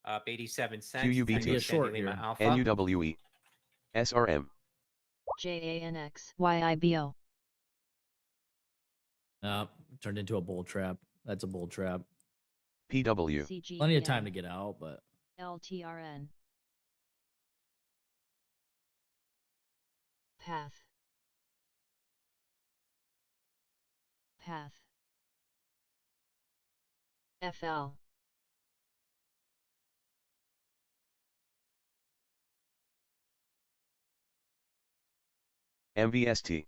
up 87 cents. QUBT. Tango a short Sandy Lima here. Alpha. NUWE. SRM. JANX. YIBO. Turned into a bull trap. That's a bull trap. PW. CGEN. Plenty of time to get out, but LTRN. Path. Path. FL. MVST.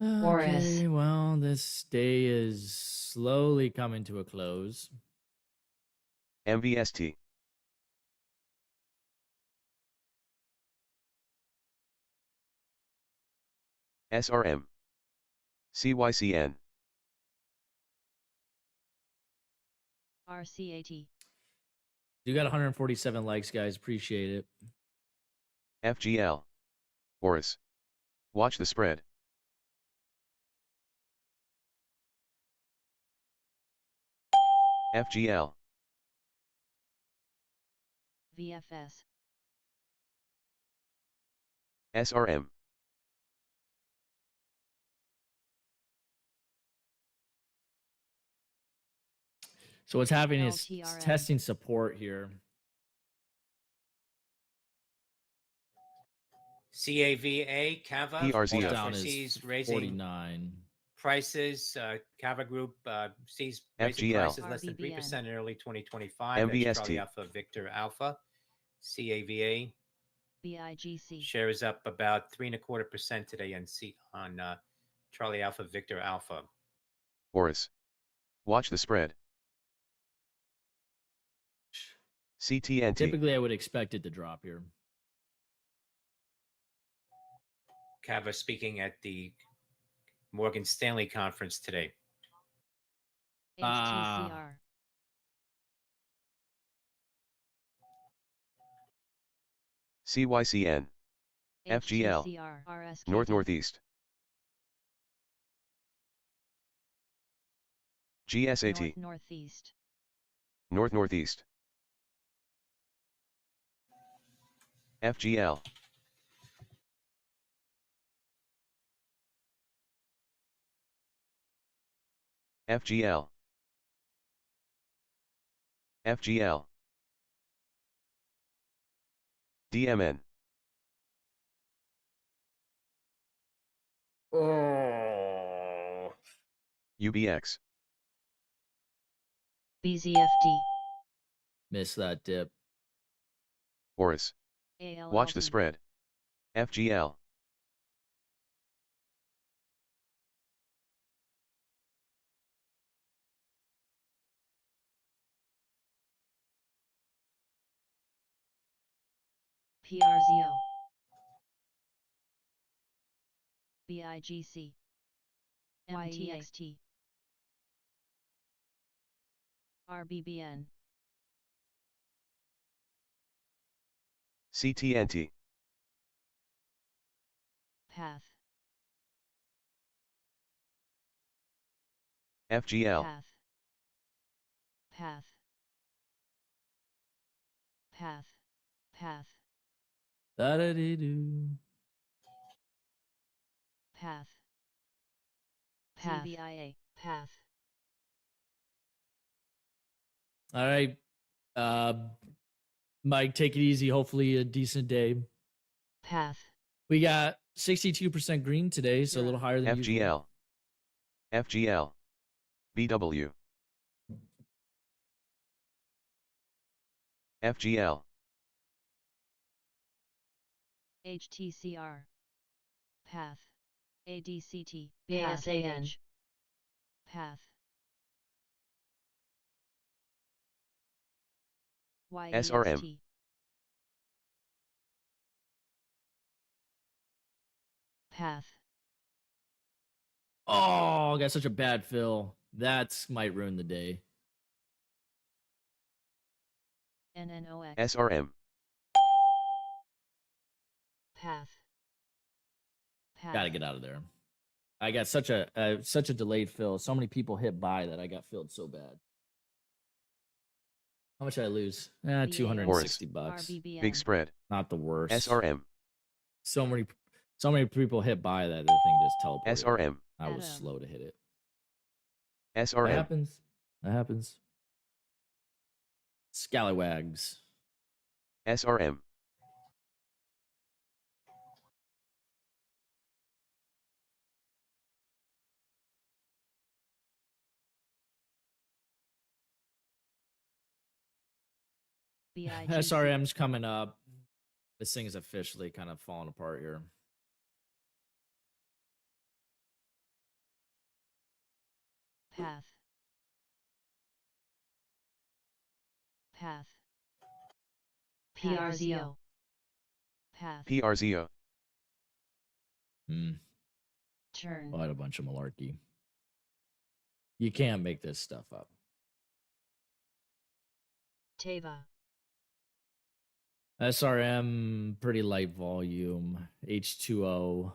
okay. Well, this day is slowly coming to a close. MVST. SRM. CYCN. RCAT. You got 147 likes, guys. Appreciate it. FGL. Oris. Watch the spread. FGL. VFS. SRM. So what's happening is LTRN. testing support here. CAVA, Cava, PRZO. Down foresees is raising 49. prices. Cava Group sees raising FGL. prices less than 3% in early 2025. That's MVST. Charlie Alpha Victor Alpha. CAVA BIGC. shares up about 3.25% today on Charlie Alpha Victor Alpha. Oris. Watch the spread. CTNT. Typically, I would expect it to drop here. Cava speaking at the Morgan Stanley conference today. CYCN, FGL, HTCR, RSK, North-Northeast, GSAT, North-Northeast, North-Northeast, FGL, FGL, FGL, DMN, Oh. UBX, BZFD, Miss that dip. Oris. Watch the ALLD, spread. FGL, PRZO, BIGC, MTXT, RBBN, CTNT, Path, FGL, Path, Path, Path, Path, Da-da-dee-doo. Path, Path, CVIA, Path, All right. Mike, take it easy. Hopefully a decent day. Path, We got 62% green today, so a little higher than usual. FGL, BW, FGL, HTCR, Path, ADCT, BSAN, Path, SRM, YEST, Path, Oh, got such a bad fill. That's might ruin the day. NNOX, SRM, Path, Path, Got to get out of there. I got such a delayed fill. So many people hit buy that I got filled so bad. How much did I lose? $260. Big spread. Not the worst. SRM, So many people hit buy that the thing just teleported. SRM, I was slow to hit it. SRM, That happens. That happens. Scallywags. SRM, BIGC, SRM's coming up. This thing is officially kind of falling apart here. Path, Path, PRZO, Path, PRZO, Turn, What a bunch of malarkey. You can't make this stuff up. Teva, SRM, pretty light volume. H2O,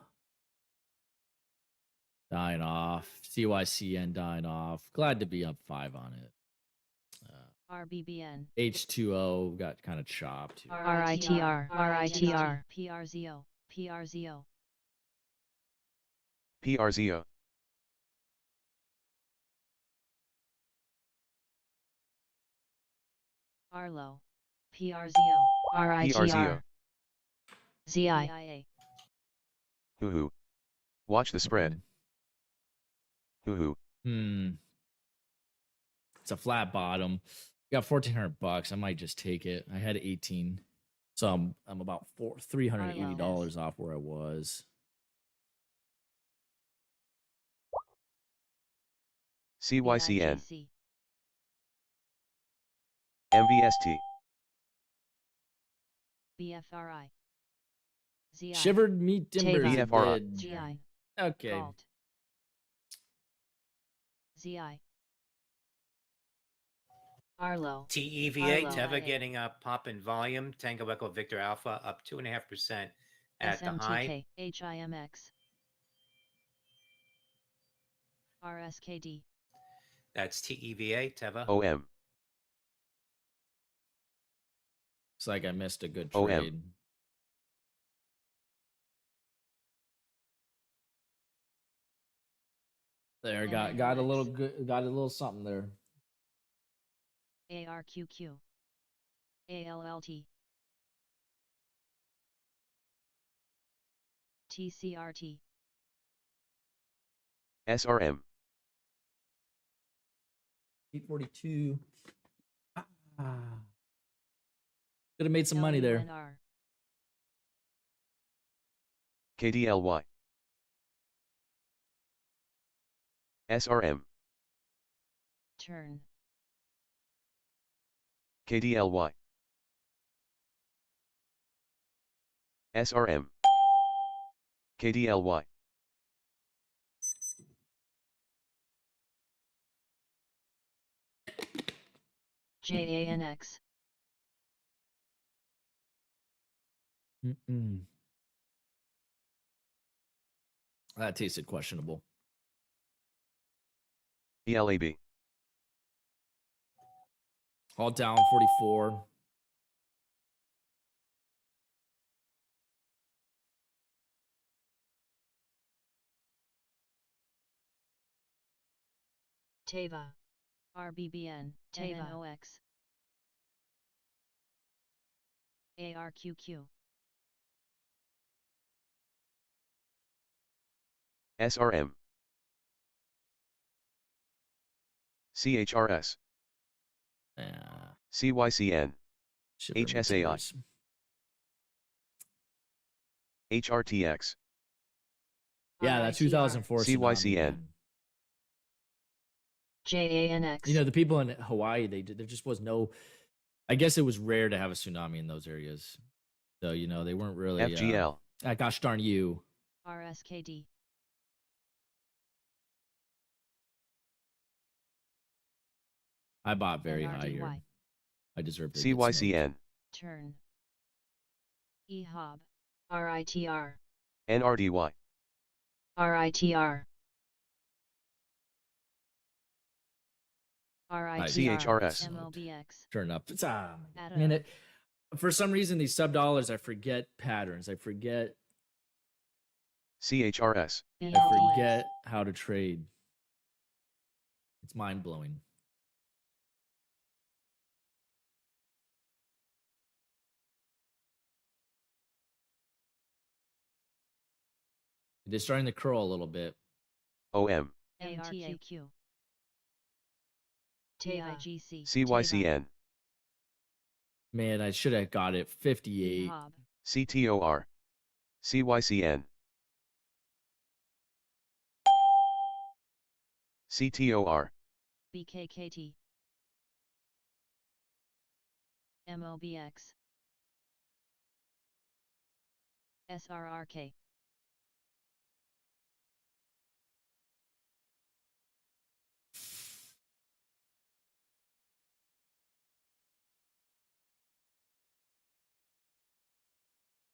dying off. CYCN dying off. Glad to be up 5 on it. RBBN, H2O got kind of chopped. RITR, RITR, PRZO, PRZO, PRZO, Arlo, PRZO, RITR, PRZO, ZIA, Hoo-hoo. Watch the spread. Hoo-hoo. It's a flat bottom. Got $1,400. I might just take it. I had 18, so I'm about $380 off where I was. CYCN, BIGC, MVST, BFRI, ZI, Shivered meat timbers. Teva, BFRI. GI, Okay. Galt, ZI, Arlo. TEVA, Arlo. Teva getting a pop in volume. Tango Echo Victor Alpha up 2.5% at the high. SMTK, HIMX. RSKD. That's TEVA, Teva. OM. It's like I missed a good OM. trade. There, got a little good, got a little something there. ARQQ. ALLT. TCRT. SRM. 842. Could have made some money there. KDLY. SRM. Turn. KDLY. SRM. KDLY. JANX. That tasted questionable. ELAB. All down 44. Teva. RBBN. Teva OX. ARQQ. SRM. CHRS. CYCN. HSAI. HRTX. Yeah, that 2004 CYCN. JANX. You know, the people in Hawaii, there just was no. I guess it was rare to have a tsunami in those areas, so you know they weren't really. FGL. Gosh darn you. RSKD. I bought very high here. I deserve to. CYCN. Turn. EHOB. RITR. NRDY. RITR. CHRS. MOBX. Turn up. It's man, for some reason these sub dollars I forget patterns. I forget. CHRS. I forget how to trade. It's mind blowing. It is starting to curl a little bit. OM. ARQQ. TIGC. CYCN. Man, I should have got it 58. CTOR. CYCN. CTOR. BKKT. MOBX. SRRK.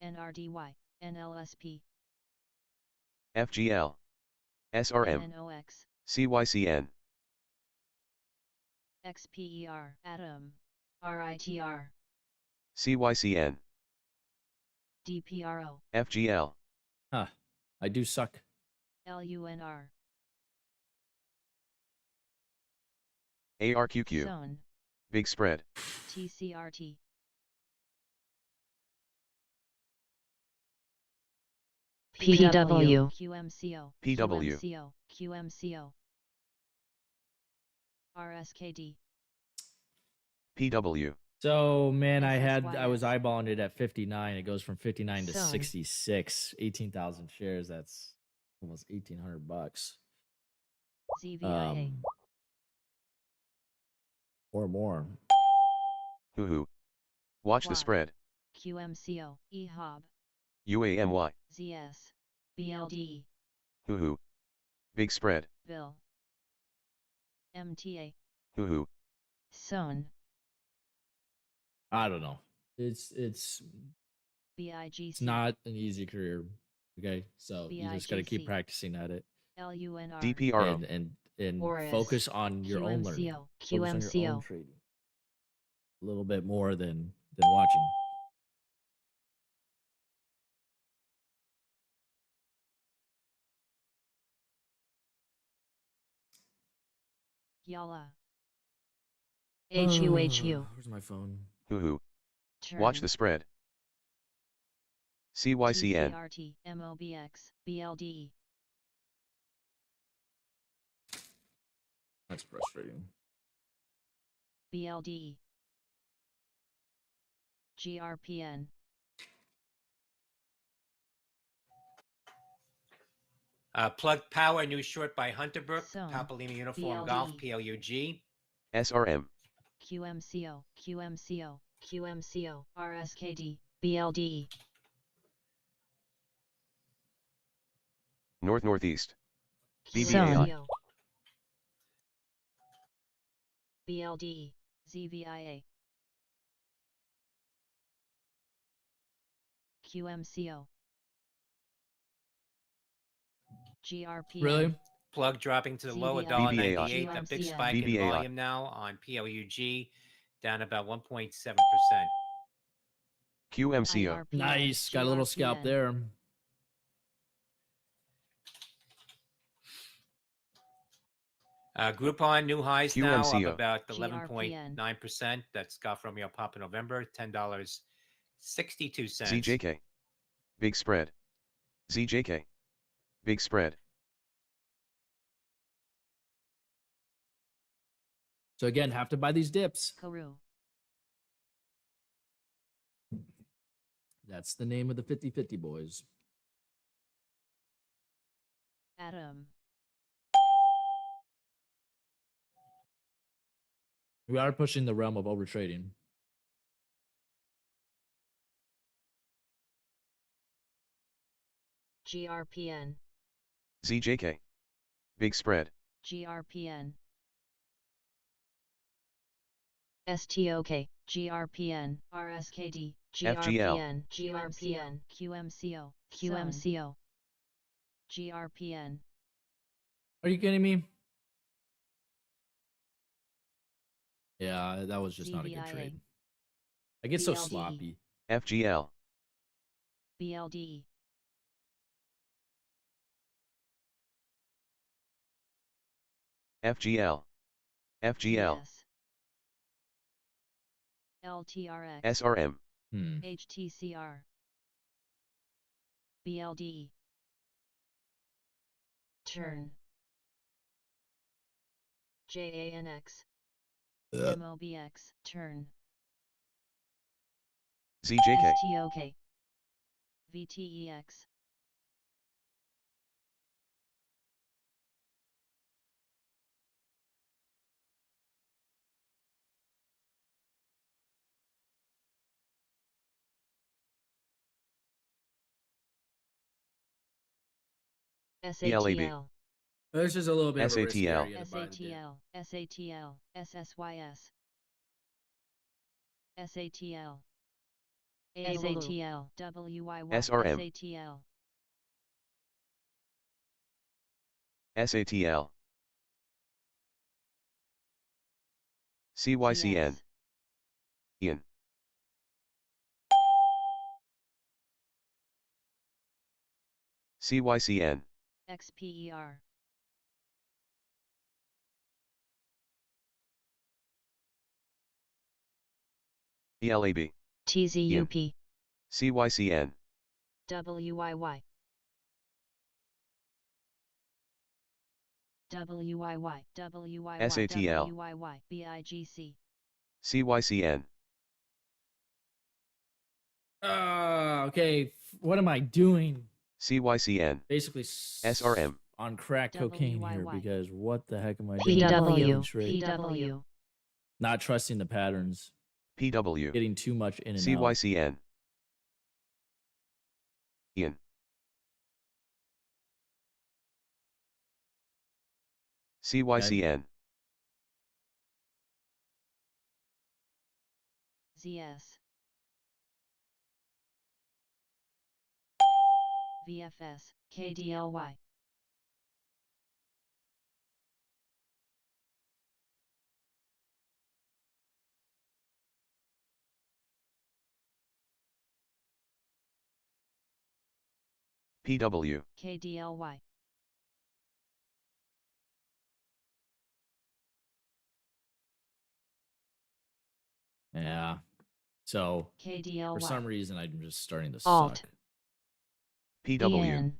NRDY, NLSP, FGL. SRM. NOX, CYCN. XPER, Atom, RITR, CYCN. DPRO, FGL. Huh. I do suck. LUNR, ARQQ. Zone, Big spread. TCRT, PW, QMCO, PW. QMCO, QMCO, RSKD, PW. So man, I was eyeballing it at 59. It goes from 59 to Son. 66. 18,000 shares. That's almost $1,800. ZVIA, Or more. Hoo-hoo. Watch the Y. spread. QMCO, EHOB, UAMY. ZS, BLD, Hoo-hoo. Big spread. Bill, MTA, Hoo-hoo. Son, I don't know. It's BIGC. not an easy career. Okay, so you just got to keep BIGC. practicing at it. LUNR. DPRO. And Boris. focus on your own learning. QMCO. Focus on your own trading. A little bit more than watching. Yalla. HUHU. Where's my phone? Hoo-hoo. Turn. Watch the spread. CYCN. TCRT. MOBX. BLD. That's frustrating. BLD. GRPN. Plug Power, new short by Hunterbrook, Zone. Papalima Uniform BLD. Golf, PLUG. SRM. QMCO. QMCO. QMCO. RSKD. BLD. North-Northeast. BBAI. QMCO. BLD. ZVIA. QMCO. GRPN. Really? Plug dropping to the low CBI. $1.98. A big QMCN. spike in BBAI. volume now on PLUG, down about 1.7%. QMCO. IRPN. Nice. Got a little scalp GRPN. there. Groupon new highs now up QMCO. about GRPN. 11.9%. That's Golf Romeo Papa November, $10.62. ZJK. Big spread. ZJK. Big spread. So again, have to buy these dips. Karu. That's the name of the 50-50 boys. Adam. We are pushing the realm of overtrading. GRPN. ZJK. Big spread. GRPN. STOK. GRPN. RSKD. GRPN. GRPN. QMCO. QMCO. GRPN. Are you kidding me? Yeah, that was just not a good ZVIA. trade. I get so BLD. sloppy. FGL. BLD. FGL. FGL. TS. LTRX. SRM. HTCR. BLD. Turn. JANX. MOBX. Turn. ZJK. STOK. VTEX. SATL. This is a little bit of a risky SATL. area to buy the dip. SATL. SSYS. SATL. SATL. WYY. SRM. SATL. SATL. CYCN. TS. Ian. CYCN. XPER. ELAB. TZUP. CYCN. WYY. WYY. WYY. SATL. WYY. BIGC. CYCN. Okay. What am I doing? CYCN. Basically, SRM. on crack cocaine here, WYY. because what the heck am I doing? PW. Trade. PW. Not trusting the patterns. PW. Getting too much in and out. CYCN. Ian. CYCN. CS, VFS, KDLY, PW, KDLY, Yeah. So KDLY, for some reason, I'm just starting to Alt, suck. PW, EN,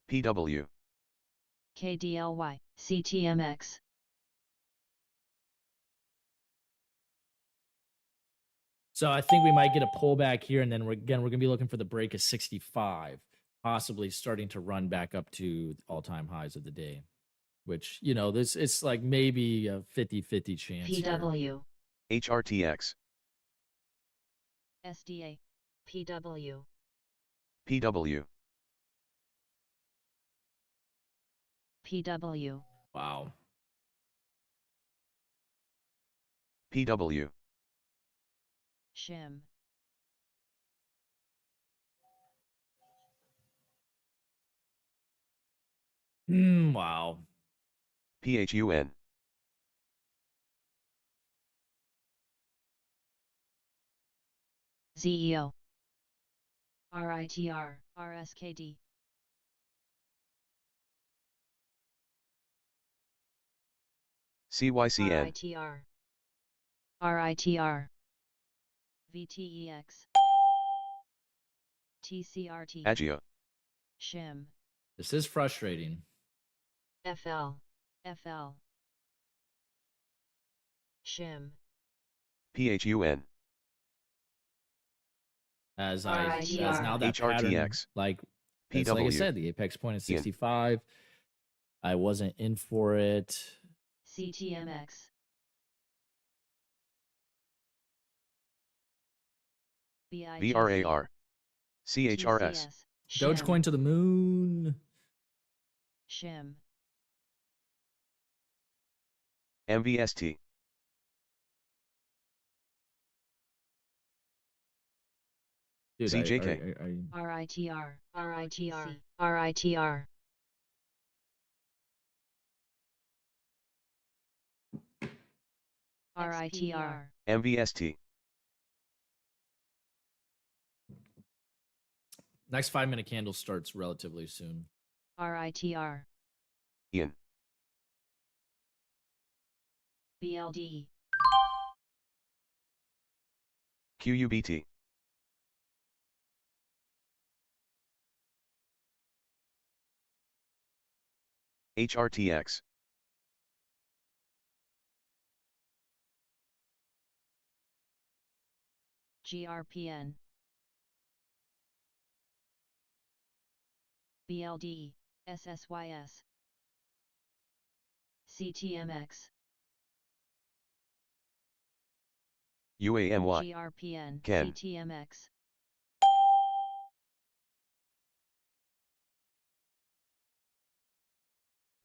PW, KDLY, CTMX, So I think we might get a pullback here, and then we're going to be looking for the break of 65, possibly starting to run back up to all-time highs of the day, which, you know, this it's like maybe a 50-50 chance here. PW, HRTX, SDA, PW, PW, PW, Wow. PW, SHIM, Wow. PHUN, ZEO, RITR, RSKD, CYCN, RITR, RITR, VTEX, TCRT, AGIA, SHIM, This is frustrating. FL, FL, SHIM, PHUN, As RITR, now that pattern, HRTX, like I PW, said, the apex point is Ian. 65. I wasn't in for it. CTMX, BIGC, VRAR, CHRS, TCS, Dogecoin to the moon. SHIM, MVST, Dude, ZJK, RITR, RITR, RITR, RITR, MVST, Next 5-minute candle starts relatively soon. RITR, Ian, BLD, QUBT, HRTX, GRPN, BLD, SSYS, CTMX, UAMY, GRPN, Ken. CTMX,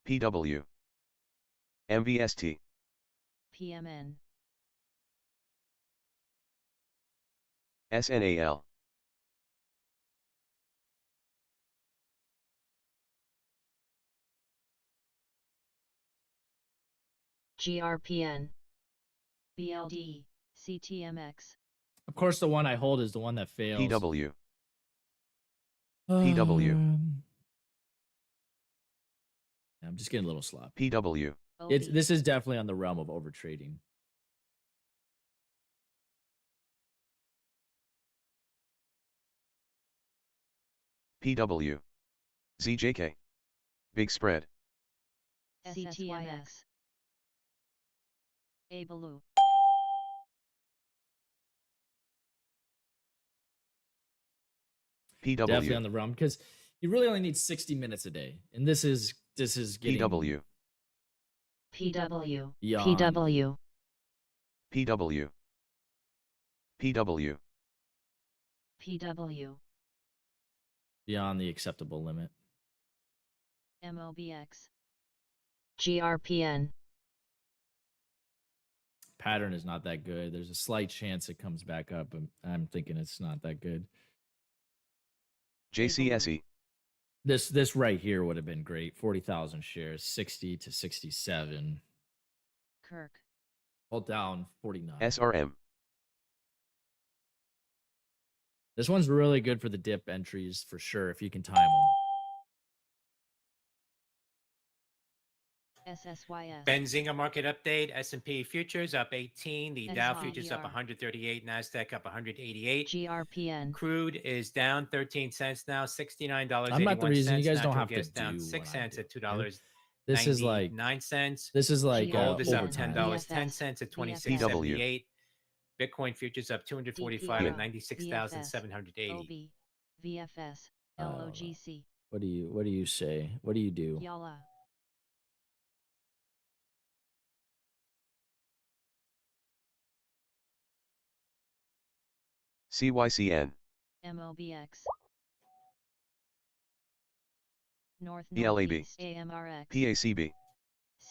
PW, MVST, PMN, SNAL, GRPN, BLD, CTMX, Of course, the one I hold is the one that fails. PW, PW, I'm just getting a little sloppy. PW, This is definitely on the realm of overtrading. PW, ZJK, Big Spread, CTMX, ABLU, Definitely on PW, the realm because you really only need 60 minutes a day, and this is getting PW, PW, beyond. PW, PW, PW, PW, beyond the acceptable limit. MOBX, GRPN. Pattern is not that good. There's a slight chance it comes back up, but I'm thinking it's not that good. JCSE. This right here would have been great. 40,000 shares, 60 to 67. Kirk. Hold down 49. SRM. This one's really good for the dip entries for sure if you can time them. SSYS. Benzinga market update. S&P futures up 18. The Dow futures up 138. NASDAQ up 188. GRPN. Crude is down 13 cents now, $69.81. I'm not the reason. You guys don't have to gas down do 6 cents at $2. This is like 9 cents. This is like gold is up overtime. $10.10 at 26.78. Bitcoin futures up 245 at 96,780. VFS. LOGC. What do you say? What do you do? Yalla. CYCN. MOBX. North ELAB. Northeast AMRX. PACB.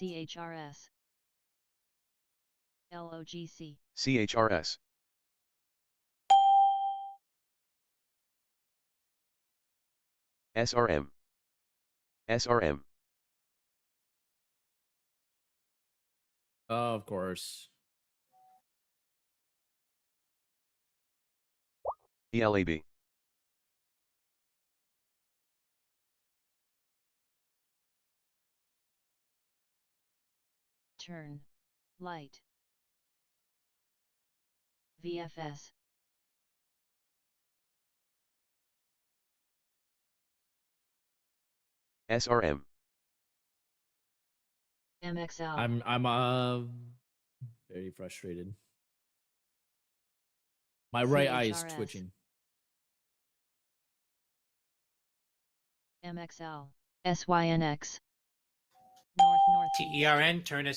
CHRS. LOGC. CHRS. SRM. SRM. Of course. ELAB. Turn. Light. VFS. SRM. MXL. I'm very frustrated. My right eye is CHRS. twitching. MXL. SYNX. North TERN,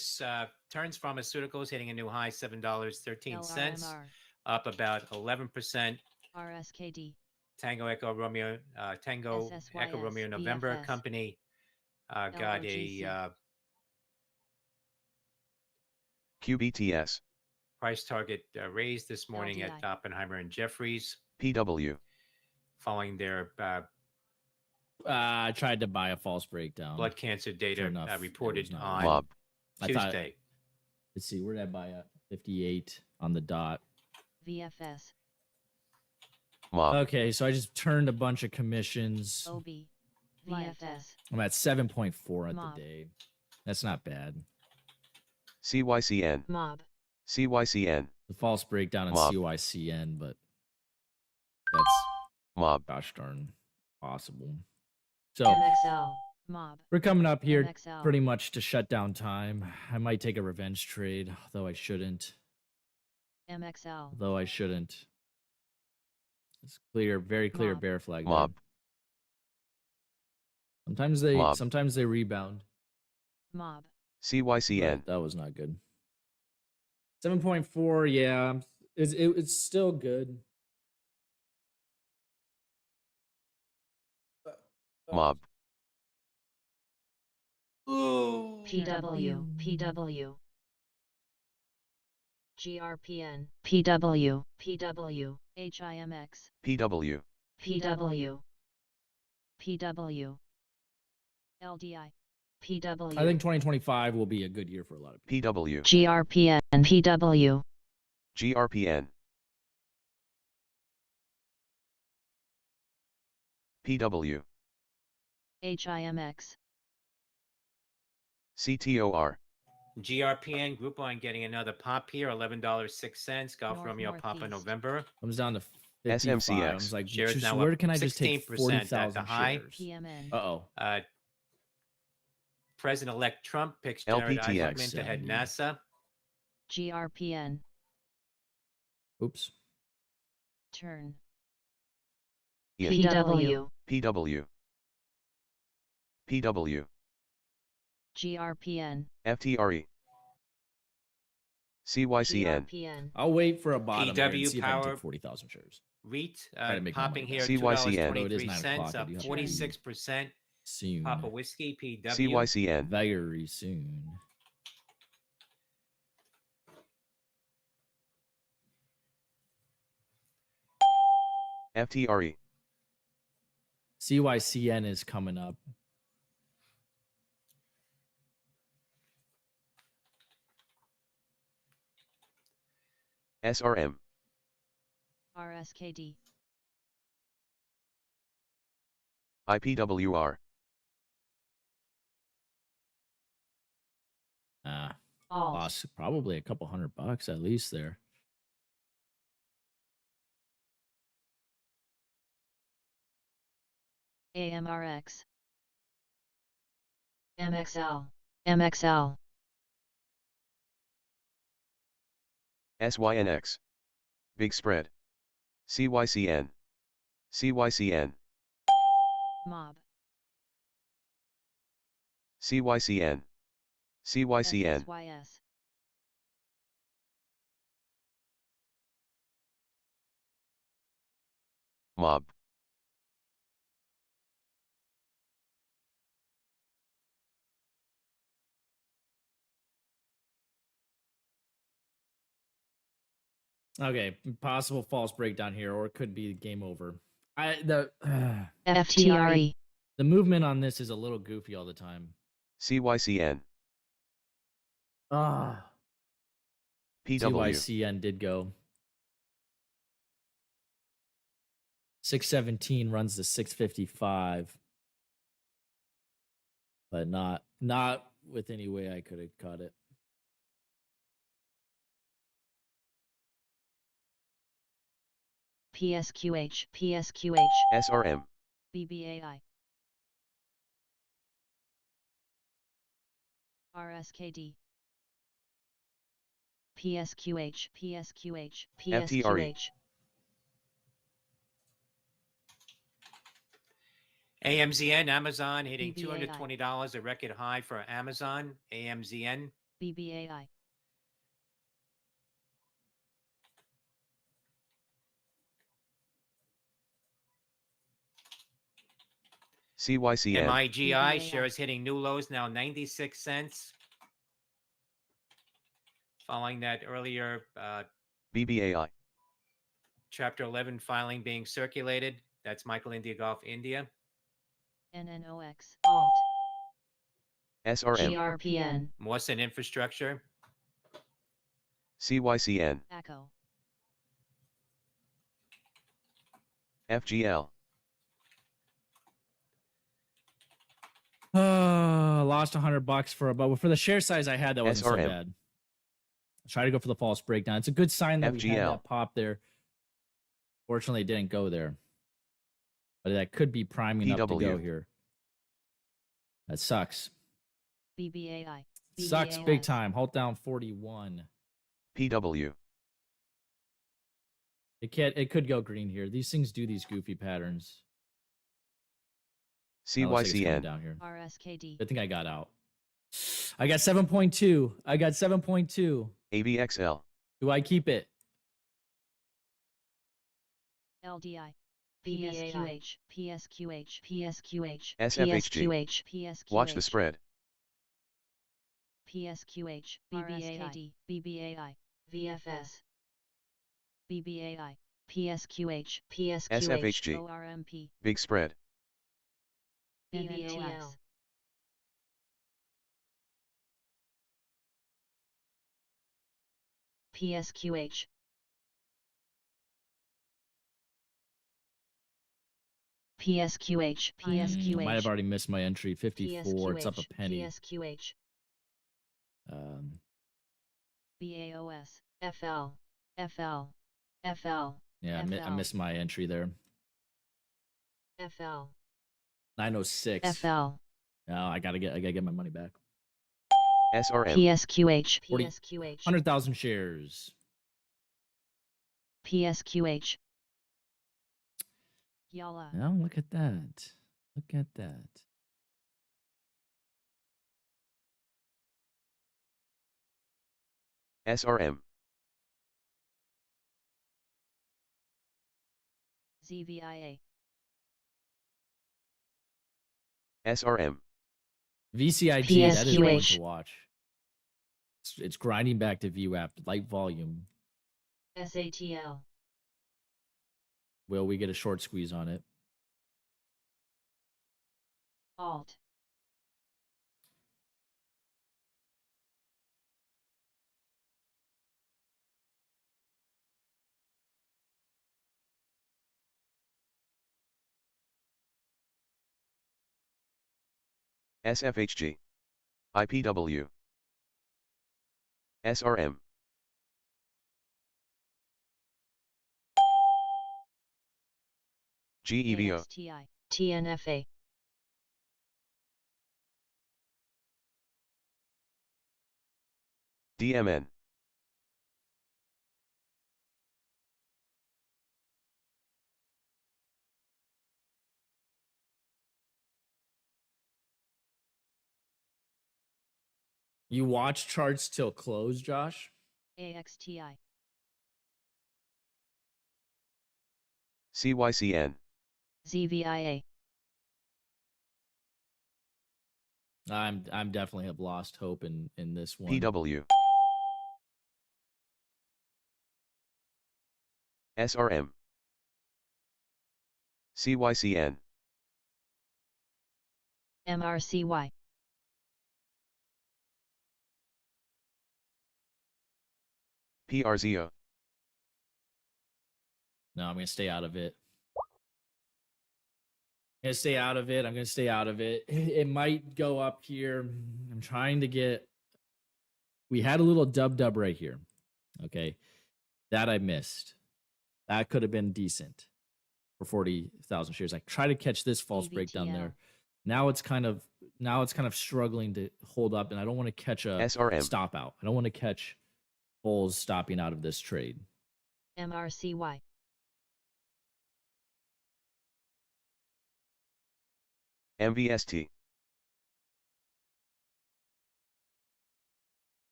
Turns Pharmaceuticals hitting a new high, $7.13, LRMR. up about 11%. RSKD. Tango Echo Romeo November VFS. company got a QBTS. price target raised this morning LDI. at Oppenheimer and Jeffries, PW. following their I tried to buy a false breakdown. blood cancer data enough, it reported was not on Mob. Tuesday. Let's see, where did I buy at? 58 on the dot. VFS. Mob. Okay, so I just turned a bunch of commissions. OB. VFS. I'm at 7.4 at Mob. the day. That's not bad. CYCN. Mob. CYCN. The false breakdown in Mob. CYCN, but that's Mob. gosh darn possible. So MXL. Mob. we're coming up here MXL. pretty much to shut down time. I might take a revenge trade, though I shouldn't. MXL. Though I shouldn't. It's clear, very clear Mob. bear flag. there. Mob. Mob. Sometimes they rebound. Mob. CYCN. But that was not good. 7.4, yeah. It's still good. Mob. PW. PW. GRPN. PW. PW. HIMX. PW. PW. PW. LDI. PW. I think 2025 will be a good year for a lot of people. PW. GRPN. PW. GRPN. PW. HIMX. CTOR. GRPN Groupon getting another pop here, $11.06. Golf North Romeo Papa Northeast. November. Comes down to 55. SMCX. I was like, Shares now where up can I just take 16% at the 40,000 high. shares? PMN. Uh-oh. President-elect Trump picks Jared LPTX. Isaacman to head NASA. GRPN. Oops. Turn. Yeah. PW. PW. PW. GRPN. FTRE. CYCN. GRPN. I'll wait for a bottom here and PW see if I can Power. take 40,000 shares. REIT Try to make more popping money. here, CYCN. Oh, it is 9 $2.23, o'clock, I up do have to 46%. Soon. Papa Whiskey, PW. CYCN. Very soon. FTRE. CYCN is coming up. SRM. RSKD. IPWR. Lost probably a couple $100 at least there. AMRX. MXL. MXL. SYNX. Big spread. CYCN. CYCN. Mob. CYCN. CYCN. SSYS. Mob. Okay, possible false breakdown here, or it could be game over. The FTRE. The movement on this is a little goofy all the time. CYCN. PW. CYCN did go. 617 runs to 655. But not with any way I could have caught it. PSQH. PSQH. SRM. BBAI. RSKD. PSQH. PSQH. FTRE. PSQH. AMZN, Amazon hitting BBAI. $220, a record high for Amazon. AMZN. BBAI. CYCN. MIGI shares hitting new lows now, 96 cents. Following that earlier BBAI. Chapter 11 filing being circulated. That's Michael India Golf India. NNOX. Alt. SRM. GRPN. Mawson Infrastructure. CYCN. Echo. FGL. Lost $100 for the share size I had. That wasn't so SRM. bad. Try to go for the false breakdown. It's a good sign that we had FGL. that pop there. Fortunately, it didn't go there. But that could be priming up to go here. That sucks. BBAI. Sucks big time. Hold down 41. PW. It could go green here. These things do these goofy patterns. CYCN. Down here. RSKD. I think I got out. I got 7.2. I got 7.2. ABXL. Do I keep it? LDI. PSQH. PSQH. PSQH. SFHG. PSQH. Watch the spread. PSQH. BBAI. BBAI. VFS. BBAI. PSQH. PSQH. SFHG. ORMP. Big spread. BBAS. PSQH. PSQH. PSQH. Might have already missed my entry. 54. It's up a penny. PSQH. BAOS. FL. FL. FL. Yeah, I missed my entry there. FL. 906. FL. No, I gotta get my money back. SRM. PSQH. 40, PSQH. 100,000 shares. PSQH. Yalla. Oh, look at that. Look at that. SRM. ZVIA. SRM. VCIG, that is one PSQH. to watch. It's grinding back to VWAP, light volume. SATL. Will we get a short squeeze on it? Alt. SFHG. IPW. SRM. GEVO. AXTI. TNFA. DMN. You watch charts till close, Josh? AXTI. CYCN. ZVIA. I'm definitely have lost hope in this one. PW. SRM. CYCN. MRCY. PRZO. No, I'm gonna stay out of it. I'm gonna stay out of it. I'm gonna stay out of it. It might go up here. I'm trying to get. We had a little dub right here. Okay, that I missed. That could have been decent for 40,000 shares. I try to catch this false breakdown there. Now it's kind of struggling to hold up, and I don't want to catch a SRM. stop out. I don't want to catch bulls stopping out of this trade. MRCY. MVST.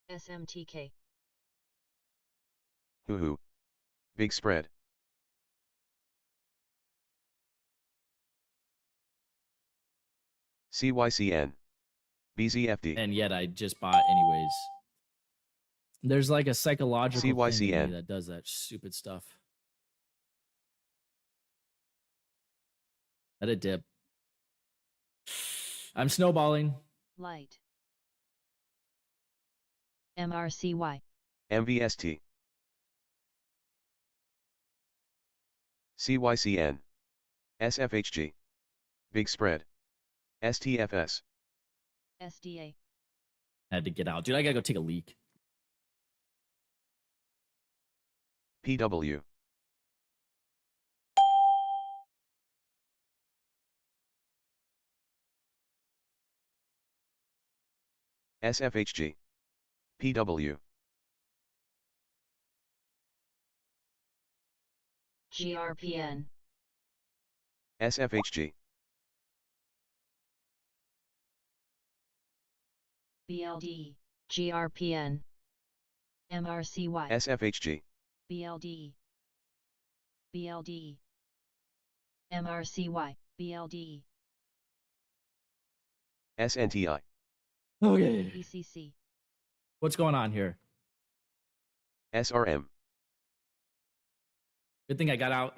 SMTK. HTOO. Big spread. CYCN. BZFD. And yet I just bought anyways. There's like a psychological thing in CYCN. me that does that stupid stuff. Let it dip. I'm snowballing. Light. MRCY. MVST. CYCN. SFHG. Big spread. STFS. SDA. I had to get out. Dude, I gotta go take a leak. PW. SFHG. PW. GRPN. SFHG. BLD. GRPN. MRCY. SFHG. BLD. BLD. MRCY. BLD. SNTI. Okay. BCC. What's going on here? SRM. Good thing I got out.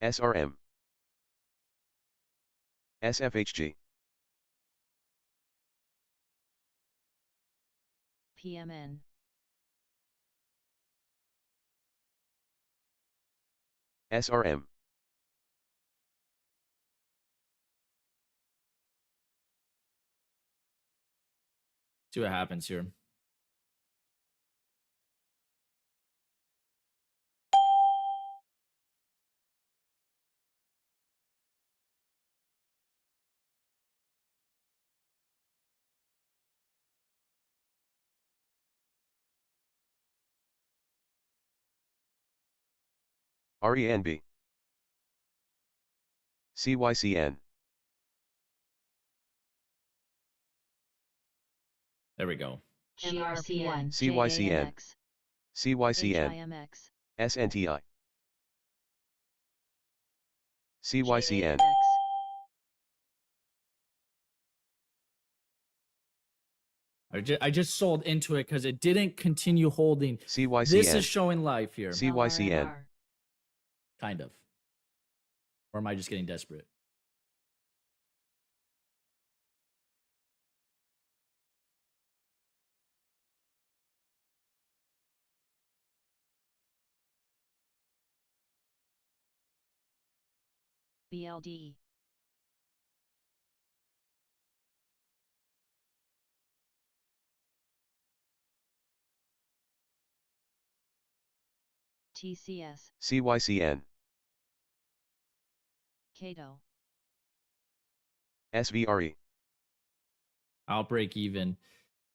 SRM. SFHG. PMN. SRM. See what happens here. RENB. CYCN. There we go. GRPN. CYCN. CYCN. HIMX. SNTI. CYCN. I just sold into it because it didn't continue holding. CYCN. This is showing life here. CYCN. Kind of. Or am I just getting desperate? BLD. TCS. CYCN. Cato. SVRE. I'll break even.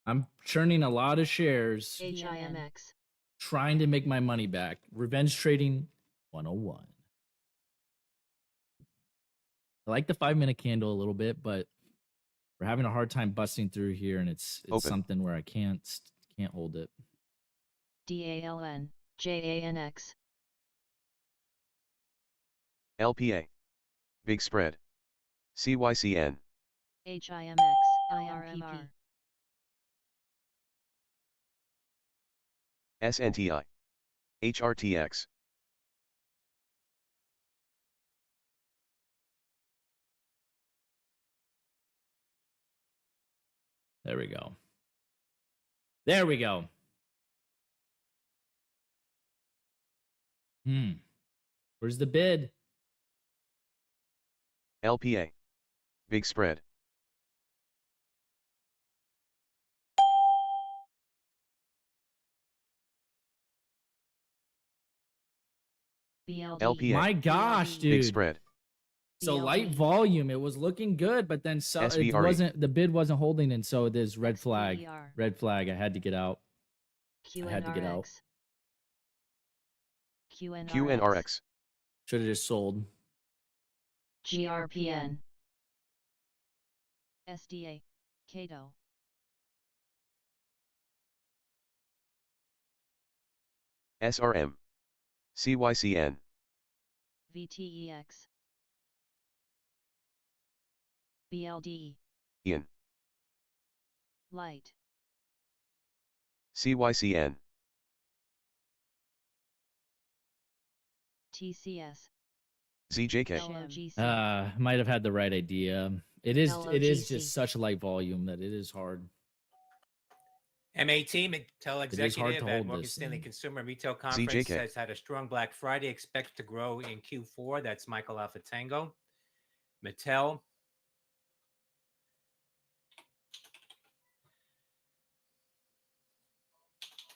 I'm churning a lot of shares. HIMX. Trying to make my money back. Revenge trading 101. I like the 5-minute candle a little bit, but we're having a hard time busting through here, and it's something where I can't hold it. DALN. JANX. LPA. Big spread. CYCN. HIMX. IRMR. SNTI. HRTX. There we go. There we go. Where's the bid? LPA. Big spread. BLD. LPA. My gosh, dude. Big spread. So light volume, it was looking good, but then it wasn't. The bid wasn't holding, and so there's red flag. Red flag. I had to get out. I had to get out. QNRX. Should have just sold. GRPN. SDA. Cato. SRM. CYCN. VTEX. BLD. Ian. Light. CYCN. TCS. ZJK. Might have had the right idea. It is just such light volume that it is hard. MAT, Mattel executive at Morgan Stanley Consumer and Retail Conference ZJK. says had a strong Black Friday, expects to grow in Q4. That's Michael Alpha Tango. Mattel.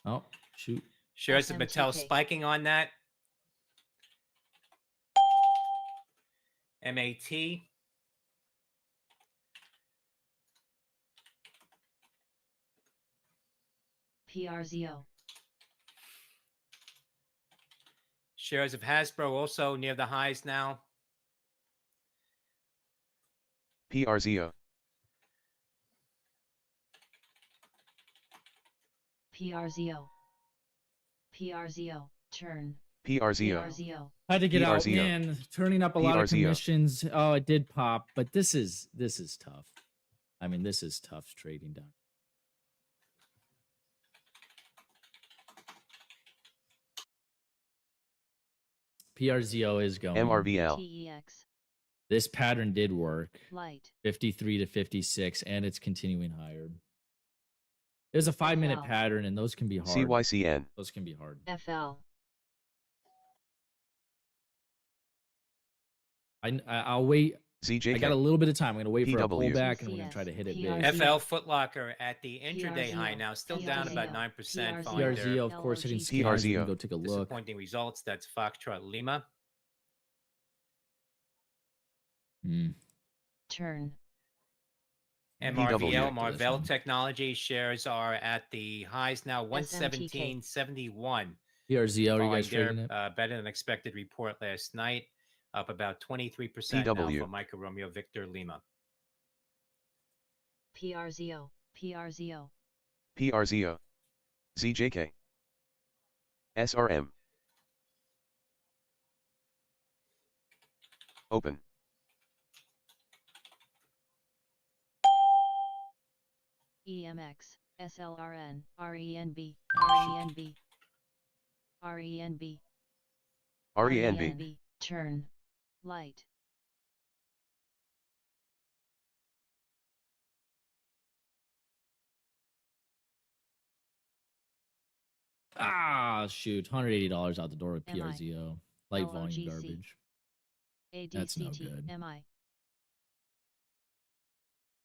Oh, shoot. Shares of Mattel spiking on that. MAT. PRZO. Shares of Hasbro also near the highs now. PRZO. PRZO. PRZO. Turn. PRZO. Had to get out, PRZO. man. Turning up a lot of PRZO. commissions. Oh, it did pop, but this is tough. I mean, this is tough trading down. PRZO is going. MRVL. TEX. This pattern did work. Light. 53 to 56, and it's continuing higher. There's a 5-minute pattern, and those can be hard. CYCN. Those can be hard. FL. I'll wait. ZJK. I got a little bit of time. I'm going to wait for a PW. pullback, and we're going to try to hit it big. FL Footlocker at the intraday high now, still down about 9% following PRZO, their of course, hitting scans. PRZO. We can go take a look. disappointing results. That's Foxtrot Lima. Turn. MRVL, Marvell Technology shares are at the highs now, 117.71. PRZO, are you following guys their trading it? better than expected report last night, up about 23% now PW. for Micro Romeo Victor Lima. PRZO. PRZO. PRZO. ZJK. SRM. Open. EMX, SLRN, RENB, RENB, RENB, RENB. turn, light. Ah, shoot. $180 out the door with PRZO. Light volume LOGC, garbage. ADCT, That's no good. MI,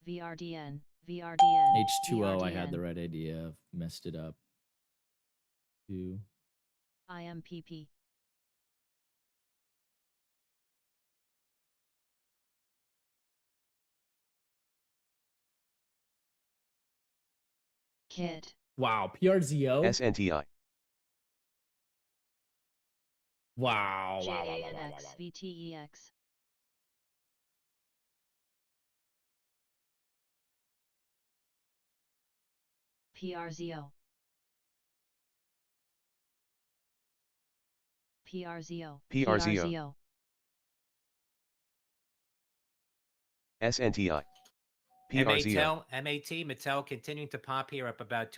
VRDN, VRDN, H2O, I had the right idea. Messed it up. 2. IMPP, KIT, Wow, PRZO. SNTI. Wow. JANX, VTEX, PRZO, PRZO, PRZO. SNTI. PRZO. MAT, Mattel continuing to pop here, up about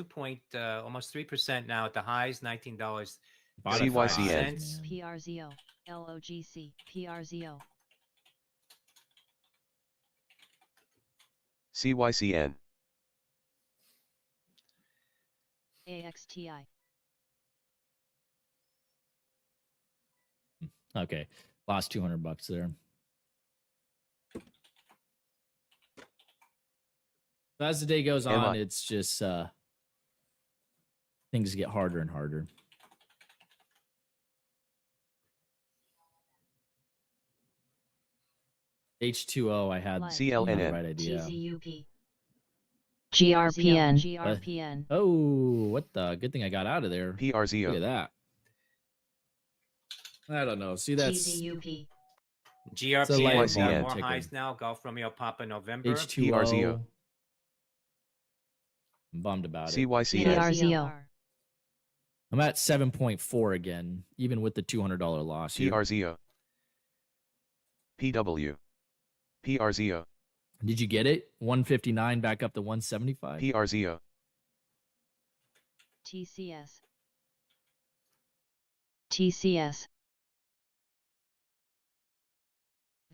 almost 3% now at the highs, $19. CYCN. PRZO, LOGC, PRZO, CYCN. AXTI, Okay. Lost $200 there. As the day goes on, it's just things get harder and harder. H2O, I had CLNN. the right idea. GZUP, GRPN, GRPN, Oh, what the? Good thing I got out of there. PRZO. Look at that. I don't know. See, that's GZUP, GRPN, more ticker. highs now. Gulf Romeo Papa November. H2O. PRZO. I'm bummed about it. CYCN. PRZO, I'm at 7.4 again, even with the $200 loss here. PRZO. PW. PRZO. Did you get it? 159 back up to 175. PRZO. TCS, TCS,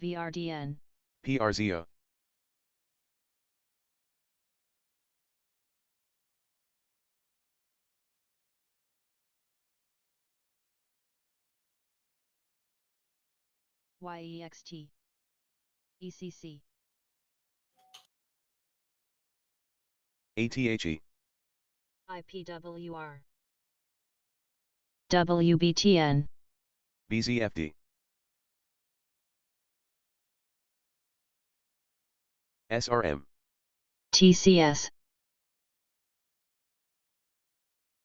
VRDN, PRZO. YEXT, ECC, ATHE. IPWR, WBTN, BZFD. SRM. TCS,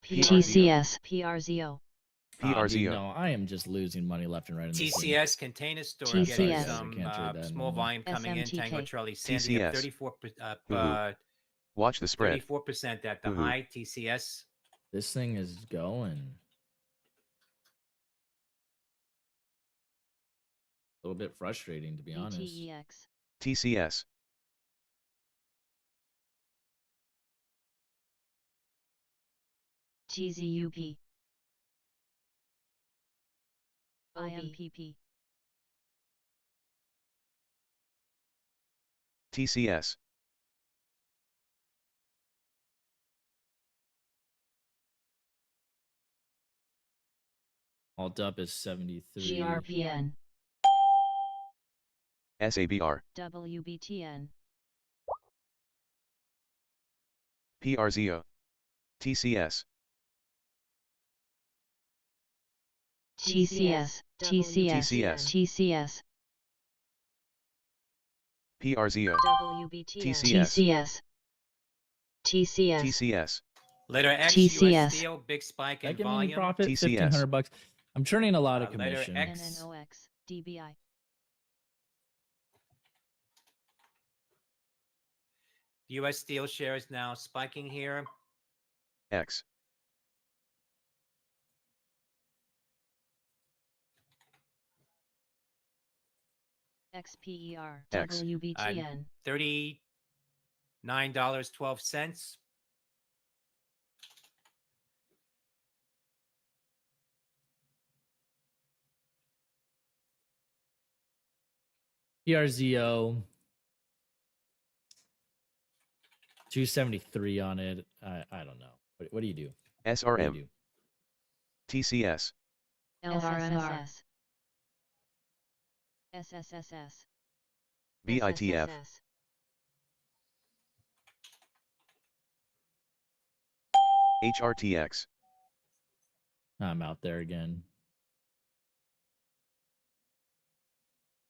TCS, PRZO, PRZO. No, I am just losing money left and right. In this thing. TCS, container store, TCS. getting I some can't trade that small anymore. volume coming in. SMTK. Tango Charlie Sandy up TCS. Watch the spread. 34% at the high. TCS. This thing is going. A little bit frustrating, to be honest. ETEX, TCS. TZUP, IMPP, TCS. Alt up is 73. GRPN, SABR. WBTN, PRZO. TCS. TCS, TCS, TCS, PRZO. WBTN, TCS. TCS, TCS. Letter X, TCS. US Steel, big spike in That give me volume. profit, TCS. $1,500. I'm turning a lot of Letter commission. X. NNOX, DBI, US Steel shares now spiking here. X. XPER X. WBTN $39.12. PRZO 273 on it. I don't know. What do you do? SRM. What do you do? TCS. LRMR SSSS BITF. HRTX. I'm out there again.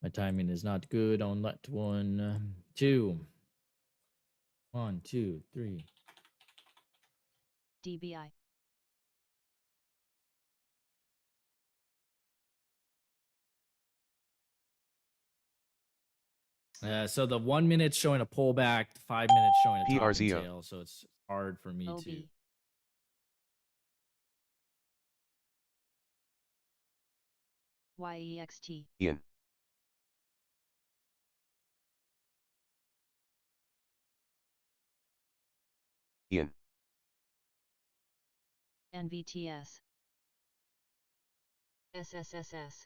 My timing is not good on that one. 2. 1, 2, 3. DBI So the 1 minute showing a pullback, 5 minutes showing a top and PRZO. tail. So it's hard for me OB to. YEXT Ian. Ian. NVTS SSSS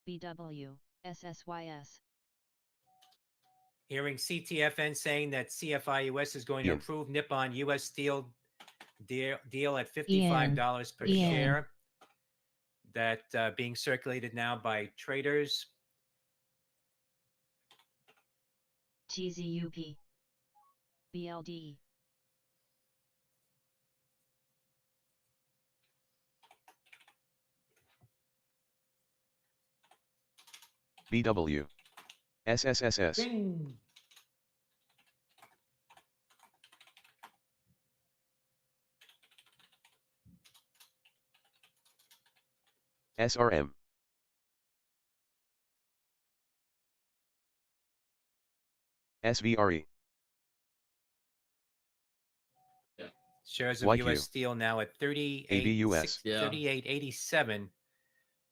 BW SSYS. Hearing CTFN saying that CFI-US is going to Ian. approve Nippon U.S. Steel deal at $55 per Ian. share. That being circulated now by traders. TZUP BLD BW. SSSS. Ding. SRM. SVRE. Shares of YQ. U.S. Steel now at 38, ABUS. 38.87,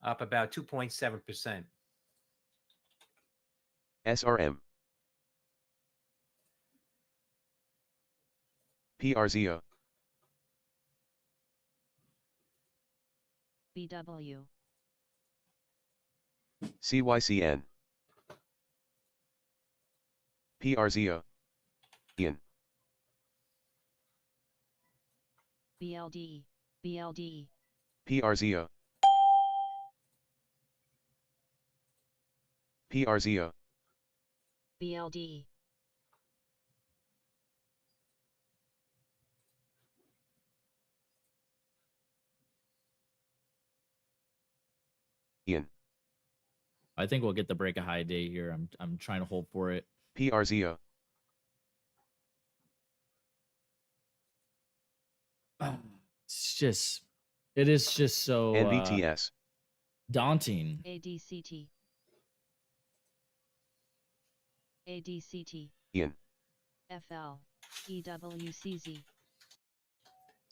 up about 2.7%. SRM. PRZO. BW CYCN. PRZO. Ian. BLD BLD PRZO. PRZO. BLD Ian. I think we'll get the break a high day here. I'm trying to hold for it. PRZO. It is just so NVTS. daunting. ADCT ADCT Ian. FL EWCZ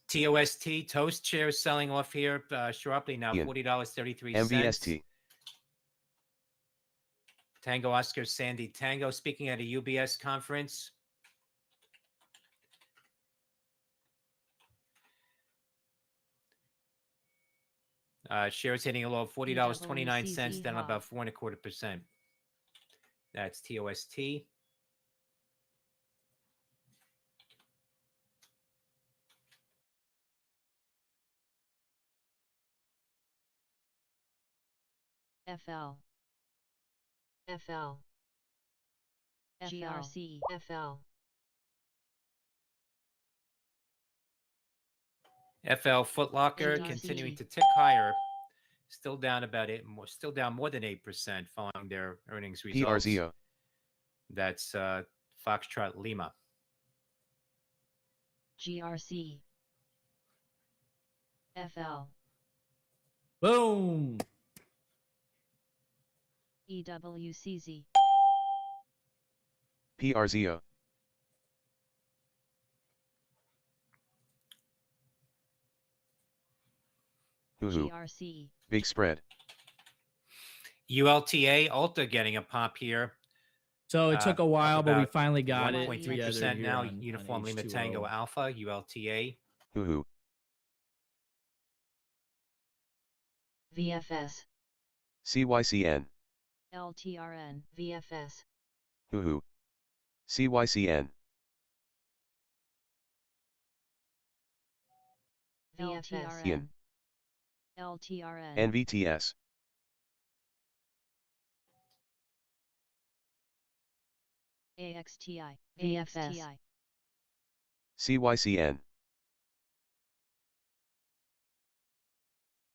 TOST, Toast shares selling off here sharply now, Ian. $40.33. MVST. Tango Oscar Sandy Tango speaking at a UBS conference. Shares hitting a low of $40.29, down about 4.25%. That's TOST. FL FL GRC FL FL Foot Locker ADCT. continuing to tick higher, still down about still down more than 8% following their earnings results. PRZO. That's Foxtrot Lima. GRC FL Boom. EWCZ PRZO. Hoo-hoo. GRC Big spread. ULTA, Ulta getting a pop here. So it took a while, but we finally got it. 1.3% now. on Uniform Lima H2O. Tango Alpha, ULTA. Hoo-hoo. VFS. CYCN. LTRN. VFS. Hoo-hoo. CYCN. VFS. Yen. LTRN. NVTS. AXTI. VFS. CYCN.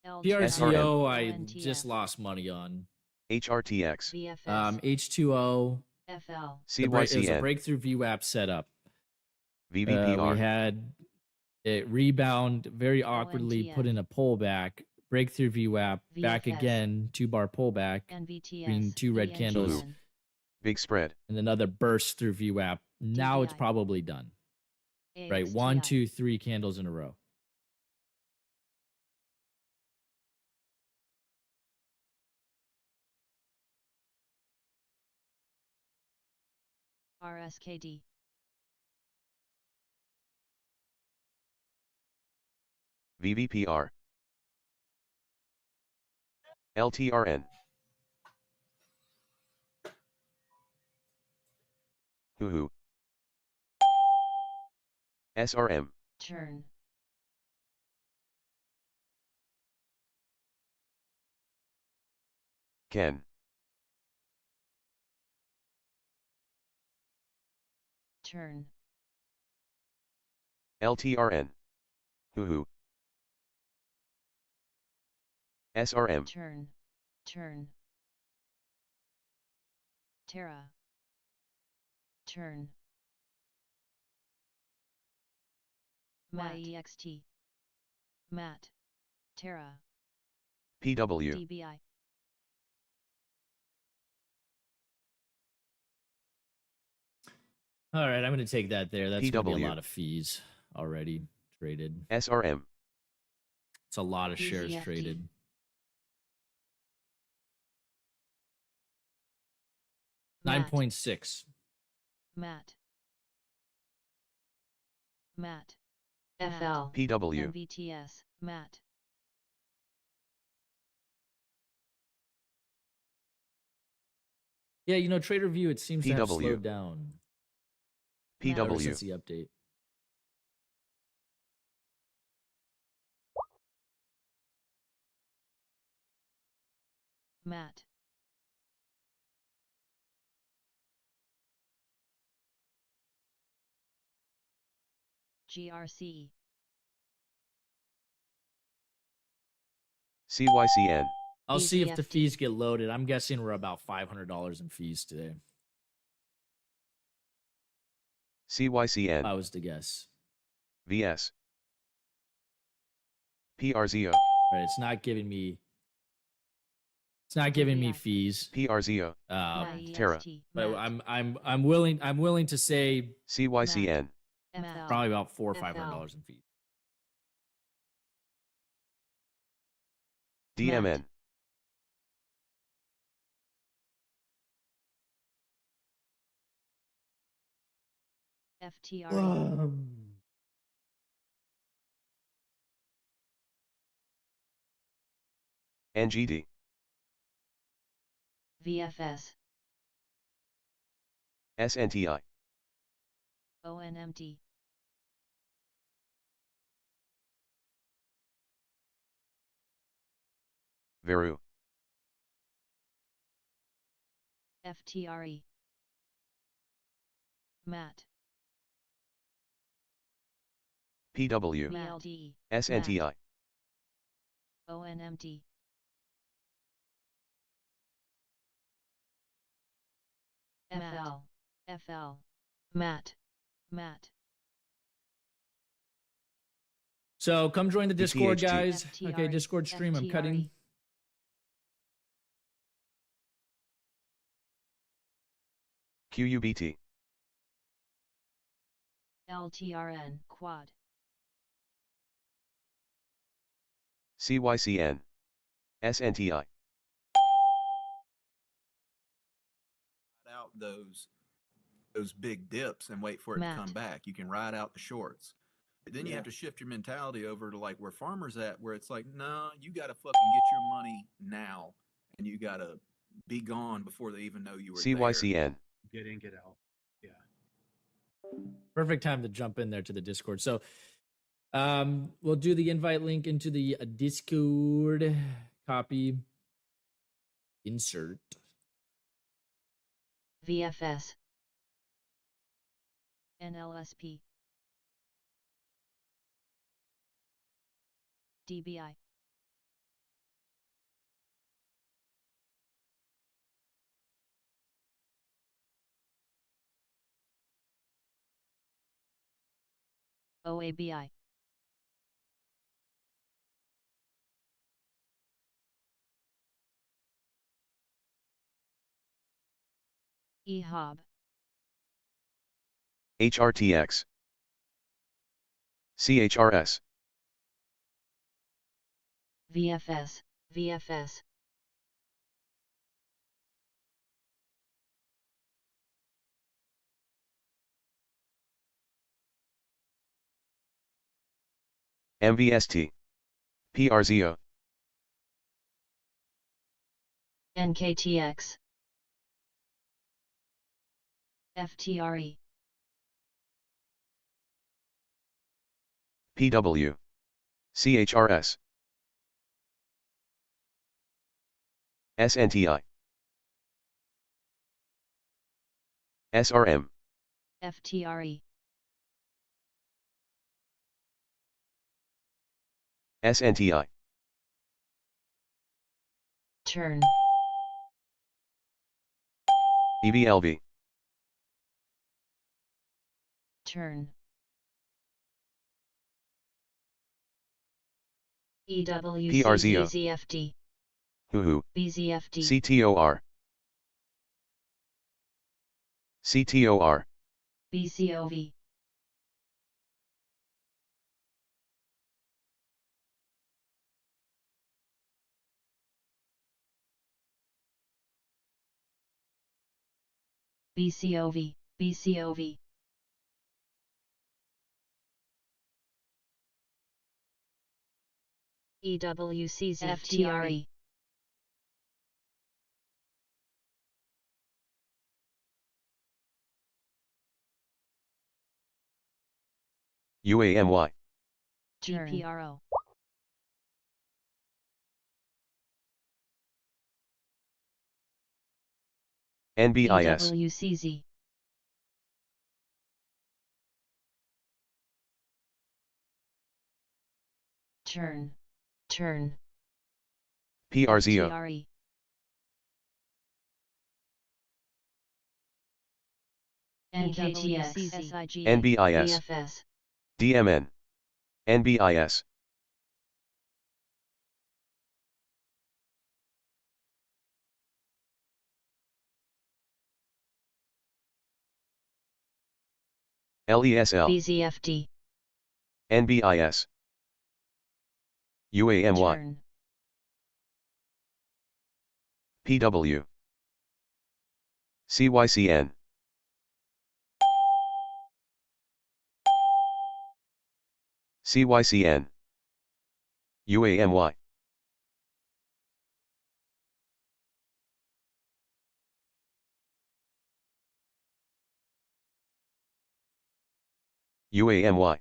PRZO, I just lost money on. HRTX. H2O. FL. It was a CYCN. breakthrough VWAP setup. VVPR. We had it rebound very awkwardly, put in a pullback, breakthrough VWAP, back again, 2-bar pullback, between 2 red candles, Big spread. and another burst through VWAP. Now it's probably done. Right, 1, 2, 3 candles in a row. RSKD. VVPR. LTRN. Hoo-hoo. SRM. Turn. Ken. Turn. LTRN. Hoo-hoo. SRM. Turn. Turn. Terra. Turn. MyEXT. Mat. Terra. PW. DBI. All right, I'm going to take that there. That's going to be PW. a lot of fees already traded. SRM. It's a lot of shares PZFD. traded. Mat. 9.6. Mat. Mat. FL. PW. MVTS. Mat. Yeah, you know, Trader View, it seems to have PW. slowed down. Ever PW. since the update. Mat. GRC. CYCN. I'll see if the BZFD. fees get loaded. I'm guessing we're about $500 in fees today. If CYCN. I was to guess. VS. PRZO. Right, it's not giving me. It's not giving me DBI. fees. PRZO. Terra. MyEXT. But Mat. I'm willing to say CYCN. FL. probably about $400 or FL. $500 in fees. DMN. FTRE. NGD. VFS. SNTI. ONMT. Veru. FTRE. Mat. PW. BLD. SNTI. ONMT. FL. FL. Mat. Mat. So come join the Discord, DTHT. guys. FTRE. Okay, Discord stream. I'm cutting. QUBT. LTRN. Quad. CYCN. SNTI. those big dips and wait for it to come back. You can ride out the shorts. But then you have to shift your mentality over to like where farmers at, where it's like, no, you got to fucking get your money now, and you got to be gone before they even know you were CYCN. there. Get in, get out. Yeah. Perfect time to jump in there to the Discord. So we'll do the invite link into the Discord. Copy. Insert. VFS. NLSP. DBI. OABI. EHOB. HRTX. CHRS. VFS. VFS. MVST. PRZO. NKTX. FTRE. PW. CHRS. SNTI. SRM. FTRE. SNTI. Turn. EVLV. Turn. EWCBZFD. HTOO. BZFD. CTOR. CTOR. BCOV. BCOV. BCOV. EWCZ FTRE. UAMY. GPRO. NBIS. EWCZ. Turn. Turn. PRZO. FTRE. NKTX. NBIS. VFS. DMN. NBIS. LESL. BZFD. NBIS. UAMY. Turn. PW. CYCN. CYCN. UAMY. UAMY.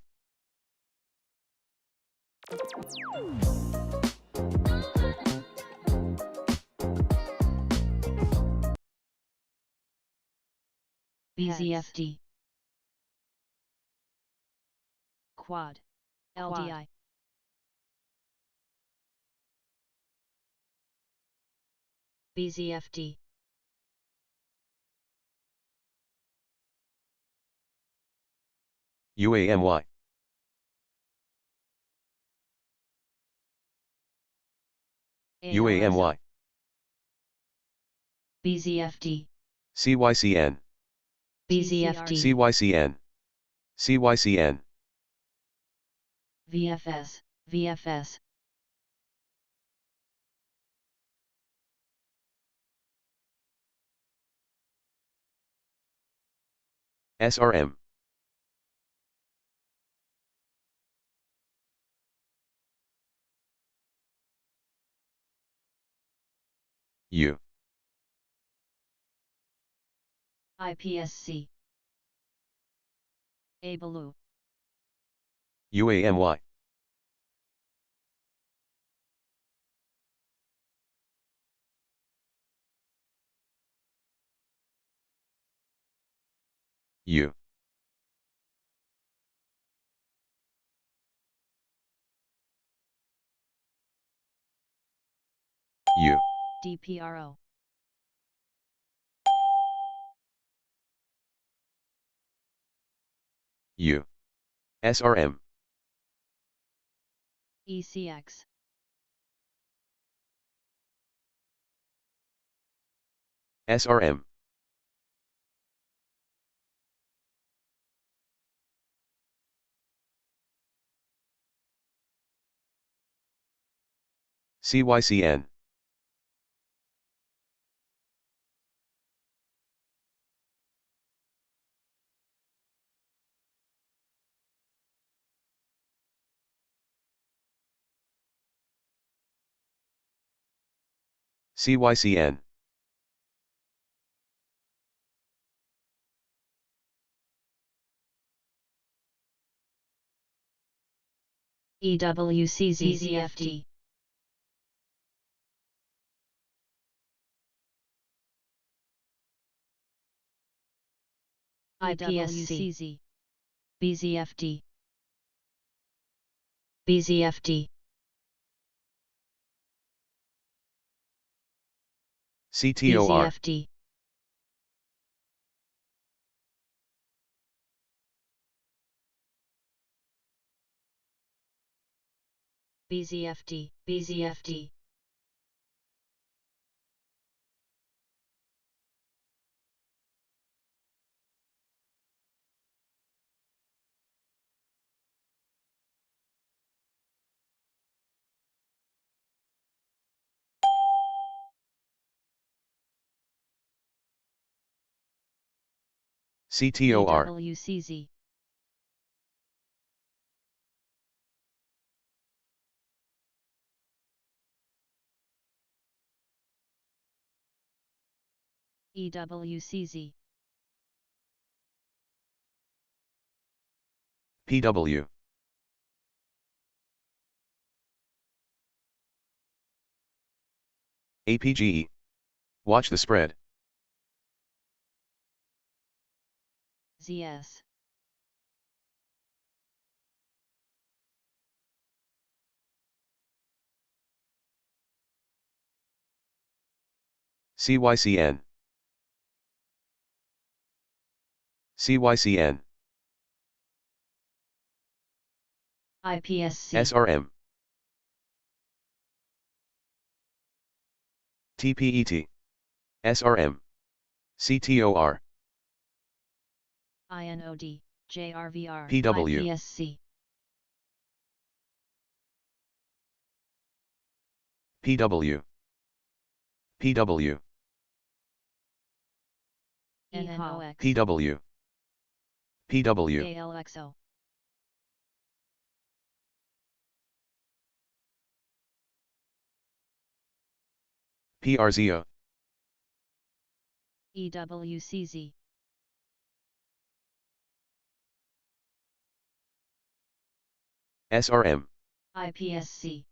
BZFD. Quad. LDI. BZFD. UAMY. UAMY. BZFD. CYCN. BZFD. CYCN. CYCN. VFS. VFS. SRM. U. IPSC. ABLU. UAMY. U. U. DPRO. U. SRM. ECX. SRM. CYCN. CYCN. EWCZZFD. IPSC. BZFD. BZFD. CTOR. BZFD. BZFD. BZFD. CTOR. EWCZ. EWCZ. PW. APGE. Watch the spread. ZS. CYCN. CYCN. IPSC. SRM. TPET. SRM. CTOR. INOD. JRVR. PW. IPSC. PW. PW. NNOX. PW. PW. ALXO. PRZO. EWCZ. SRM. IPSC.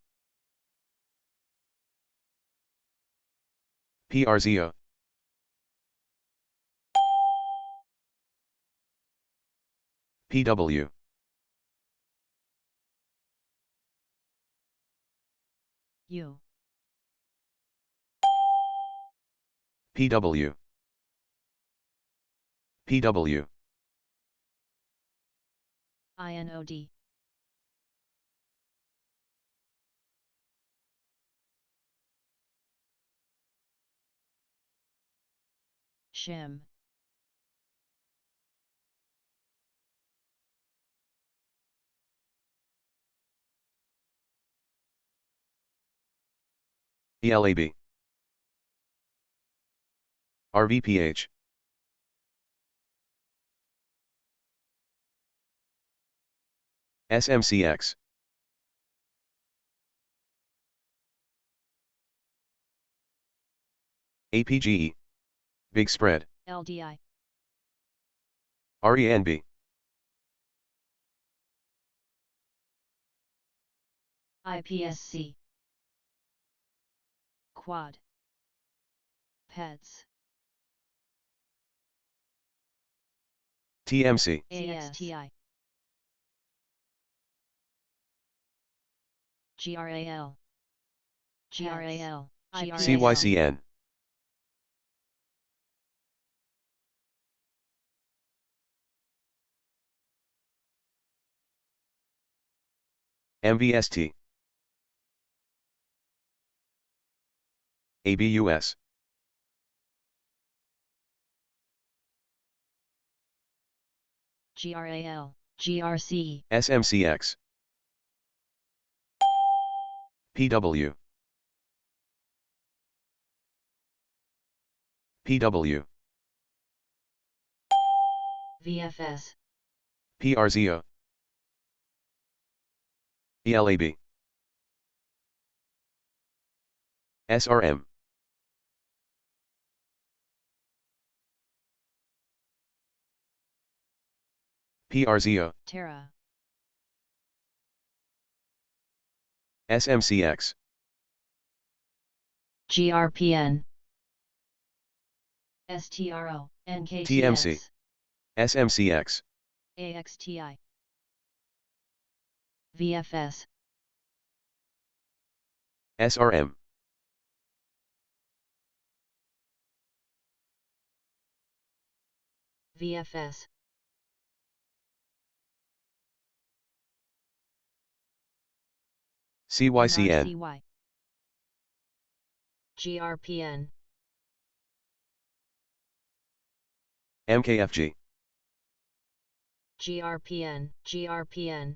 PRZO. PW. U. PW. PW. INOD. Shim. ELAB. RVPH. SMCX. APGE. Big spread. LDI. RENB. IPSC. Quad. Pets. TMC. ASTI. GRAL. GRAL. CYCN. MVST. ABUS. GRAL. GRC. SMCX. PW. PW. VFS. PRZO. ELAB. SRM. PRZO. Terra. SMCX. GRPN. STRO. NKTX. TMC. SMCX. AXTI. VFS. SRM. VFS. CYCN. MRCY. GRPN. MKFG. GRPN. GRPN.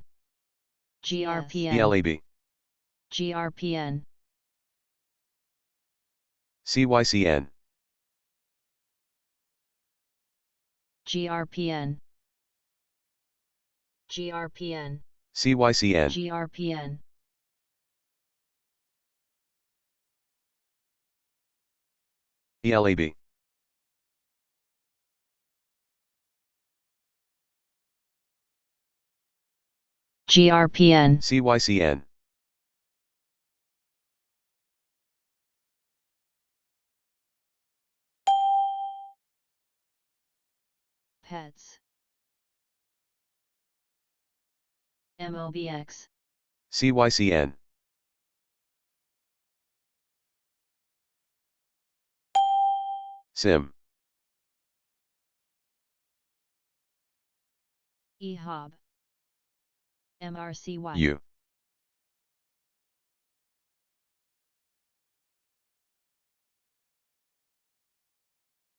GRPN. ELAB. GRPN. CYCN. GRPN. GRPN. CYCN. GRPN. ELAB. GRPN. CYCN. Pets. MOBX. CYCN. SIM. EHOB. MRCY. U.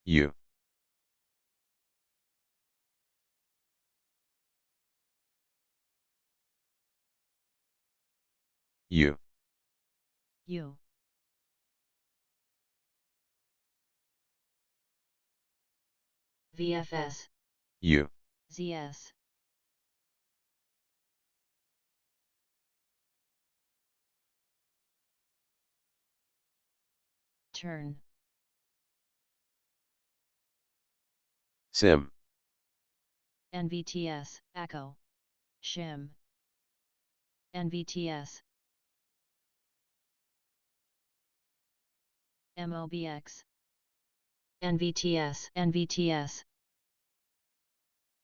U. U. U. VFS. U. ZS. Turn. SIM. NVTS. Echo. Shim. NVTS. MOBX. NVTS. NVTS.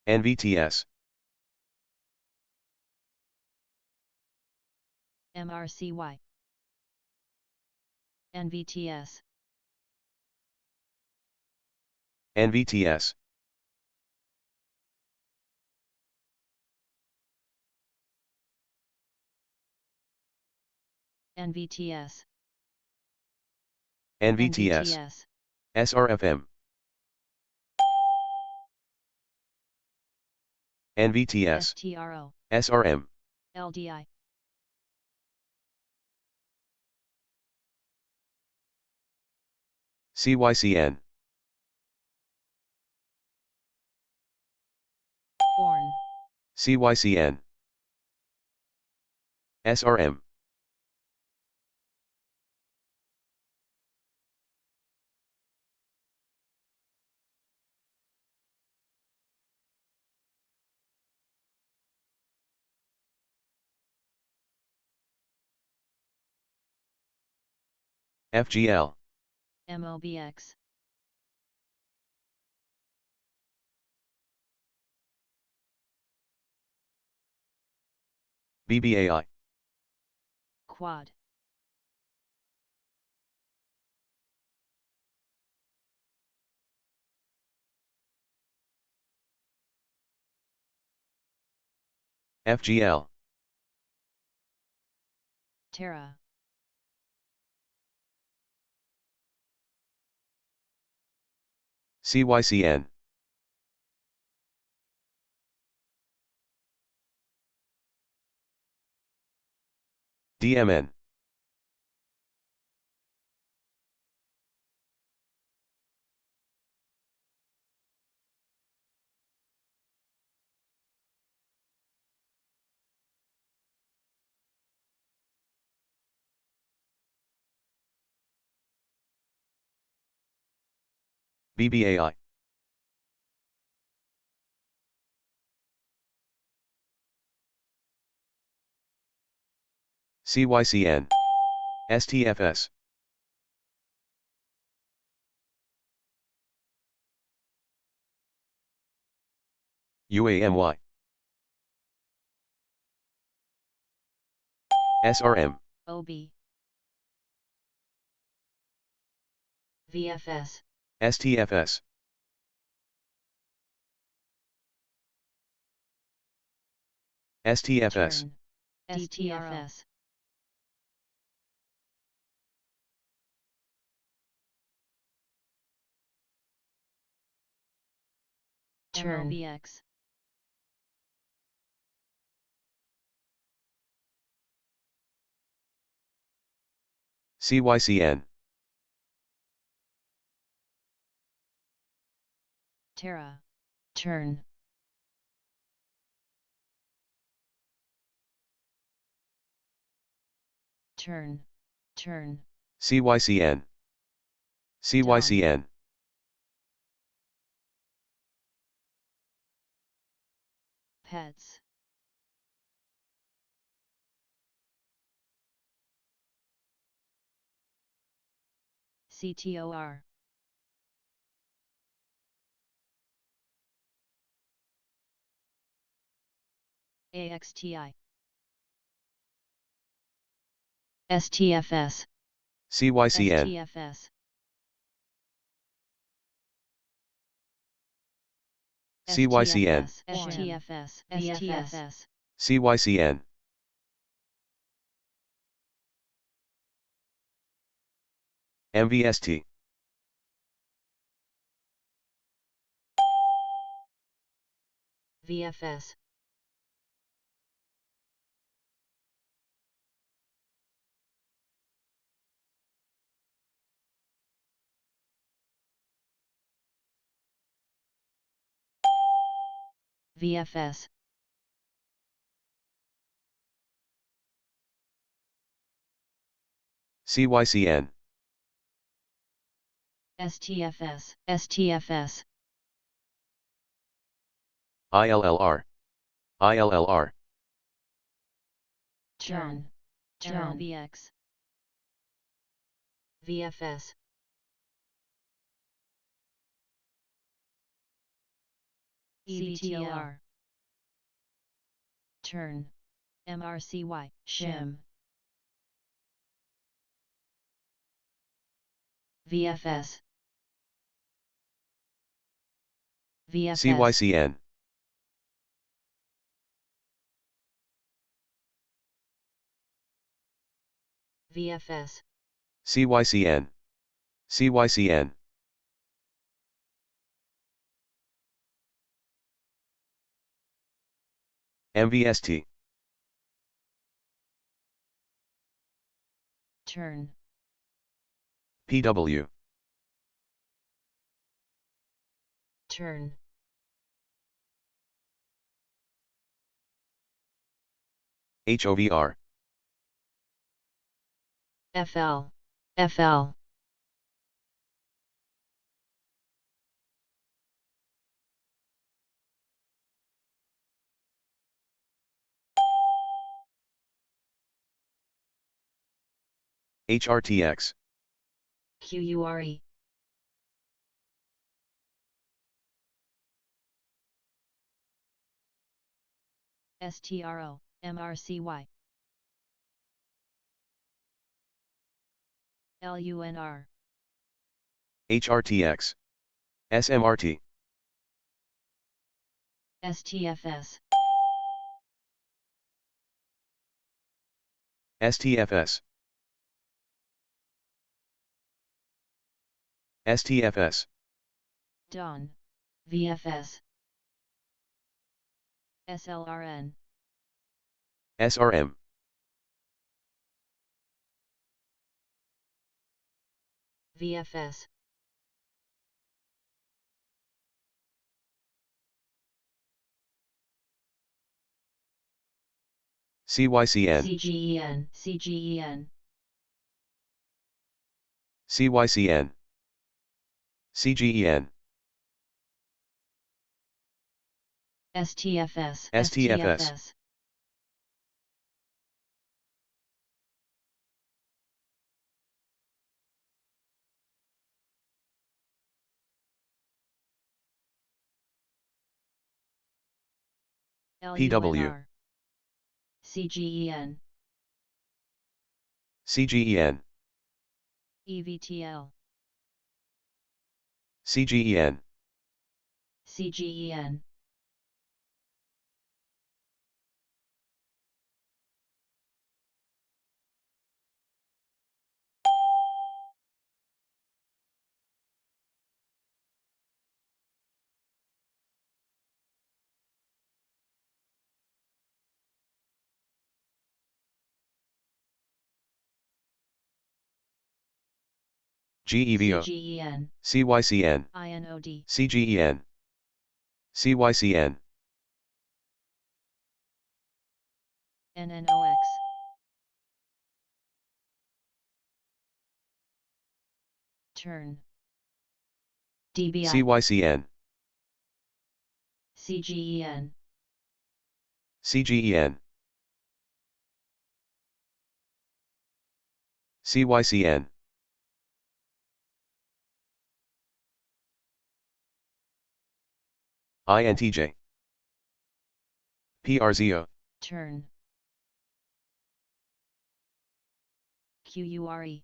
NVTS. MRCY. NVTS. NVTS. NVTS. NVTS. SRFM. NVTS. STRO. SRM. LDI. CYCN. Born. CYCN. SRM. FGL. MOBX. BBAI. Quad. FGL. Terra. CYCN. DMN. BBAI. CYCN. STFS. UAMY. SRM. OB. VFS. STFS. STFS. Turn. STFS. Turn. MOBX. CYCN. Terra. Turn. Turn. Turn. CYCN. CYCN. Pets. CTOR. AXTI. STFS. CYCN. STFS. CYCN. STFS. STFS. CYCN. MVST. VFS. VFS. CYCN. STFS. STFS. ILLR. ILLR. Turn. Turn. VX. VFS. EVTOR. Turn. MRCY. Shim. VFS. VFS. CYCN. VFS. CYCN. CYCN. MVST. Turn. PW. Turn. HOVR. FL. FL. HRTX. QURE. STRO. MRCY. LUNR. HRTX. SMRT. STFS. STFS. STFS. DON. VFS. SLRN. SRM. VFS. CYCN. CGEN. CGEN. CYCN. CGEN. STFS. STFS. PW. CGEN. CGEN. EVTL. CGEN. CGEN. GEVO. CGEN. CYCN. INOD. CGEN. CYCN. NNOX. Turn. DBI. CYCN. CGEN. CGEN. CYCN. INTJ. PRZO. Turn. QURE.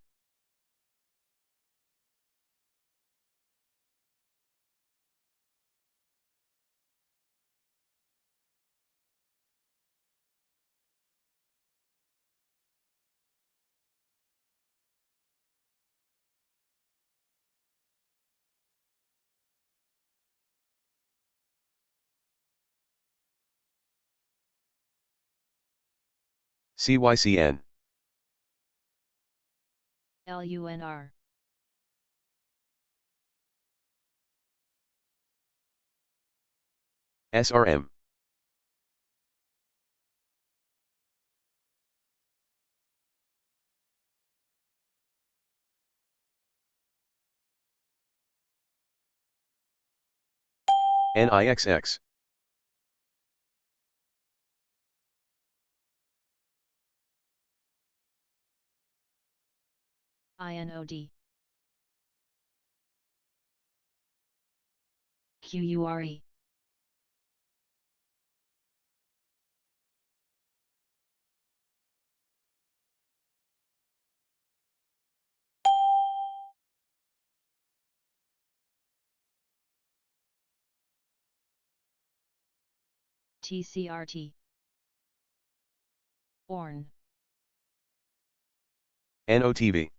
CYCN. LUNR. SRM. NIXX. INOD. QURE. TCRT. ORN. NOTV.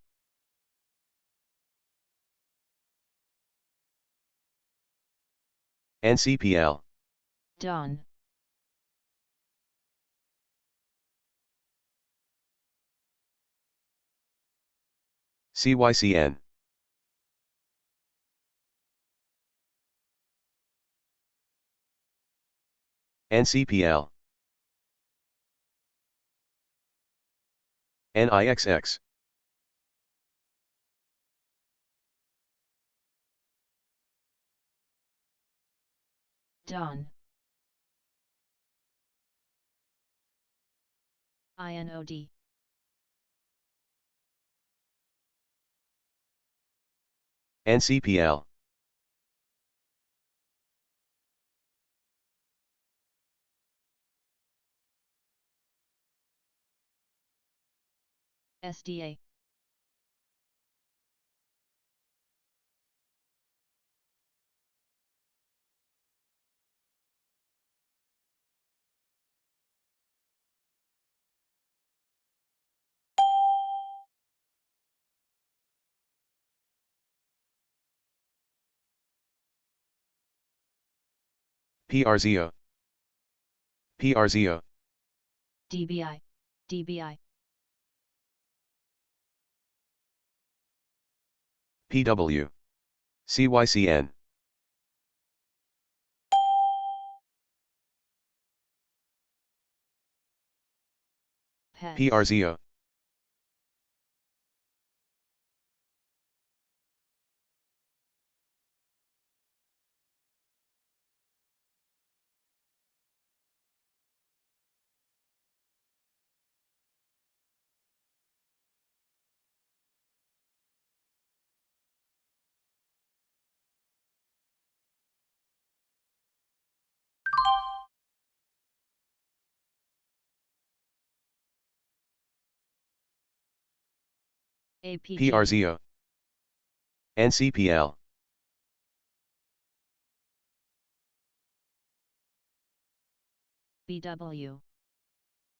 NCPL. DON. CYCN. NCPL. NIXX. Done. INOD. NCPL. SDA. PRZO. PRZO. DBI. DBI. PW. CYCN. PEX. PRZO. APG. PRZO. NCPL. BW.